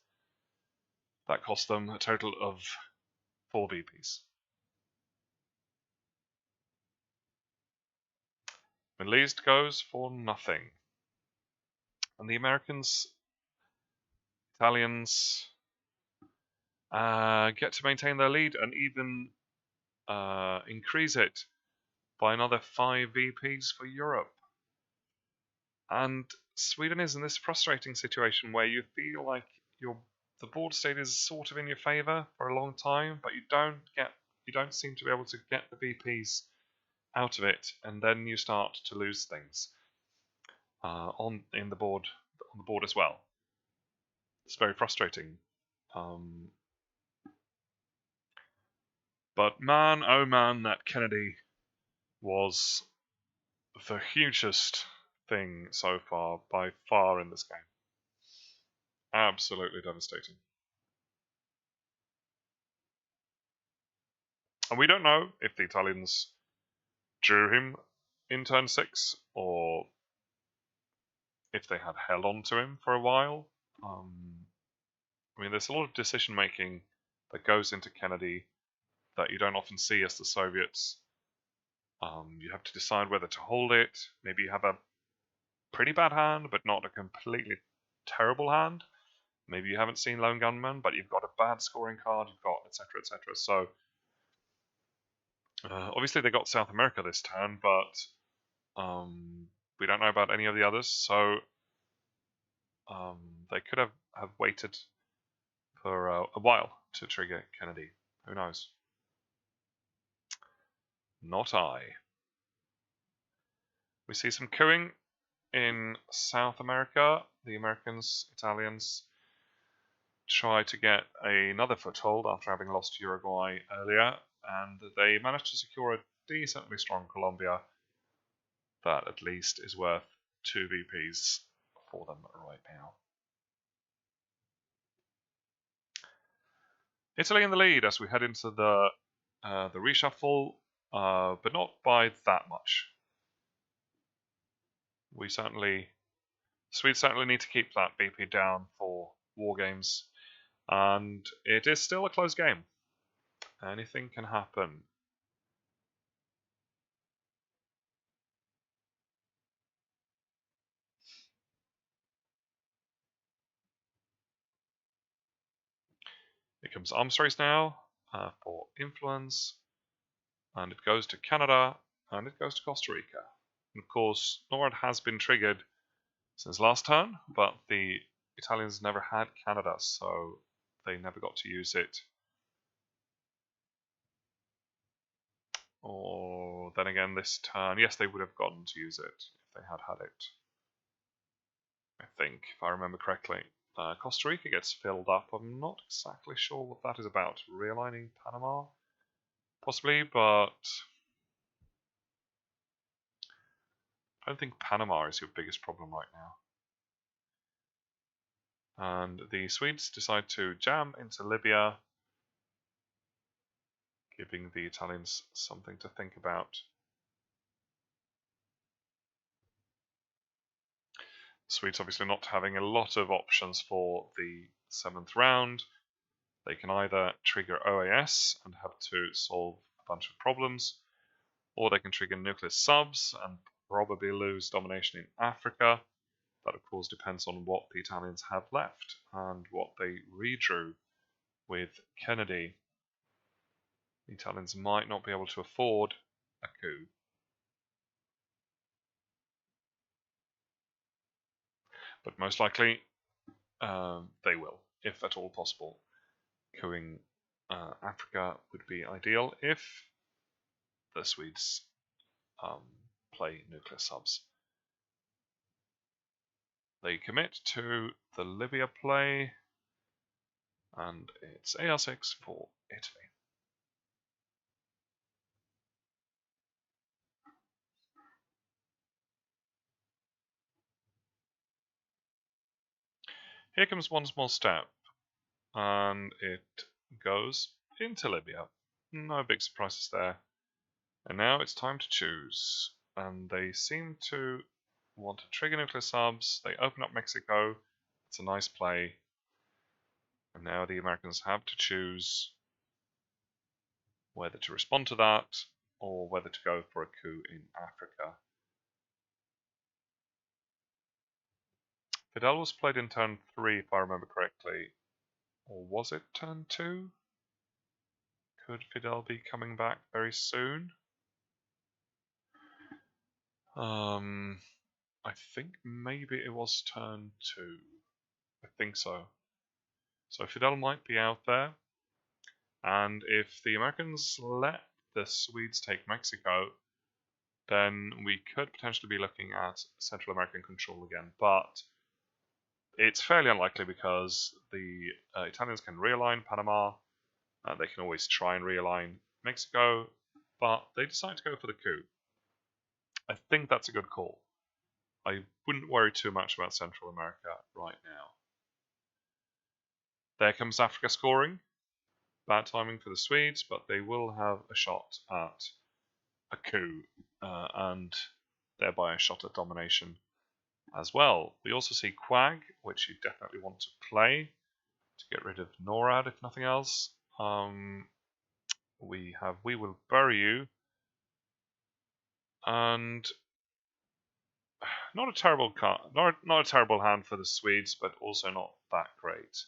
that cost them a total of 4 VPs. Middle East goes for nothing. And the Americans, Italians, get to maintain their lead and even increase it by another 5 VPs for Europe. And Sweden is in this frustrating situation where you feel like the board state is sort of in your favour for a long time, but you don't seem to be able to get the VPs out of it, and then you start to lose things on the board as well. It's very frustrating. But man, oh man, that Kennedy was the hugest thing so far, by far, in this game. Absolutely devastating. And we don't know if the Italians drew him in turn 6 or if they had held on to him for a while. I mean, there's a lot of decision making that goes into Kennedy that you don't often see as the Soviets. You have to decide whether to hold it. Maybe you have a pretty bad hand, but not a completely terrible hand. Maybe you haven't seen Lone Gunman, but you've got a bad scoring card, you've got etc. etc. So obviously they got South America this turn, but we don't know about any of the others. So they could have waited for a while to trigger Kennedy. Who knows? Not I. We see some cooing in South America. The Americans, Italians try to get another foothold after having lost to Uruguay earlier, and they managed to secure a decently strong Colombia that at least is worth 2 VPs for them right now. Italy in the lead as we head into the reshuffle, but not by that much. Swedes certainly need to keep that VP down for War Games, and it is still a close game. Anything can happen. It comes arms race now for influence, and it goes to Canada, and it goes to Costa Rica. And of course, NORAD has been triggered since last turn, but the Italians never had Canada, so they never got to use it. Or then again, this turn, yes, they would have gotten to use it if they had had it. I think, if I remember correctly. Costa Rica gets filled up. I'm not exactly sure what that is about. Realigning Panama? Possibly, but I don't think Panama is your biggest problem right now. And the Swedes decide to jam into Libya, giving the Italians something to think about. The Swedes obviously not having a lot of options for the 7th round. They can either trigger OAS and have to solve a bunch of problems, or they can trigger nuclear subs and probably lose domination in Africa. That of course depends on what the Italians have left and what they redrew with Kennedy. The Italians might not be able to afford a coup. But most likely they will, if at all possible. Couing Africa would be ideal if the Swedes play nuclear subs. They commit to the Libya play, and it's AR6 for Italy. Here comes one small step, and it goes into Libya. No big surprises there. And now it's time to choose. And they seem to want to trigger nuclear subs. They open up Mexico. It's a nice play. And now the Americans have to choose whether to respond to that or whether to go for a coup in Africa. Fidel was played in turn 3, if I remember correctly, Or was it turn 2? Could Fidel be coming back very soon? I think maybe it was turn 2. I think so. So Fidel might be out there. And if the Americans let the Swedes take Mexico, then we could potentially be looking at Central American control again. But it's fairly unlikely because the Italians can realign Panama. They can always try and realign Mexico, but they decide to go for the coup. I think that's a good call. I wouldn't worry too much about Central America right now. There comes Africa scoring. Bad timing for the Swedes, but they will have a shot at a coup and thereby a shot at domination as well. We also see Quag, which you definitely want to play to get rid of NORAD, if nothing else. We have We Will Bury You, and not a terrible card, not a terrible hand for the Swedes, but also not that great.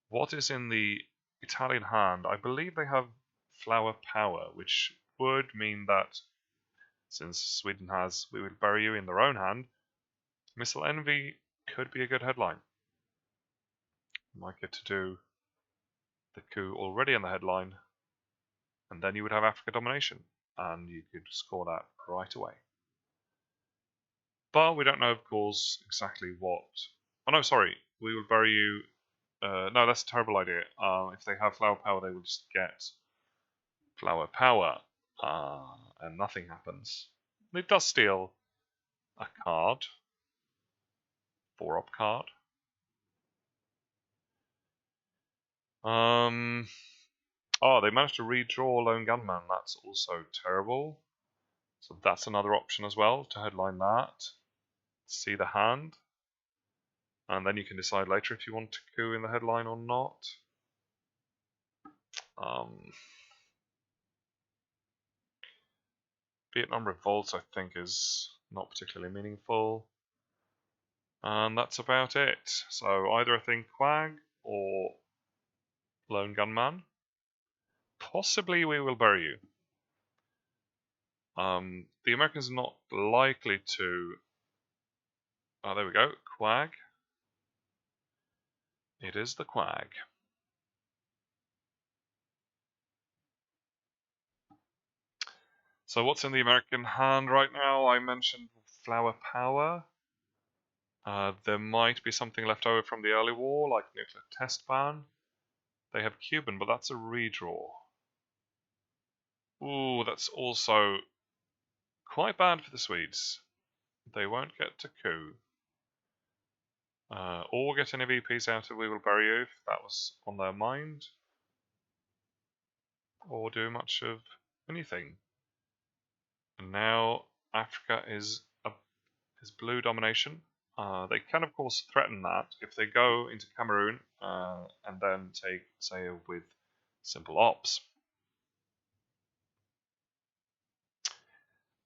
What is in the Italian hand? I believe they have Flower Power, which would mean that since Sweden has We Will Bury You in their own hand, Missile Envy could be a good headline. Might get to do the coup already in the headline, and then you would have Africa domination, and you could score that right away. But we don't know, of course, exactly what. Oh no, sorry, We Will Bury You. No, that's a terrible idea. If they have Flower Power, they will just get Flower Power, and nothing happens. It does steal a card, 4-op card. Oh, they managed to redraw Lone Gunman. That's also terrible. So that's another option as well to headline that. See the hand. And then you can decide later if you want to coup in the headline or not. Vietnam Revolt, I think, is not particularly meaningful. And that's about it. So either I think Quag or Lone Gunman. Possibly We Will Bury You. The Americans are not likely to. Oh, there we go. Quag. It is the Quag. So what's in the American hand right now? I mentioned Flower Power. There might be something left over from the early war, like Nuclear Test Ban. They have Cuban, but that's a redraw. Ooh, that's also quite bad for the Swedes. They won't get to coup. Or get any VPs out of We Will Bury You, if that was on their mind. Or do much of anything. And now Africa is blue domination. They can, of course, threaten that if they go into Cameroon and then take Zaire with simple ops.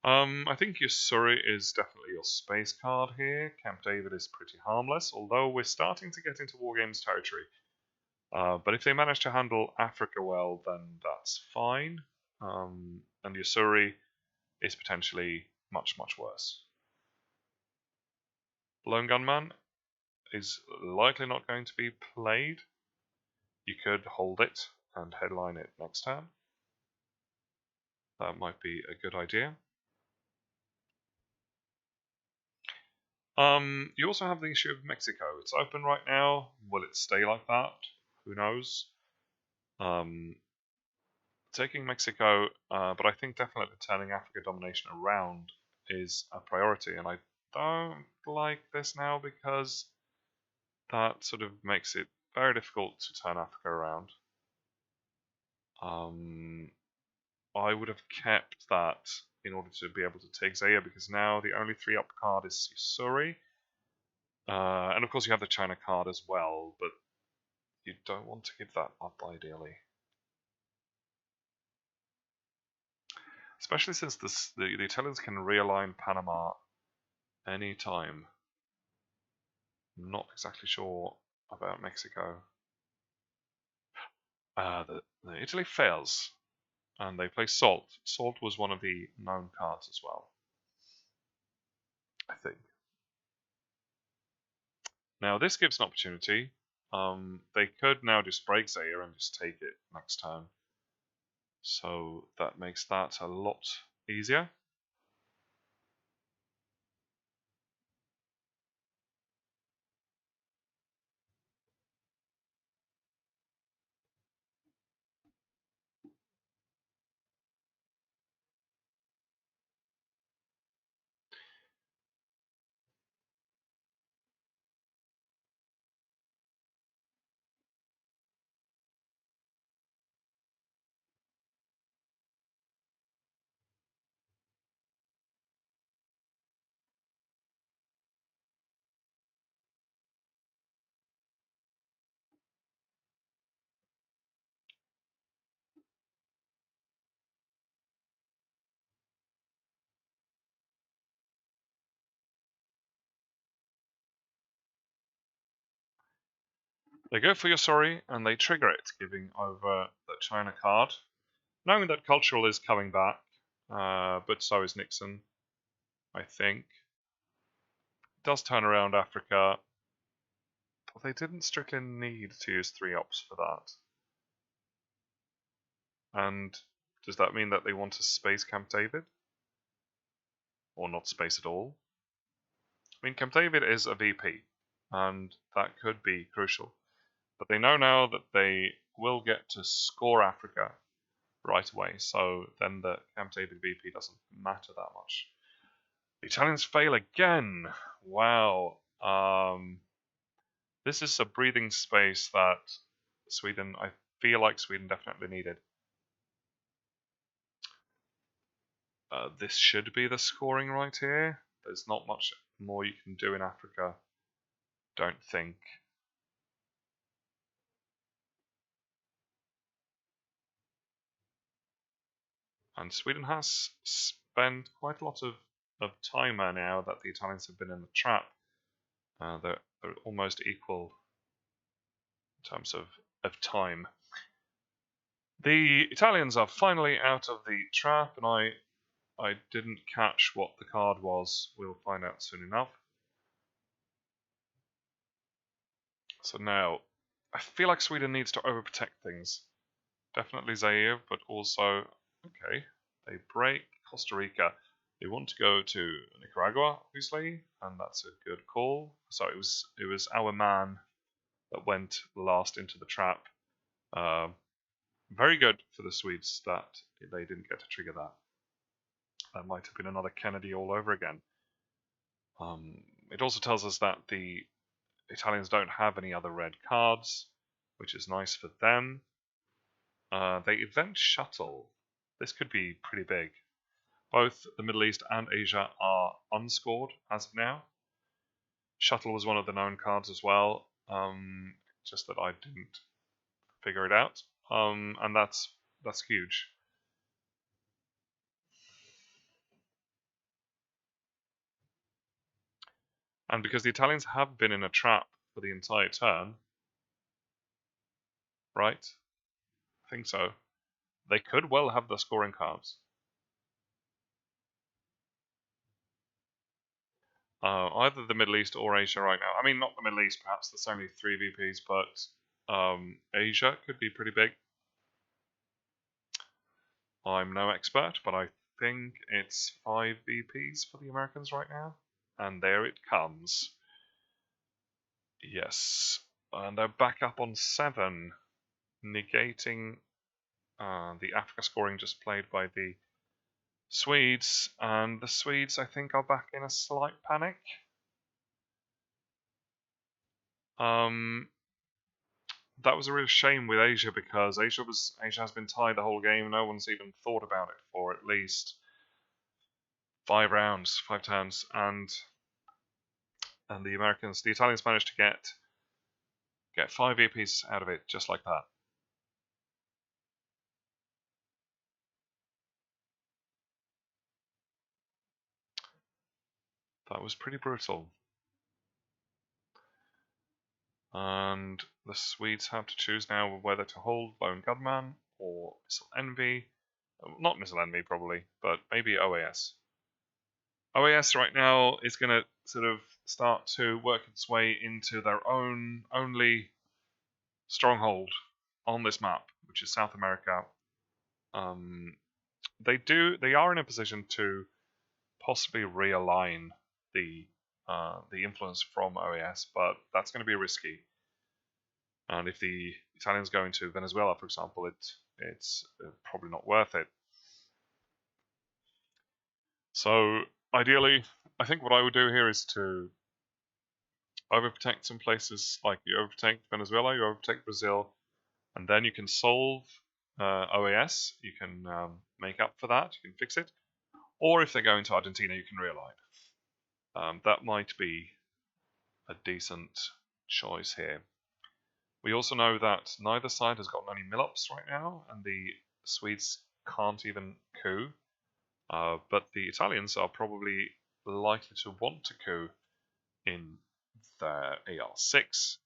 I think Usuri is definitely your space card here. Camp David is pretty harmless, although we're starting to get into Wargames territory. But if they manage to handle Africa well, then that's fine. And Usuri is potentially much, much worse. Lone Gunman is likely not going to be played. You could hold it and headline it next turn. That might be a good idea. You also have the issue of Mexico. It's open right now. Will it stay like that? Who knows? Taking Mexico, but I think definitely turning Africa domination around is a priority, and I don't like this now because that sort of makes it very difficult to turn Africa around. I would have kept that in order to be able to take Zaire, because now the only 3-up card is Usuri. And of course you have the China card as well, but you don't want to give that up ideally. Especially since the Italians can realign Panama anytime. I'm not exactly sure about Mexico. Italy fails, and they play Salt. Salt was one of the known cards as well, I think. Now this gives an opportunity. They could now just break Zaire and just take it next turn. So that makes that a lot easier. They go for your sorry and they trigger it, giving over the China card. Knowing that cultural is coming back, but so is Nixon, I think. It does turn around Africa. But they didn't strictly need to use 3 ops for that. And does that mean that they want to space Camp David? Or not space at all? I mean, Camp David is a VP, and that could be crucial. But they know now that they will get to score Africa right away, so then the Camp David VP doesn't matter that much. The Italians fail again. Wow. This is a breathing space that Sweden, I feel like Sweden definitely needed. This should be the scoring right here. There's not much more you can do in Africa, don't think. And Sweden has spent quite a lot of timer now that the Italians have been in the trap. They're almost equal in terms of time. The Italians are finally out of the trap, and I didn't catch what the card was. We'll find out soon enough. So now, I feel like Sweden needs to overprotect things. Definitely Zaire, but also, okay, they break Costa Rica. They want to go to Nicaragua, obviously, and that's a good call. So it was our man that went last into the trap. Very good for the Swedes that they didn't get to trigger that. That might have been another Kennedy all over again. It also tells us that the Italians don't have any other red cards, which is nice for them. They event Shuttle. This could be pretty big. Both the Middle East and Asia are unscored as of now. Shuttle was one of the known cards as well, just that I didn't figure it out, and that's huge. And because the Italians have been in a trap for the entire turn, right? I think so. They could well have the scoring cards. Either the Middle East or Asia right now. I mean, not the Middle East, perhaps there's only 3 VPs, but Asia could be pretty big. I'm no expert, but I think it's 5 VPs for the Americans right now. And there it comes. Yes. And they're back up on 7, negating the Africa scoring just played by the Swedes. And the Swedes, I think, are back in a slight panic. That was a real shame with Asia because Asia has been tied the whole game. No one's even thought about it for at least 5 rounds, 5 turns, and the Italians managed to get 5 VPs out of it just like that. That was pretty brutal. And the Swedes have to choose now whether to hold Lone Gunman or Missile Envy. Not Missile Envy, probably, but maybe OAS. OAS right now is going to sort of start to work its way into their own only stronghold on this map, which is South America. They are in a position to possibly realign the influence from OAS, but that's going to be risky. And if the Italians go into Venezuela, for example, it's probably not worth it. So ideally, I think what I would do here is to overprotect some places, like you overprotect Venezuela, you overprotect Brazil, and then you can solve OAS. You can make up for that. You can fix it. Or if they go into Argentina, you can realign. That might be a decent choice here. We also know that neither side has gotten any mill-ups right now, and the Swedes can't even coup. But the Italians are probably likely to want to coup in their AR6.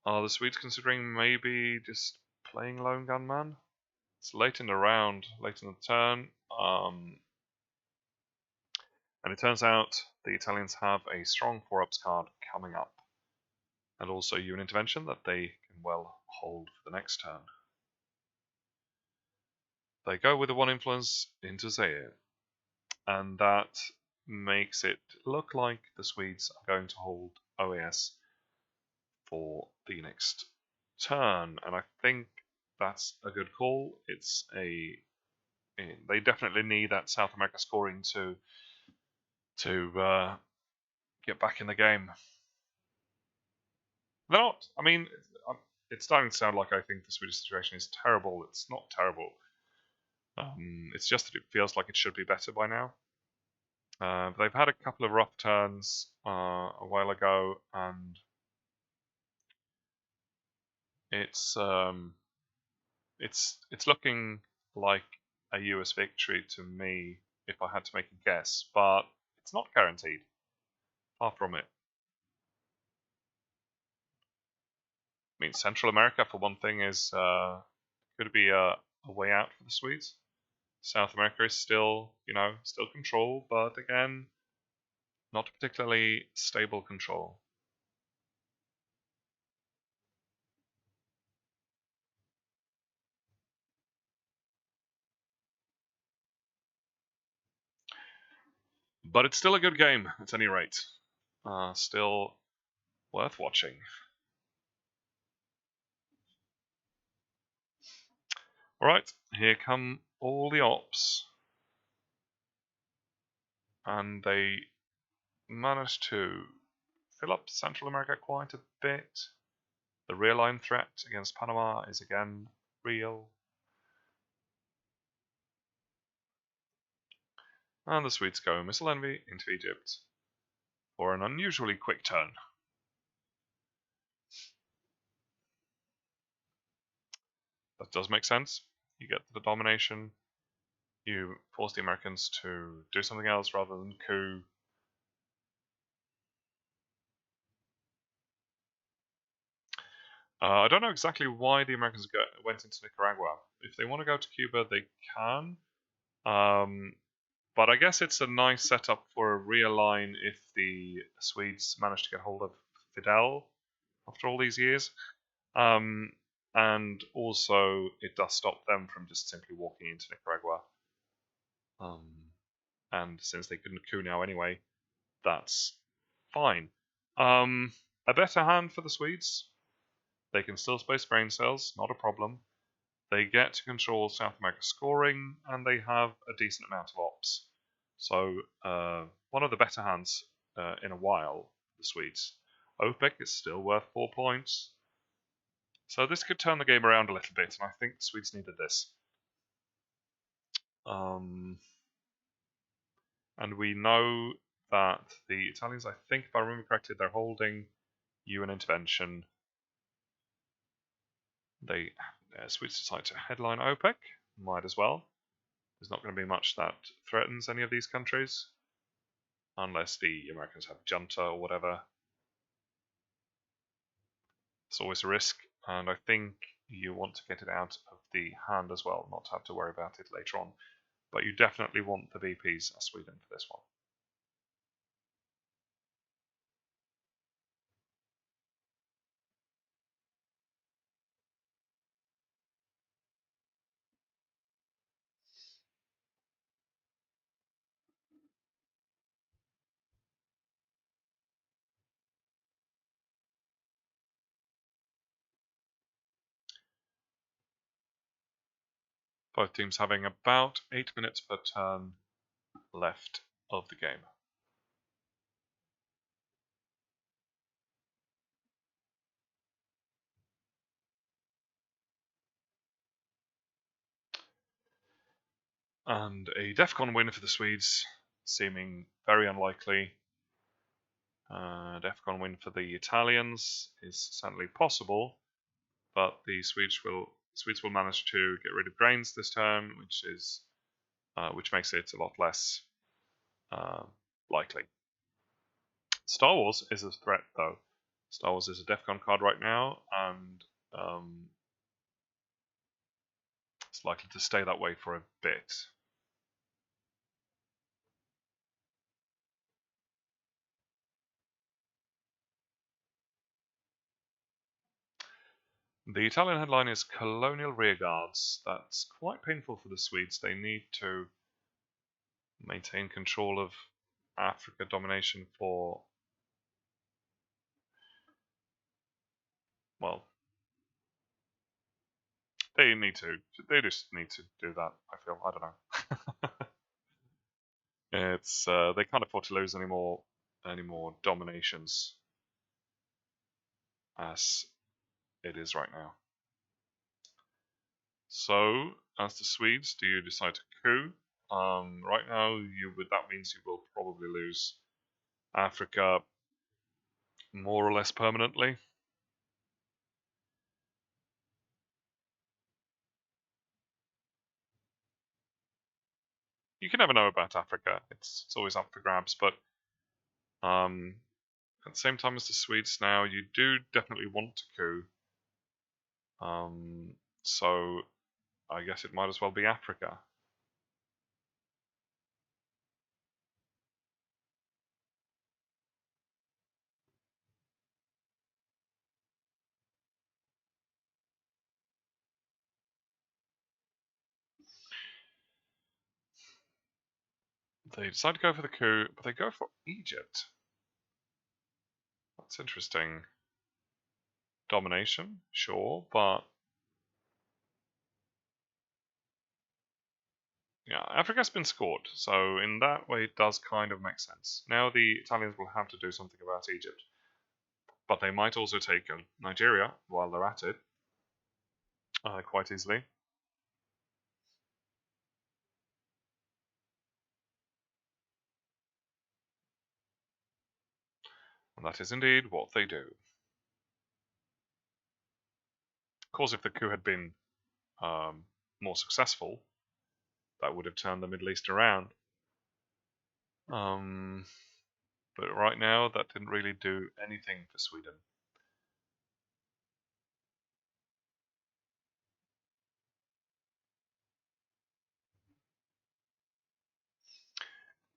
Are the Swedes considering maybe just playing Lone Gunman? It's late in the round, late in the turn, and it turns out the Italians have a strong 4-ups card coming up, and also UN intervention that they can well hold for the next turn. They go with the 1 influence into Zaire, and that makes it look like the Swedes are going to hold OAS for the next turn, and I think that's a good call. They definitely need that South America scoring to get back in the game. They're not. I mean, it's starting to sound like I think the Swedish situation is terrible. It's not terrible. It's just that it feels like it should be better by now. They've had a couple of rough turns a while ago, and it's looking like a US victory to me if I had to make a guess, but it's not guaranteed. Far from it. I mean, Central America, for one thing, is could be a way out for the Swedes. South America is still, still control, but again, not particularly stable control. But it's still a good game, at any rate. Still worth watching. Alright, here come all the ops. And they managed to fill up Central America quite a bit. The realign threat against Panama is again real. And the Swedes go Missile Envy into Egypt for an unusually quick turn. That does make sense. You get the domination, you force the Americans to do something else rather than coup. I don't know exactly why the Americans went into Nicaragua. If they want to go to Cuba, they can. But I guess it's a nice setup for a realign if the Swedes manage to get hold of Fidel after all these years. And also, it does stop them from just simply walking into Nicaragua. And since they couldn't coup now anyway, that's fine. A better hand for the Swedes. They can still space brain cells, not a problem. They get to control South America scoring, and they have a decent amount of ops. So one of the better hands in a while, the Swedes. OPEC is still worth 4 points. So this could turn the game around a little bit, and I think the Swedes needed this. And we know that the Italians, I think if I remember correctly, they're holding UN intervention. They Swedes decide to headline OPEC, might as well. There's not going to be much that threatens any of these countries, unless the Americans have junta or whatever. It's always a risk, and I think you want to get it out of the hand as well, not have to worry about it later on. But you definitely want the BPs as Sweden for this one. Both teams having about 8 minutes per turn left of the game. And a DEFCON win for the Swedes, seeming very unlikely. DEFCON win for the Italians is certainly possible, but the Swedes will manage to get rid of grains this turn, which makes it a lot less likely. Star Wars is a threat, though. Star Wars is a DEFCON card right now, and it's likely to stay that way for a bit. The Italian headline is Colonial Rearguards. That's quite painful for the Swedes. They need to maintain control of Africa domination for, well, they just need to do that, I feel. I don't know. It's they can't afford to lose any more dominations as it is right now. So, as the Swedes, do you decide to coup? Right now, that means you will probably lose Africa more or less permanently. You can never know about Africa. It's always up for grabs, but at the same time as the Swedes now, you do definitely want to coup. So I guess it might as well be Africa. They decide to go for the coup, but they go for Egypt. That's interesting. Domination, sure, but yeah, Africa's been scored, so in that way it does kind of make sense. Now the Italians will have to do something about Egypt, but they might also take Nigeria while they're at it, quite easily. And that is indeed what they do. Of course, if the coup had been more successful, that would have turned the Middle East around. But right now, that didn't really do anything for Sweden.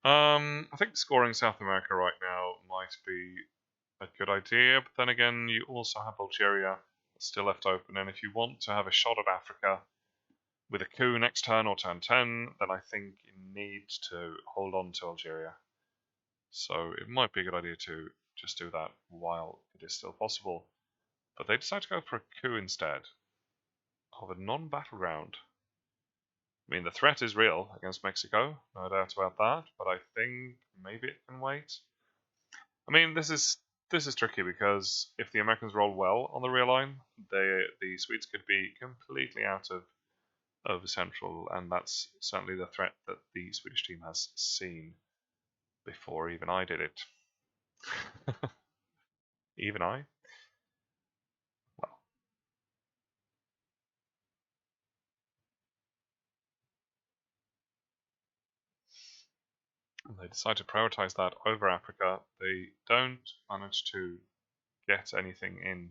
I think scoring South America right now might be a good idea, but then again, you also have Algeria still left open, and if you want to have a shot at Africa with a coup next turn or turn 10, then I think you need to hold on to Algeria. So it might be a good idea to just do that while it is still possible. But they decide to go for a coup instead of a non-battleground. I mean, the threat is real against Mexico, no doubt about that, but I think maybe it can wait. I mean, this is tricky because if the Americans roll well on the rear line, the Swedes could be completely out of Central, and that's certainly the threat that the Swedish team has seen before even I did it. Even I? Well, They decide to prioritize that over Africa. They don't manage to get anything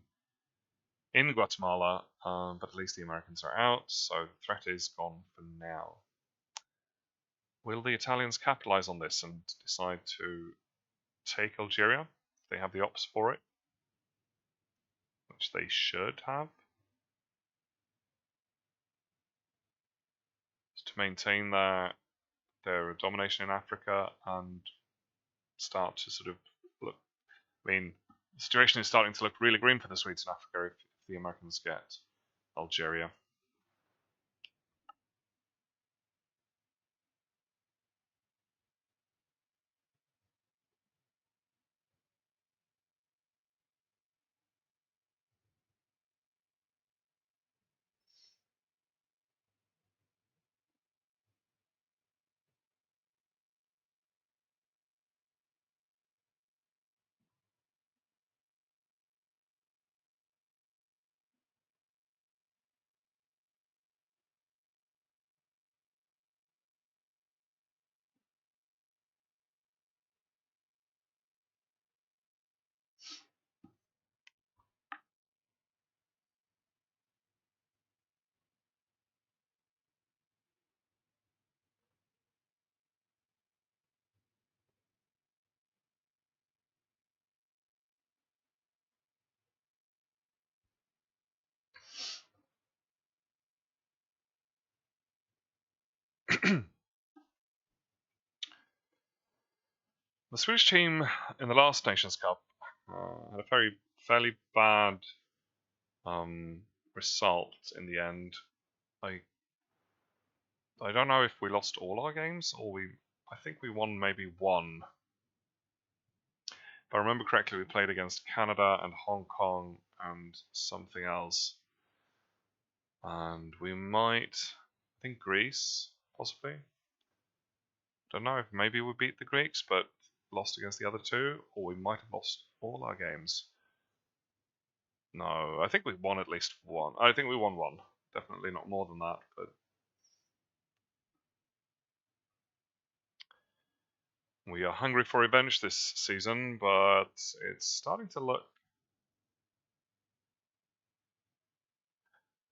in Guatemala, but at least the Americans are out, so the threat is gone for now. Will the Italians capitalize on this and decide to take Algeria? They have the ops for it, which they should have, to maintain their domination in Africa and start to sort of look. I mean, the situation is starting to look really grim for the Swedes in Africa if the Americans get Algeria. The Swedish team in the last Nations Cup had a fairly bad result in the end. I don't know if we lost all our games or I think we won maybe one. If I remember correctly, we played against Canada and Hong Kong and something else. And we might, I think Greece, possibly. Don't know if maybe we beat the Greeks, but lost against the other two, or we might have lost all our games. No, I think we won at least one. I think we won one. Definitely not more than that, but we are hungry for revenge this season, but it's starting to look.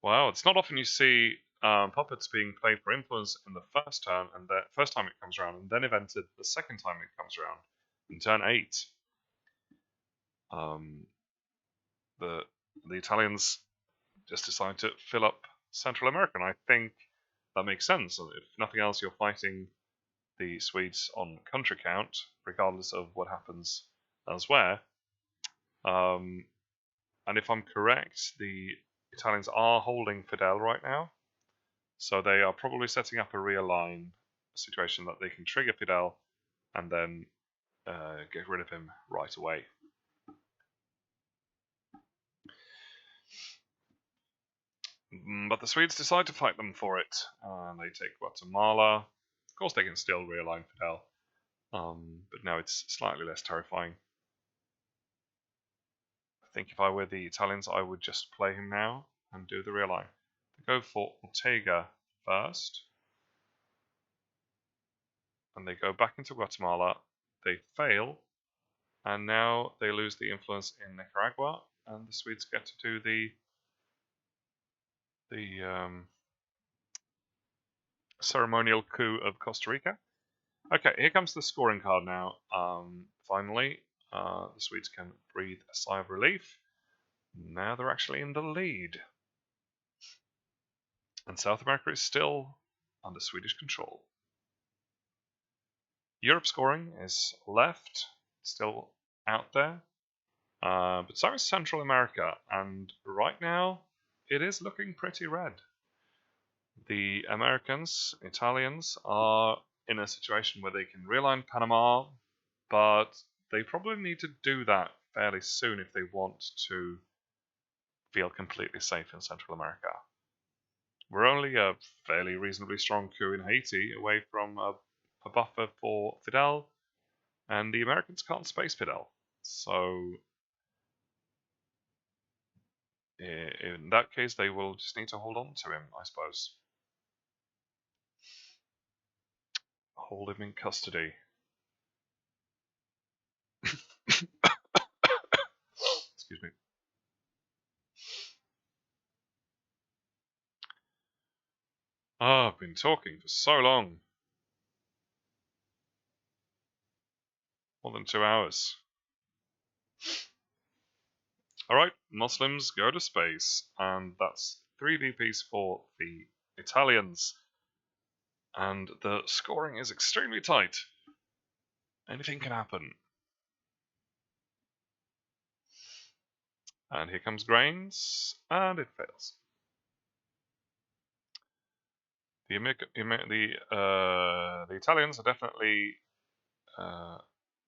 Wow, it's not often you see puppets being played for influence in the first turn, and the first time it comes around, and then evented the second time it comes around in turn 8. The Italians just decide to fill up Central America, and I think that makes sense. If nothing else, you're fighting the Swedes on country count, regardless of what happens elsewhere. And if I'm correct, the Italians are holding Fidel right now, so they are probably setting up a realign situation that they can trigger Fidel and then get rid of him right away. But the Swedes decide to fight them for it, and they take Guatemala. Of course, they can still realign Fidel, but now it's slightly less terrifying. I think if I were the Italians, I would just play him now and do the realign. They go for Ortega first, and they go back into Guatemala. They fail, and now they lose the influence in Nicaragua, and the Swedes get to do the ceremonial coup of Costa Rica. Okay, here comes the scoring card now. Finally, the Swedes can breathe a sigh of relief. Now they're actually in the lead. And South America is still under Swedish control. Europe scoring is left, still out there. But so is Central America, and right now it is looking pretty red. The Americans, Italians, are in a situation where they can realign Panama, but they probably need to do that fairly soon if they want to feel completely safe in Central America. We're only a fairly reasonably strong coup in Haiti away from a buffer for Fidel, and the Americans can't space Fidel. So in that case, they will just need to hold on to him, I suppose. Hold him in custody. Excuse me. Oh, I've been talking for so long. More than 2 hours. Alright, Muslims go to space, and that's 3 VPs for the Italians. And the scoring is extremely tight. Anything can happen. And here comes Grains, and it fails. The Italians are definitely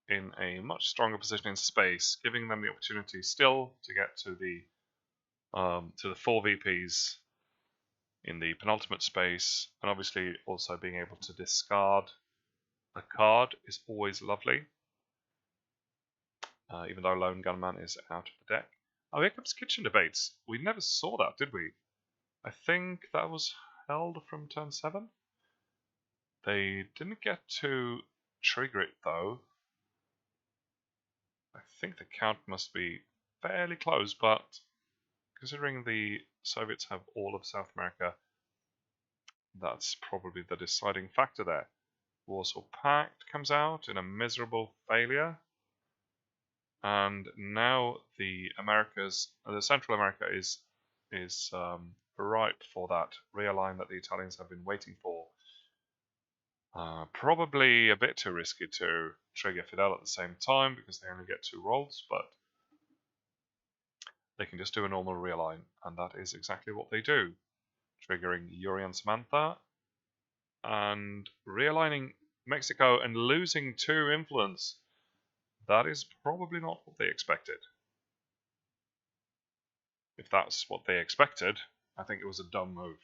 in a much stronger position in space, giving them the opportunity still to get to the 4 VPs in the penultimate space, and obviously also being able to discard a card is always lovely. Even though Lone Gunman is out of the deck. Oh, here comes Kitchen Debates. We never saw that, did we? I think that was held from turn 7. They didn't get to trigger it though. I think the count must be fairly close, but considering the Soviets have all of South America, that's probably the deciding factor there. Warsaw Pact comes out in a miserable failure. And now the Central America is ripe for that realign that the Italians have been waiting for. Probably a bit too risky to trigger Fidel at the same time because they only get 2 rolls, but they can just do a normal realign, and that is exactly what they do, triggering Yuri and Samantha and realigning Mexico and losing 2 influence. That is probably not what they expected. If that's what they expected, I think it was a dumb move.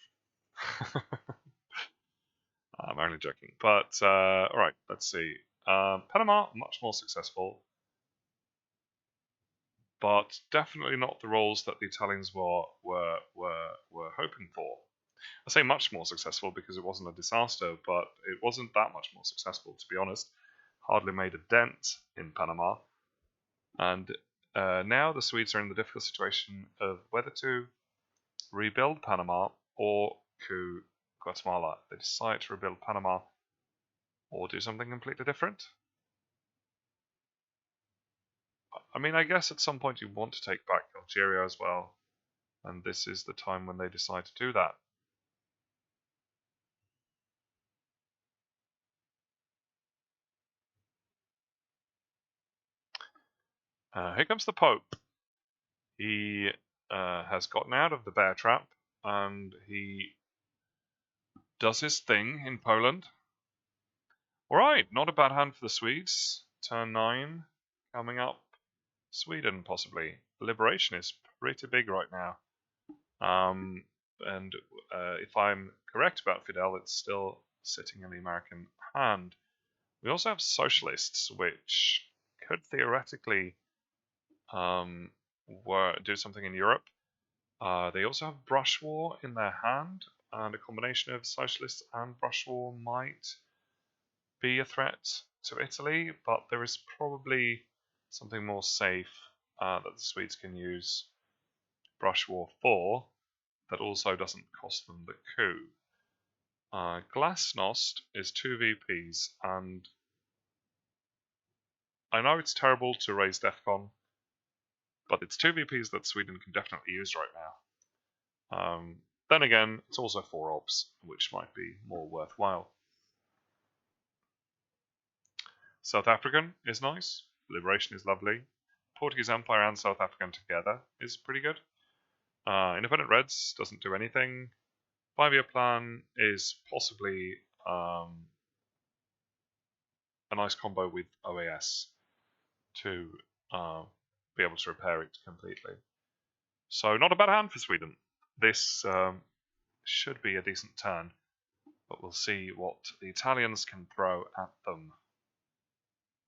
I'm only joking. But, alright, let's see. Panama, much more successful. But definitely not the roles that the Italians were hoping for. I say much more successful because it wasn't a disaster, but it wasn't that much more successful, to be honest. Hardly made a dent in Panama. And now the Swedes are in the difficult situation of whether to rebuild Panama or coup Guatemala. They decide to rebuild Panama or do something completely different. I mean, I guess at some point you want to take back Algeria as well, and this is the time when they decide to do that. Here comes the Pope. He has gotten out of the bear trap, and he does his thing in Poland. Alright, not a bad hand for the Swedes. Turn 9 coming up. Sweden, possibly. Liberation is pretty big right now. And if I'm correct about Fidel, it's still sitting in the American hand. We also have socialists, which could theoretically do something in Europe. They also have brush war in their hand, and a combination of socialists and brush war might be a threat to Italy, but there is probably something more safe that the Swedes can use brush war for that also doesn't cost them the coup. Glasnost is 2 VPs, and I know it's terrible to raise DEFCON, but it's 2 VPs that Sweden can definitely use right now. Then again, it's also 4 ops, which might be more worthwhile. South African is nice. Liberation is lovely. Portuguese Empire and South African together is pretty good. Independent Reds doesn't do anything. 5-year plan is possibly a nice combo with OAS to be able to repair it completely. So not a bad hand for Sweden. This should be a decent turn, but we'll see what the Italians can throw at them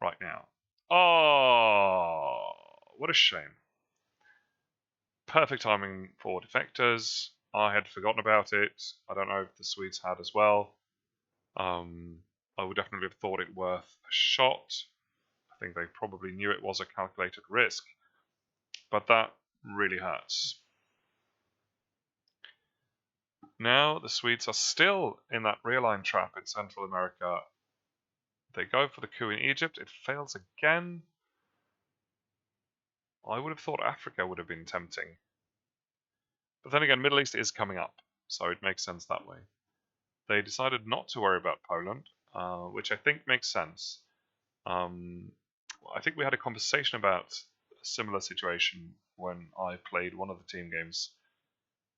right now. Oh, what a shame. Perfect timing for defectors. I had forgotten about it. I don't know if the Swedes had as well. I would definitely have thought it worth a shot. I think they probably knew it was a calculated risk. but that really hurts. Now the Swedes are still in that realign trap in Central America. They go for the coup in Egypt. It fails again. I would have thought Africa would have been tempting. But then again, Middle East is coming up, so it makes sense that way. They decided not to worry about Poland, which I think makes sense. I think we had a conversation about a similar situation when I played one of the team games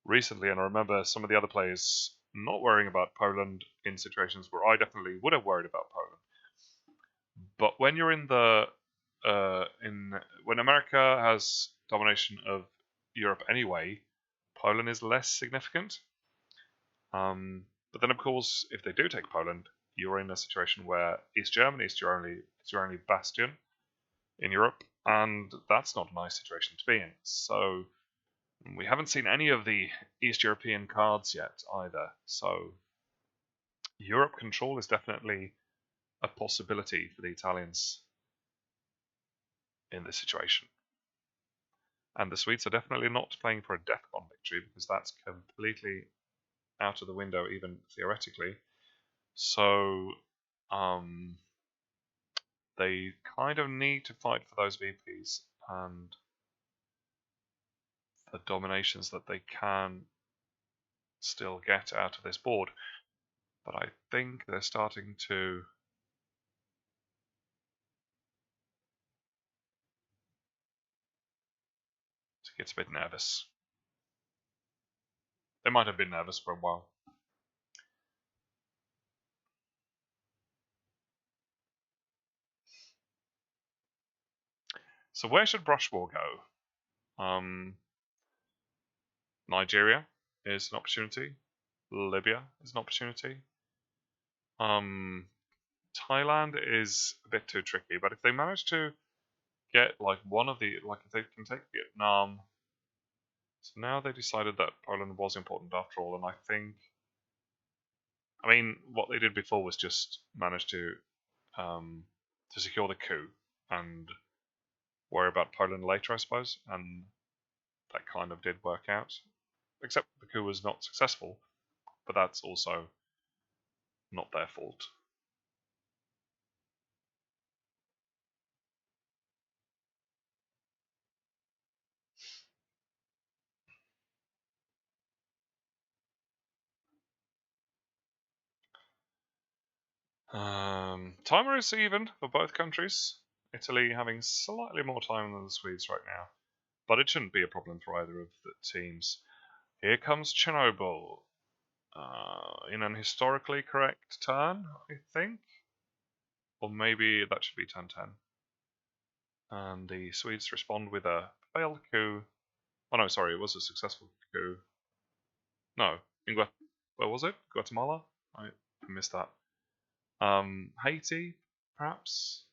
recently, and I remember some of the other players not worrying about Poland in situations where I definitely would have worried about Poland. But when you're in the when America has domination of Europe anyway, Poland is less significant. But then, of course, if they do take Poland, you're in a situation where East Germany is your only bastion in Europe, and that's not a nice situation to be in. So we haven't seen any of the East European cards yet either. So Europe control is definitely a possibility for the Italians in this situation. And the Swedes are definitely not playing for a DEFCON victory, because that's completely out of the window, even theoretically. So they kind of need to fight for those VPs and the dominations that they can still get out of this board. But I think they're starting to get a bit nervous. They might have been nervous for a while. So where should Brush War go? Nigeria is an opportunity. Libya is an opportunity. Thailand is a bit too tricky, but if they manage to get like one of the, like if they can take Vietnam. So now they decided that Poland was important after all, and I think, I mean, what they did before was just manage to secure the coup and worry about Poland later, I suppose, and that kind of did work out. Except the coup was not successful, but that's also not their fault. Timer is even for both countries. Italy having slightly more time than the Swedes right now, but it shouldn't be a problem for either of the teams. Here comes Chernobyl. In an historically correct turn, I think. Or maybe that should be turn 10. And the Swedes respond with a failed coup. Oh no, sorry, it was a successful coup. No, where was it? Guatemala? I missed that. Haiti, perhaps?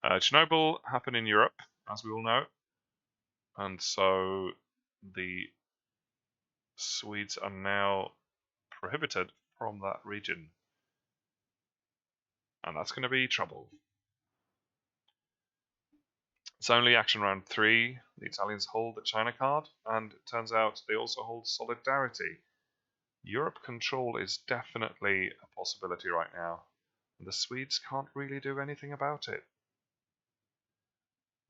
Chernobyl happened in Europe, as we all know. And so the Swedes are now prohibited from that region. And that's going to be trouble. It's only action round 3. The Italians hold the China card, and it turns out they also hold Solidarity. Europe control is definitely a possibility right now, and the Swedes can't really do anything about it.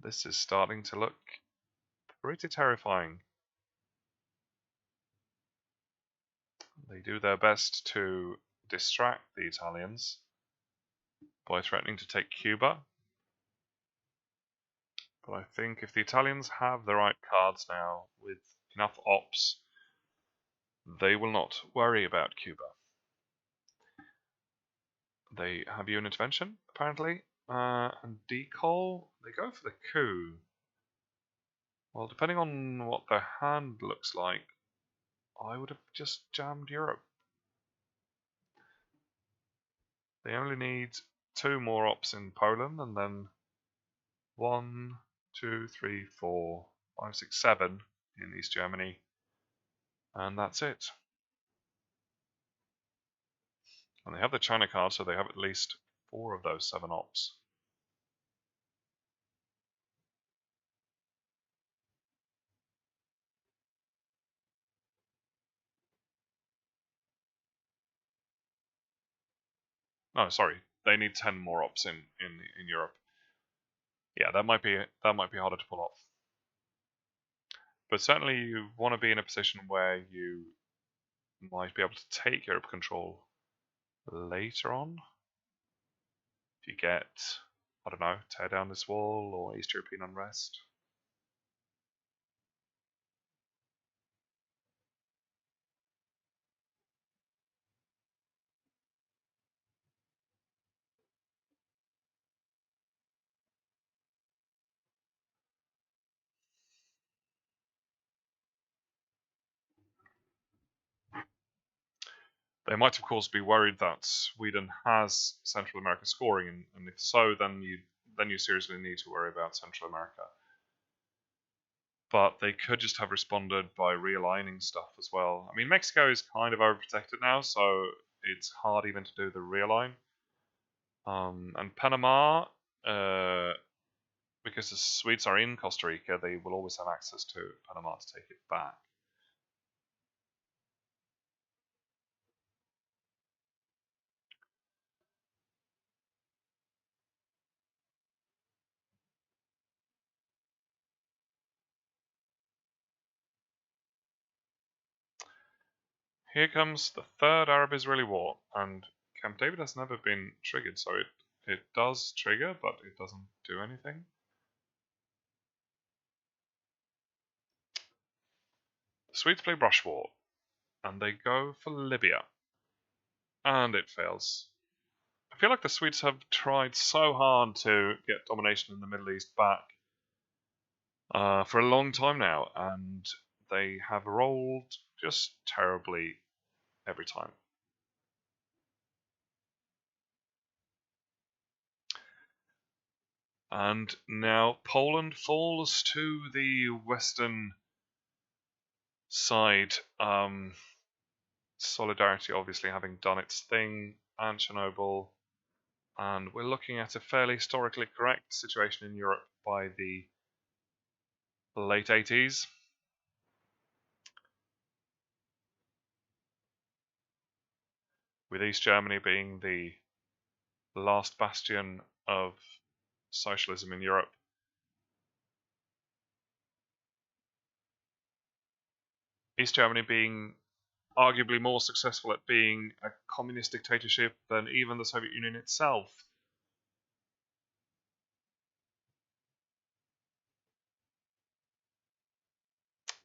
This is starting to look pretty terrifying. They do their best to distract the Italians by threatening to take Cuba. But I think if the Italians have the right cards now, with enough ops, they will not worry about Cuba. They have you an intervention, apparently. And decall, they go for the coup. Well, depending on what their hand looks like, I would have just jammed Europe. They only need 2 more ops in Poland, and then 1, 2, 3, 4, 5, 6, 7 in East Germany, and that's it. And they have the China card, so they have at least 4 of those 7 ops. No, sorry, they need 10 more ops in Europe. Yeah, that might be harder to pull off. But certainly you want to be in a position where you might be able to take Europe control later on. If you get, I don't know, tear down this wall or East European unrest. They might, of course, be worried that Sweden has Central America scoring, and if so, then you seriously need to worry about Central America. But they could just have responded by realigning stuff as well. I mean, Mexico is kind of overprotected now, so it's hard even to do the realign. And Panama, because the Swedes are in Costa Rica, they will always have access to Panama to take it back. Here comes the Third Arab-Israeli War, and Camp David has never been triggered, so it does trigger, but it doesn't do anything. The Swedes play Brush War, and they go for Libya, and it fails. I feel like the Swedes have tried so hard to get domination in the Middle East back for a long time now, and they have rolled just terribly every time. And now Poland falls to the western side. Solidarity obviously having done its thing, and Chernobyl. And we're looking at a fairly historically correct situation in Europe by the late 80s. With East Germany being the last bastion of socialism in Europe. East Germany being arguably more successful at being a communist dictatorship than even the Soviet Union itself.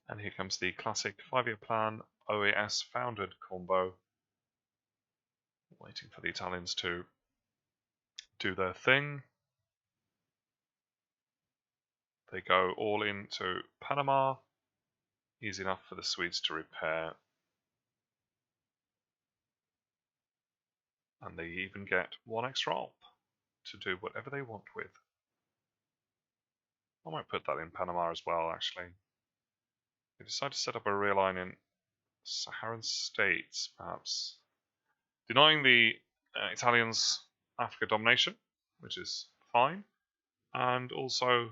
And here comes the classic 5-year plan OAS founded combo, waiting for the Italians to do their thing. They go all into Panama, easy enough for the Swedes to repair. And they even get 1 extra op to do whatever they want with. I might put that in Panama as well, actually. They decide to set up a realign in Saharan states, perhaps. Denying the Italians Africa domination, which is fine, and also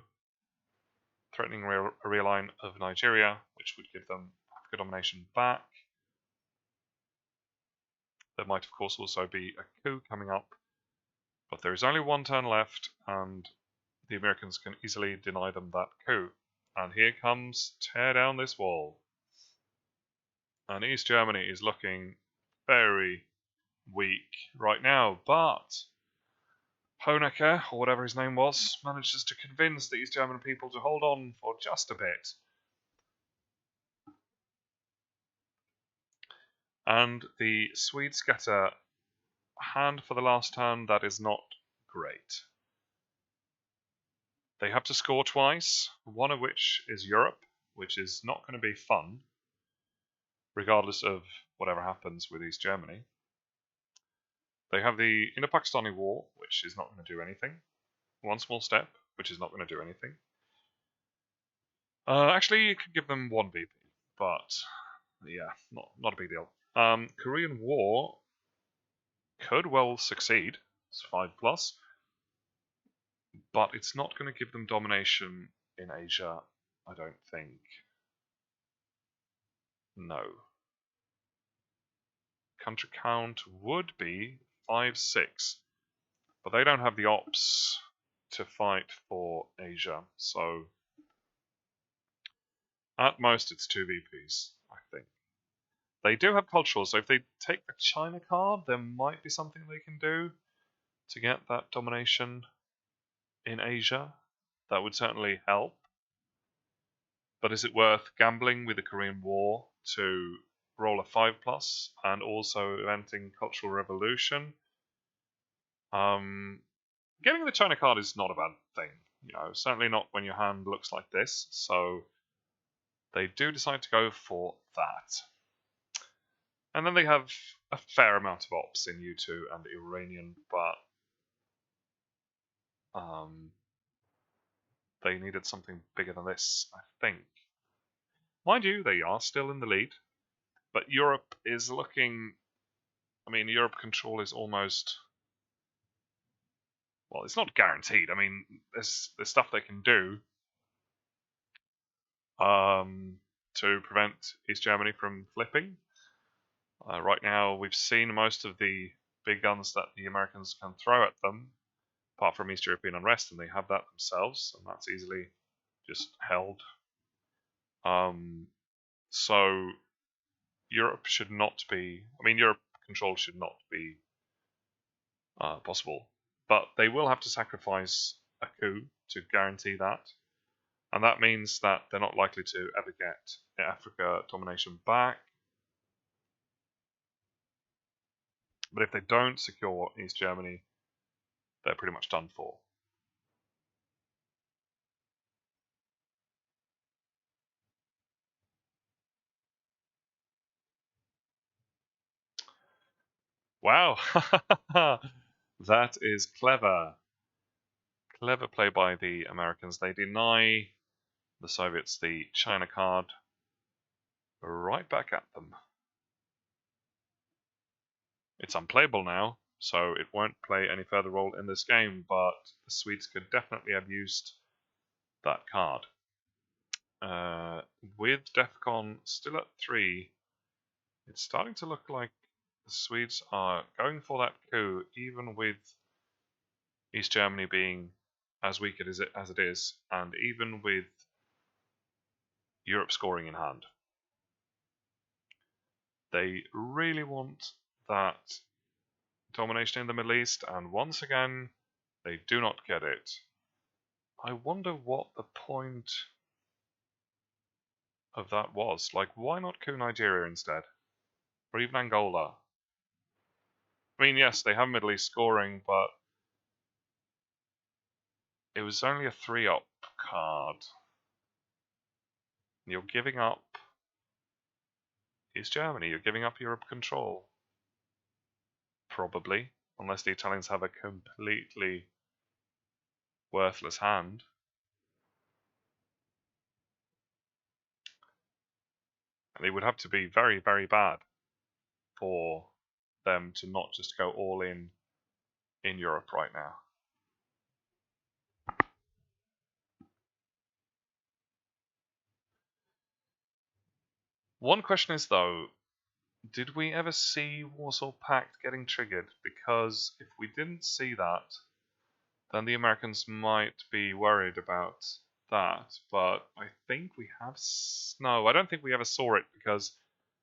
threatening a realign of Nigeria, which would give them Africa domination back. There might, of course, also be a coup coming up, but there is only 1 turn left, and the Americans can easily deny them that coup. And here comes tear down this wall. And East Germany is looking very weak right now, but Honecker, or whatever his name was, manages to convince the East German people to hold on for just a bit. And the Swedes get a hand for the last turn that is not great. They have to score twice, one of which is Europe, which is not going to be fun, regardless of whatever happens with East Germany. They have the Indo-Pakistani War, which is not going to do anything. 1 small step, which is not going to do anything. Actually, you could give them 1 BP, but yeah, not a big deal. Korean War could well succeed. It's 5+. But it's not going to give them domination in Asia, I don't think. No. Country count would be 5-6. But they don't have the ops to fight for Asia, so at most it's 2 VPs, I think. They do have cultural, so if they take the China card, there might be something they can do to get that domination in Asia. That would certainly help. But is it worth gambling with the Korean War to roll a 5+ and also inventing Cultural Revolution? Getting the China card is not a bad thing. Certainly not when your hand looks like this. So they do decide to go for that. And then they have a fair amount of ops in U2 and Iranian, but they needed something bigger than this, I think. Mind you, they are still in the lead, but Europe is looking... I mean, Europe control is almost... Well, it's not guaranteed. I mean, there's stuff they can do to prevent East Germany from flipping. Right now, we've seen most of the big guns that the Americans can throw at them, apart from East European unrest, and they have that themselves, and that's easily just held. So Europe should not be... I mean, Europe control should not be possible, but they will have to sacrifice a coup to guarantee that. And that means that they're not likely to ever get Africa domination back. But if they don't secure East Germany, they're pretty much done for. Wow! That is clever. Clever play by the Americans. They deny the Soviets the China card right back at them. It's unplayable now, so it won't play any further role in this game, but the Swedes could definitely have used that card. With DEFCON still at 3, it's starting to look like the Swedes are going for that coup, even with East Germany being as weak as it is, and even with Europe scoring in hand. They really want that domination in the Middle East, and once again, they do not get it. I wonder what the point of that was. Like, why not coup Nigeria instead? Or even Angola? I mean, yes, they have Middle East scoring, but it was only a 3-up card. You're giving up East Germany, you're giving up Europe control. Probably, unless the Italians have a completely worthless hand. And it would have to be very, very bad for them to not just go all in Europe right now. One question is, though, did we ever see Warsaw Pact getting triggered? Because if we didn't see that, then the Americans might be worried about that. But I think we have... No, I don't think we ever saw it, because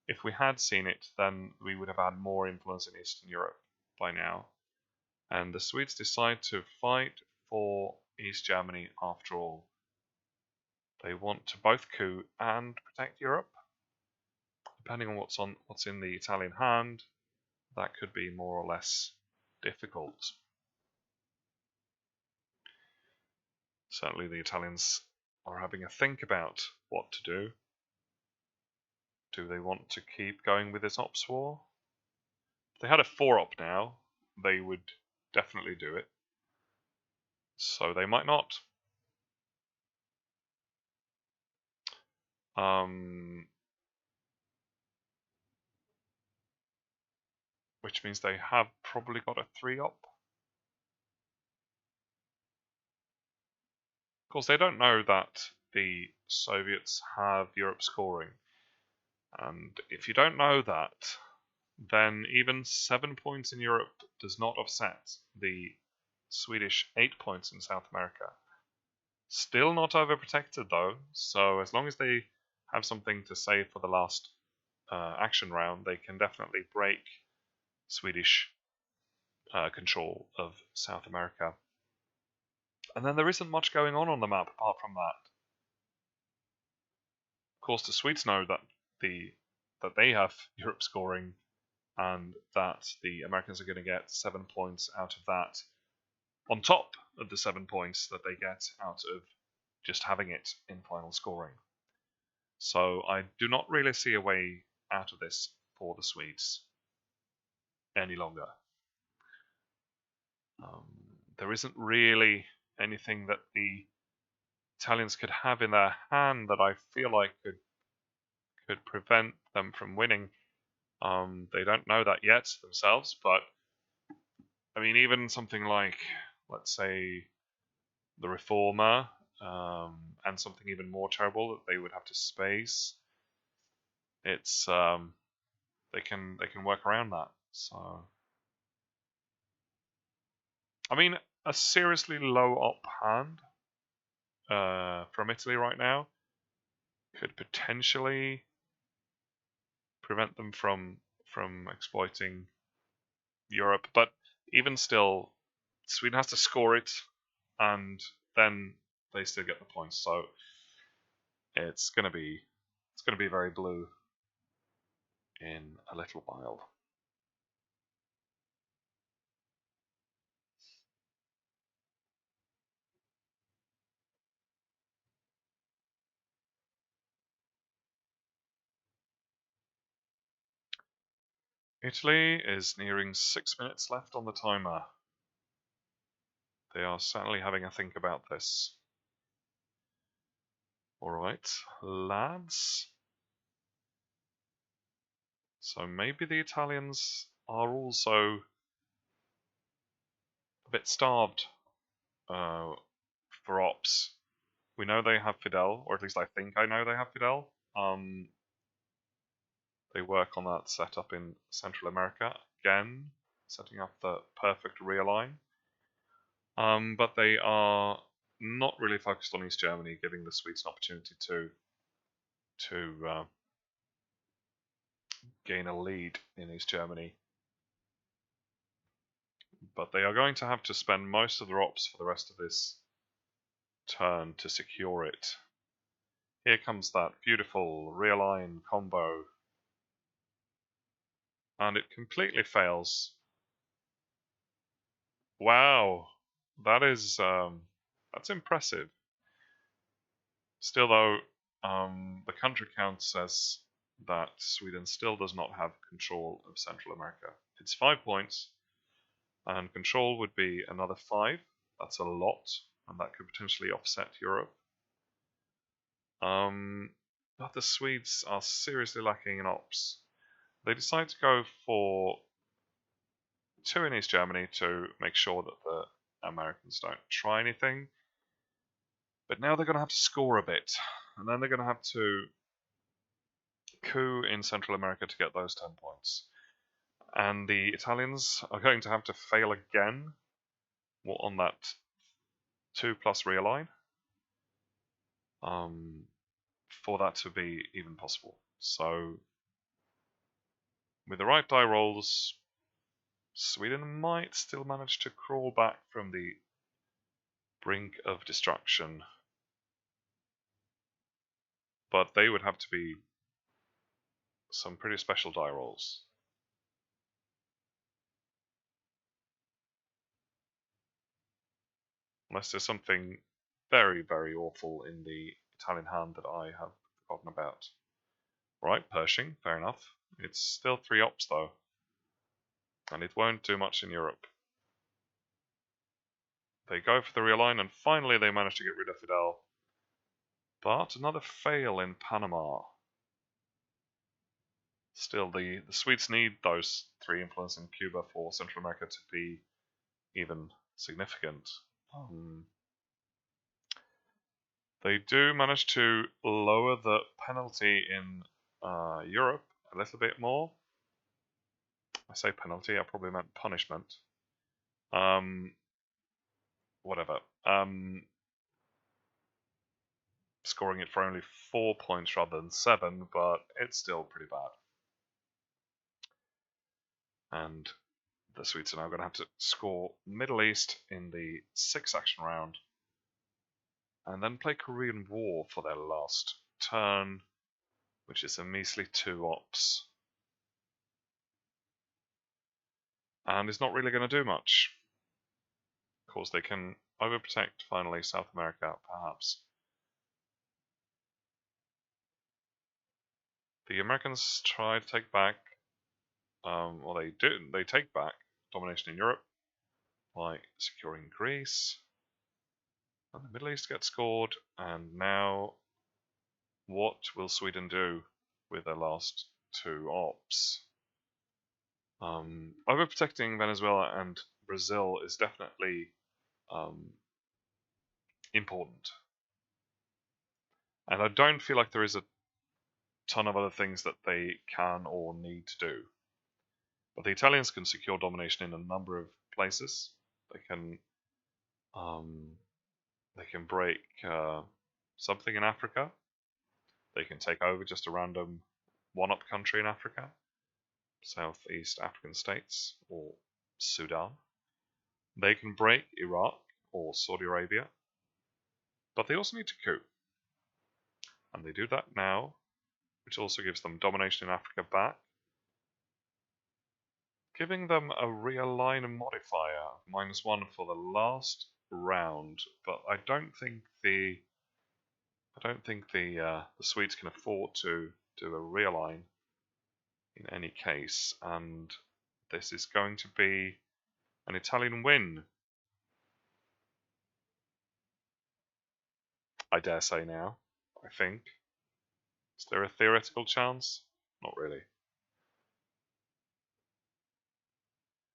if we had seen it, then we would have had more influence in Eastern Europe by now. And the Swedes decide to fight for East Germany after all. They want to both coup and protect Europe. Depending on what's in the Italian hand, that could be more or less difficult. Certainly the Italians are having a think about what to do. Do they want to keep going with this ops war? If they had a 4-op now, they would definitely do it. So they might not. Which means they have probably got a 3-op. course, they don't know that the Soviets have Europe scoring. And if you don't know that, then even 7 points in Europe does not offset the Swedish 8 points in South America. Still not overprotected though, so as long as they have something to say for the last action round, they can definitely break Swedish control of South America. And then there isn't much going on the map apart from that. Of course, the Swedes know that they have Europe scoring, and that the Americans are going to get 7 points out of that, on top of the 7 points that they get out of just having it in final scoring. So I do not really see a way out of this for the Swedes any longer. There isn't really anything that the Italians could have in their hand that I feel like could prevent them from winning. They don't know that yet themselves, but I mean, even something like, let's say, the Reformer, and something even more terrible that they would have to space. It's they can work around that. So I mean, a seriously low op hand from Italy right now could potentially prevent them from exploiting Europe, but even still, Sweden has to score it, and then they still get the points. So it's gonna be very blue in a little while. Italy is nearing 6 minutes left on the timer. They are certainly having a think about this. Alright, lads. So maybe the Italians are also a bit starved for ops. We know they have Fidel, or at least I think I know they have Fidel. They work on that setup in Central America, again, setting up the perfect realign. But they are not really focused on East Germany, giving the Swedes an opportunity to gain a lead in East Germany. But they are going to have to spend most of their ops for the rest of this turn to secure it. Here comes that beautiful realign combo, and it completely fails. Wow, that is that's impressive. Still though, the country count says that Sweden still does not have control of Central America. It's 5 points, and control would be another 5. That's a lot, and that could potentially offset Europe. But the Swedes are seriously lacking in ops. They decide to go for 2 in East Germany to make sure that the Americans don't try anything. But now they're going to have to score a bit, and then they're going to have to coup in Central America to get those 10 points. And the Italians are going to have to fail again on that 2+ realign for that to be even possible. So with the right die rolls, Sweden might still manage to crawl back from the brink of destruction. But they would have to be some pretty special die rolls. Unless there's something very, very awful in the Italian hand that I have forgotten about. Right, Pershing, fair enough. It's still 3 ops though. And it won't do much in Europe. They go for the realign, and finally they manage to get rid of Fidel. But another fail in Panama. Still, the Swedes need those 3 influence in Cuba for Central America to be even significant. They do manage to lower the penalty in Europe a little bit more. I say penalty, I probably meant punishment. Whatever. Scoring it for only 4 points rather than 7, but it's still pretty bad. And the Swedes are now going to have to score Middle East in the 6th action round, and then play Korean War for their last turn, which is a measly 2 ops. And is not really going to do much. Of course, they can overprotect finally South America, perhaps. The Americans try to take back, well, they do. They take back domination in Europe by securing Greece. And the Middle East gets scored, and now what will Sweden do with their last 2 ops? Overprotecting Venezuela and Brazil is definitely important. And I don't feel like there is a ton of other things that they can or need to do. But the Italians can secure domination in a number of places. They can break something in Africa. They can take over just a random one-up country in Africa, Southeast African states or Sudan. They can break Iraq or Saudi Arabia, but they also need to coup. And they do that now, which also gives them domination in Africa back, giving them a realign modifier of -1 for the last round. But I don't think the Swedes can afford to do a realign in any case, and this is going to be an Italian win. I dare say now, I think. Is there a theoretical chance? Not really.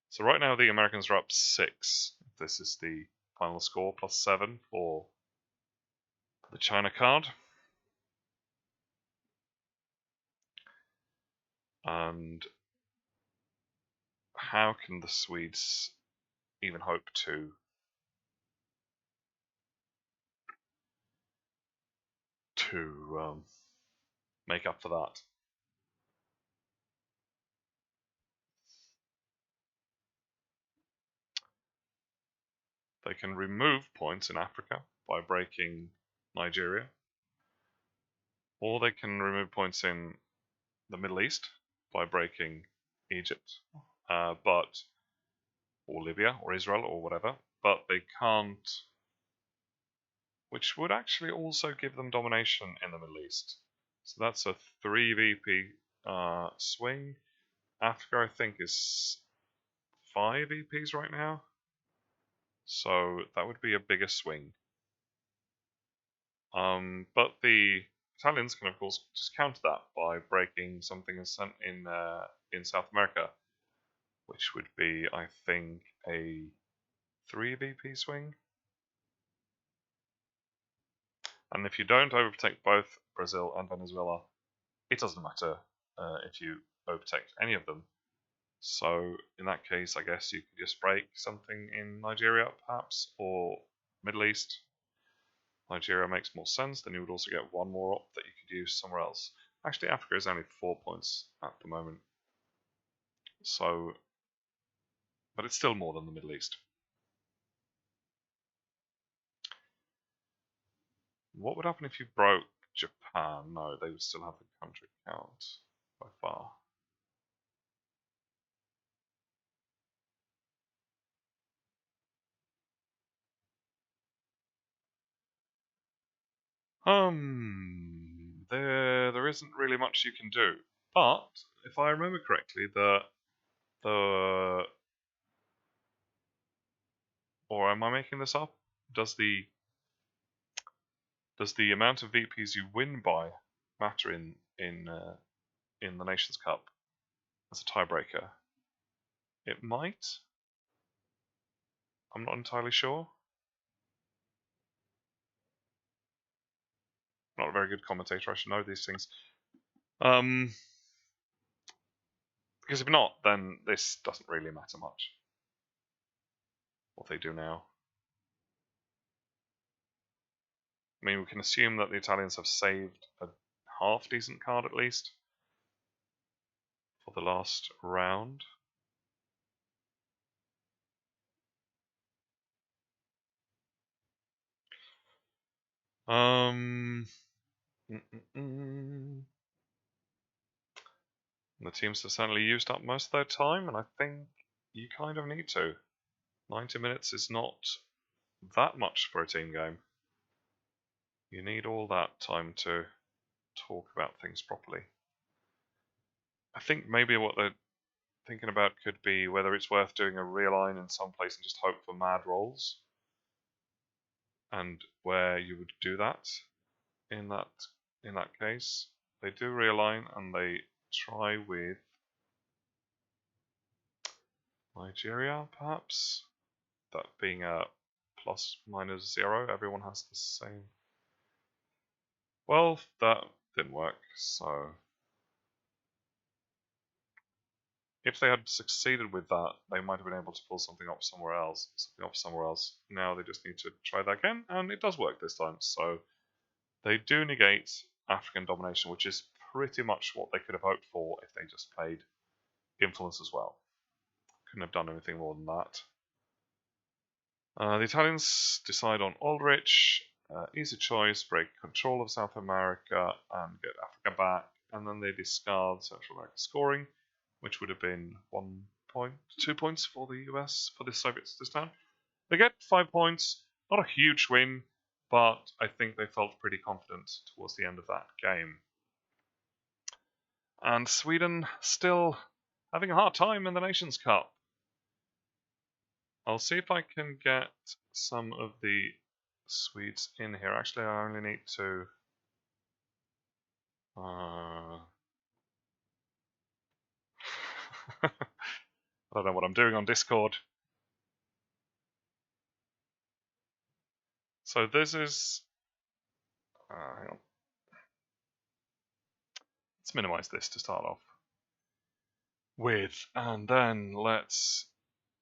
So right now the Americans are up 6. This is the final score, +7 for the China card. And how can the Swedes even hope to make up for that? They can remove points in Africa by breaking Nigeria, or they can remove points in the Middle East by breaking Egypt, or Libya, or Israel, or whatever. But they can't, which would actually also give them domination in the Middle East. So that's a 3 VP swing. Africa, I think, is 5 VPs right now. So that would be a bigger swing. But the Italians can, of course, just counter that by breaking something in South America, which would be, I think, a 3 VP swing. And if you don't overprotect both Brazil and Venezuela, it doesn't matter if you overprotect any of them. So in that case, I guess you could just break something in Nigeria, perhaps, or Middle East. Nigeria makes more sense, then you would also get 1 more op that you could use somewhere else. Actually, Africa is only 4 points at the moment. So, but it's still more than the Middle East. What would happen if you broke Japan? No, they would still have the country count by far. There isn't really much you can do. But if I remember correctly, or am I making this up? Does the amount of VPs you win by matter in the Nations Cup as a tiebreaker? It might. I'm not entirely sure. not a very good commentator. I should know these things. Because if not, then this doesn't really matter much. What they do now. I mean, we can assume that the Italians have saved a half-decent card at least for the last round. The teams have certainly used up most of their time, and I think you kind of need to. 90 minutes is not that much for a team game. You need all that time to talk about things properly. I think maybe what they're thinking about could be whether it's worth doing a realign in some place and just hope for mad rolls, and where you would do that in that case. They do realign and they try with Nigeria, perhaps, that being a ±0, everyone has the same. Well, that didn't work, so if they had succeeded with that, they might have been able to pull something up somewhere else. Now they just need to try that again, and it does work this time. So they do negate African domination, which is pretty much what they could have hoped for if they just played influence as well. Couldn't have done anything more than that. The Italians decide on Aldrich. Easy choice, break control of South America and get Africa back, and then they discard Central America scoring, which would have been 1 point, 2 points for the US, for the Soviets this time. They get 5 points, not a huge win, but I think they felt pretty confident towards the end of that game. And Sweden still having a hard time in the Nations Cup. I'll see if I can get some of the Swedes in here. Actually, I only need to... I don't know what I'm doing on Discord. So this is... hang on. Let's minimize this to start off with, and then let's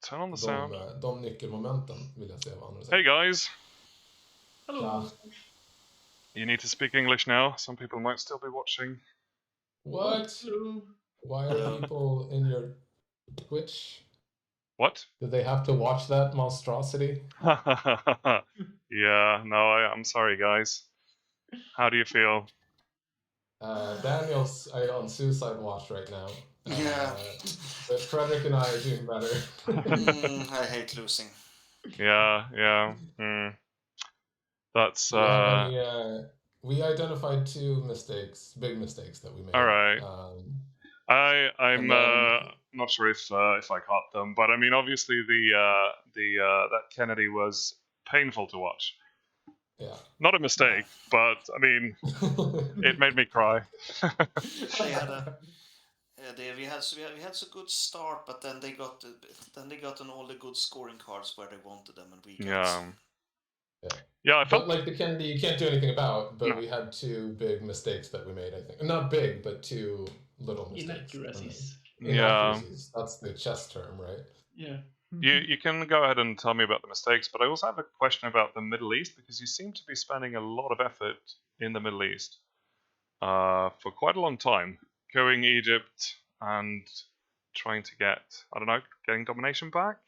turn on the sound. De nyckelmomenten vill jag se vad andra säger. Hey guys! Hello! You need to speak English now. Some people might still be watching. What? Why are people in your Twitch? What? Do they have to watch that monstrosity? Yeah, no, I'm sorry guys. How do you feel? Daniel's on suicide watch right now. Yeah. But Frederick and I are doing better. I hate losing. Yeah. That's we identified 2 mistakes, big mistakes that we made. All right. I'm then, not sure if I caught them, but I mean, obviously that Kennedy was painful to watch. Yeah. Not a mistake, but I mean, it made me cry. We had a good start, but then they got on all the good scoring cards where they wanted them, and we got. Yeah, I felt like the Kennedy you can't do anything about, but we had 2 big mistakes that we made, I think. Not big, but 2 little mistakes. Inaccuracies. That's the chess term, right? Yeah. You can go ahead and tell me about the mistakes, but I also have a question about the Middle East, because you seem to be spending a lot of effort in the Middle East for quite a long time, going Egypt and trying to getting domination back.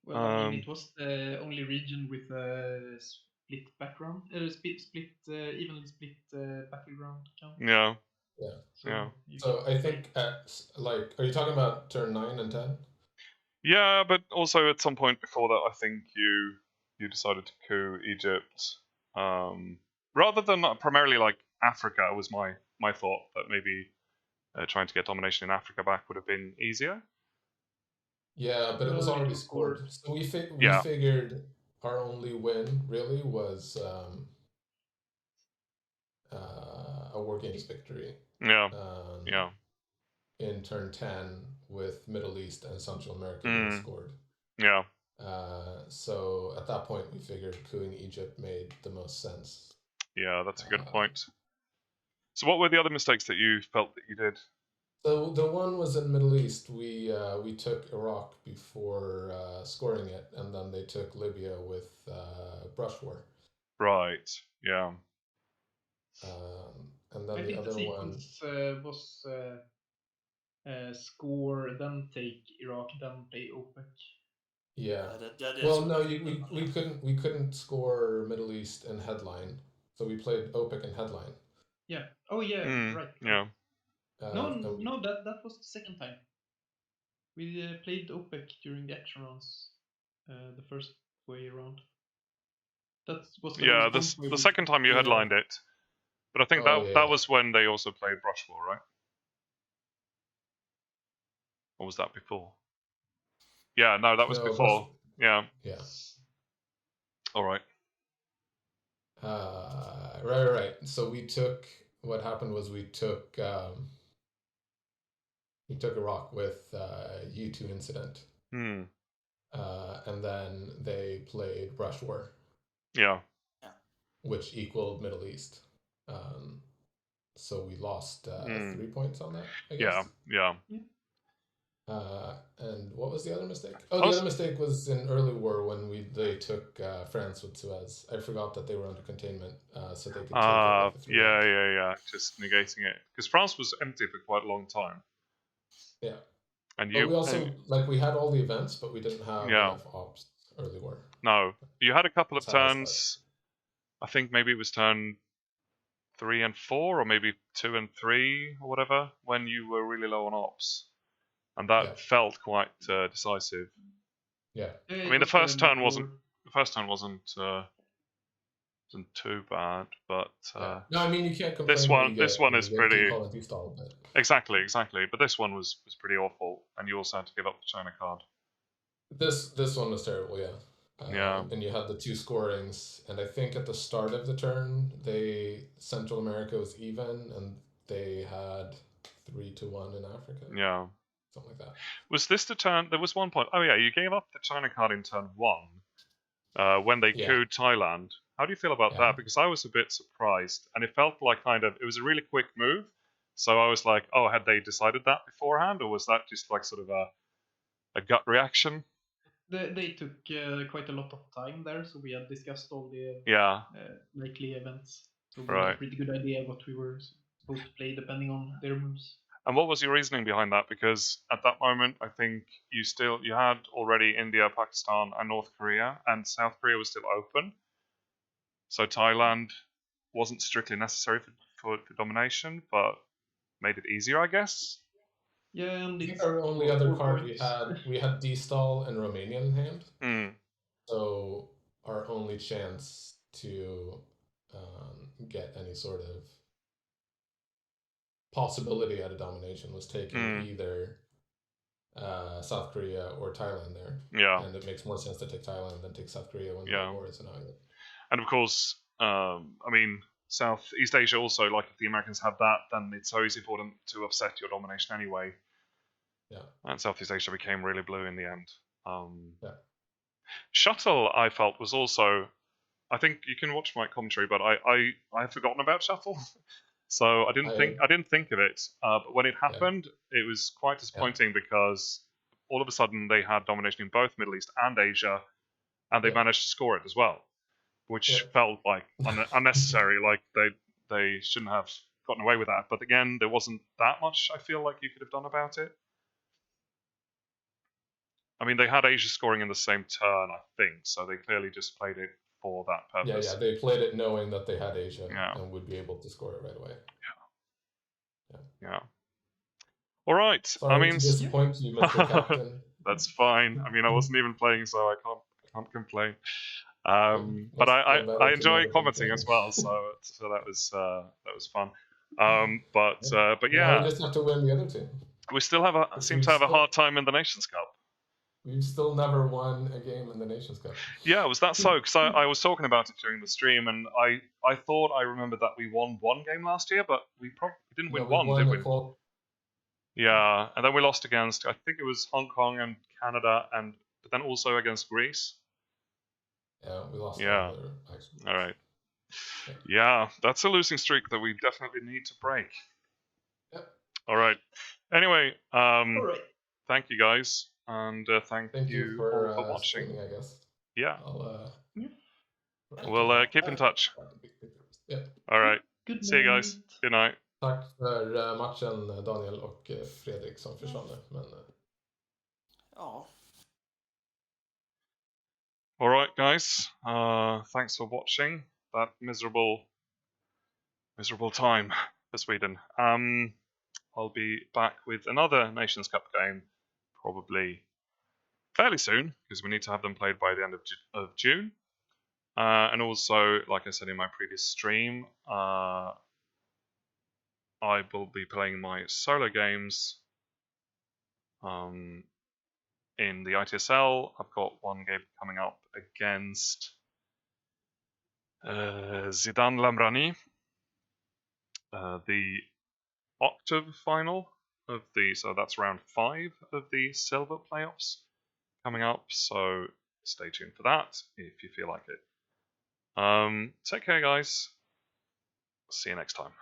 Well, I mean, it was the only region with a split background, evenly split battleground count. Yeah. So I think are you talking about turn 9 and 10? Yeah, but also at some point before that, I think you decided to coup Egypt, rather than primarily like Africa. Was my thought that maybe trying to get domination in Africa back would have been easier. Yeah, but it was already scored. So we figured our only win really was a War Games victory. Yeah. In turn 10 with Middle East and Central America being scored. Yeah. So at that point we figured coupping Egypt made the most sense. Yeah, that's a good point. So what were the other mistakes that you felt that you did? So the one was in Middle East. We took Iraq before scoring it, and then they took Libya with brush war. Right. Yeah. And then the other one was score, then take Iraq, then play OPEC. Yeah. Well, no, we couldn't score Middle East and headline, so we played OPEC and headline. Yeah. Oh yeah. Right. Yeah. No, that was the second time. We played OPEC during the action rounds, the first way around. That was the second time you headlined it, but I think that was when they also played Brush War, right? Or was that before? Yeah, no, that was before. Yeah. Yeah. All right. Right. So what happened was we took Iraq with U2 incident. And then they played Brush War. Yeah. Which equaled Middle East. So we lost 3 points on that, I guess. Yeah. And what was the other mistake? The other mistake was in early war when they took France with Suez. I forgot that they were under containment, so they could take it. Yeah. Just negating it because France was empty for quite a long time. Yeah. And we also we had all the events, but we didn't have enough ops early war. No, you had a couple of turns. I think maybe it was turn 3 and 4, or maybe 2 and 3, or whatever, when you were really low on ops. And that felt quite decisive. Yeah. I mean, the first turn wasn't too bad, but no, I mean you can't complain. This one is pretty. But... Exactly. But this one was pretty awful, and you also had to give up the China card. This one was terrible, yeah. And you had the 2 scorings, and I think at the start of the turn, Central America was even, and they had 3-1 in Africa. Yeah. Something like that. Was this the turn? There was one point. Oh yeah, you gave up the China card in turn 1 when they couped Thailand. How do you feel about that? Because I was a bit surprised, and it felt like it was a really quick move. So I was like, oh, had they decided that beforehand, or was that just like sort of a gut reaction? They took quite a lot of time there, so we had discussed all the likely events. So we had a pretty good idea what we were supposed to play depending on their moves. And what was your reasoning behind that? Because at that moment, I think you had already India, Pakistan, and North Korea, and South Korea was still open. So Thailand wasn't strictly necessary for domination, but made it easier, I guess. Yeah, and I think our only other card we had D-Stall and Romania in hand. So our only chance to get any sort of possibility at a domination was taking either South Korea or Thailand there. Yeah. And it makes more sense to take Thailand than take South Korea when the war is an island. And of course, I mean, Southeast Asia also, like if the Americans had that, then it's so easy for them to upset your domination anyway. Yeah. And Southeast Asia became really blue in the end. Yeah. Shuttle, I felt, was also... I think you can watch my commentary, but I had forgotten about Shuttle. So I didn't think of it. But when it happened, it was quite disappointing because all of a sudden they had domination in both Middle East and Asia, and they managed to score it as well, which felt like unnecessary. Like they shouldn't have gotten away with that. But again, there wasn't that much I feel like you could have done about it. I mean, they had Asia scoring in the same turn, I think, so they clearly just played it for that purpose. Yeah, they played it knowing that they had Asia and would be able to score it right away. Yeah. All right. Sorry to disappoint you, Mr. Captain. That's fine. I mean, I wasn't even playing, so I can't complain. But I enjoy commenting as well, so that was fun. But yeah, we just have to win the other two. We still seem to have a hard time in the Nations Cup. We've still never won a game in the Nations Cup. Yeah, was that so? Because I was talking about it during the stream, and I thought I remembered that we won one game last year, but we probably didn't win one, did we? Yeah, and then we lost against, I think it was Hong Kong and Canada, but then also against Greece. Yeah, we lost. Yeah. All right. Yeah, that's a losing streak that we definitely need to break. Yep. All right. Anyway, All right. thank you guys, and thank you for, all for watching. streaming, I guess. Yeah. We'll keep in touch. Yeah. All right. Good See you guys. Good night. Tack för matchen, Daniel och Fredrik som försvann nu. Men... Ja. All right, guys. Thanks for watching that miserable time for Sweden. I'll be back with another Nations Cup game probably fairly soon because we need to have them played by the end of June. And also, like I said in my previous stream, I will be playing my solo games in the ITSL. I've got one game coming up against Zidan Lamrani, the octave final of so that's round 5 of the silver playoffs coming up. So stay tuned for that if you feel like it. Take care, guys. See you next time.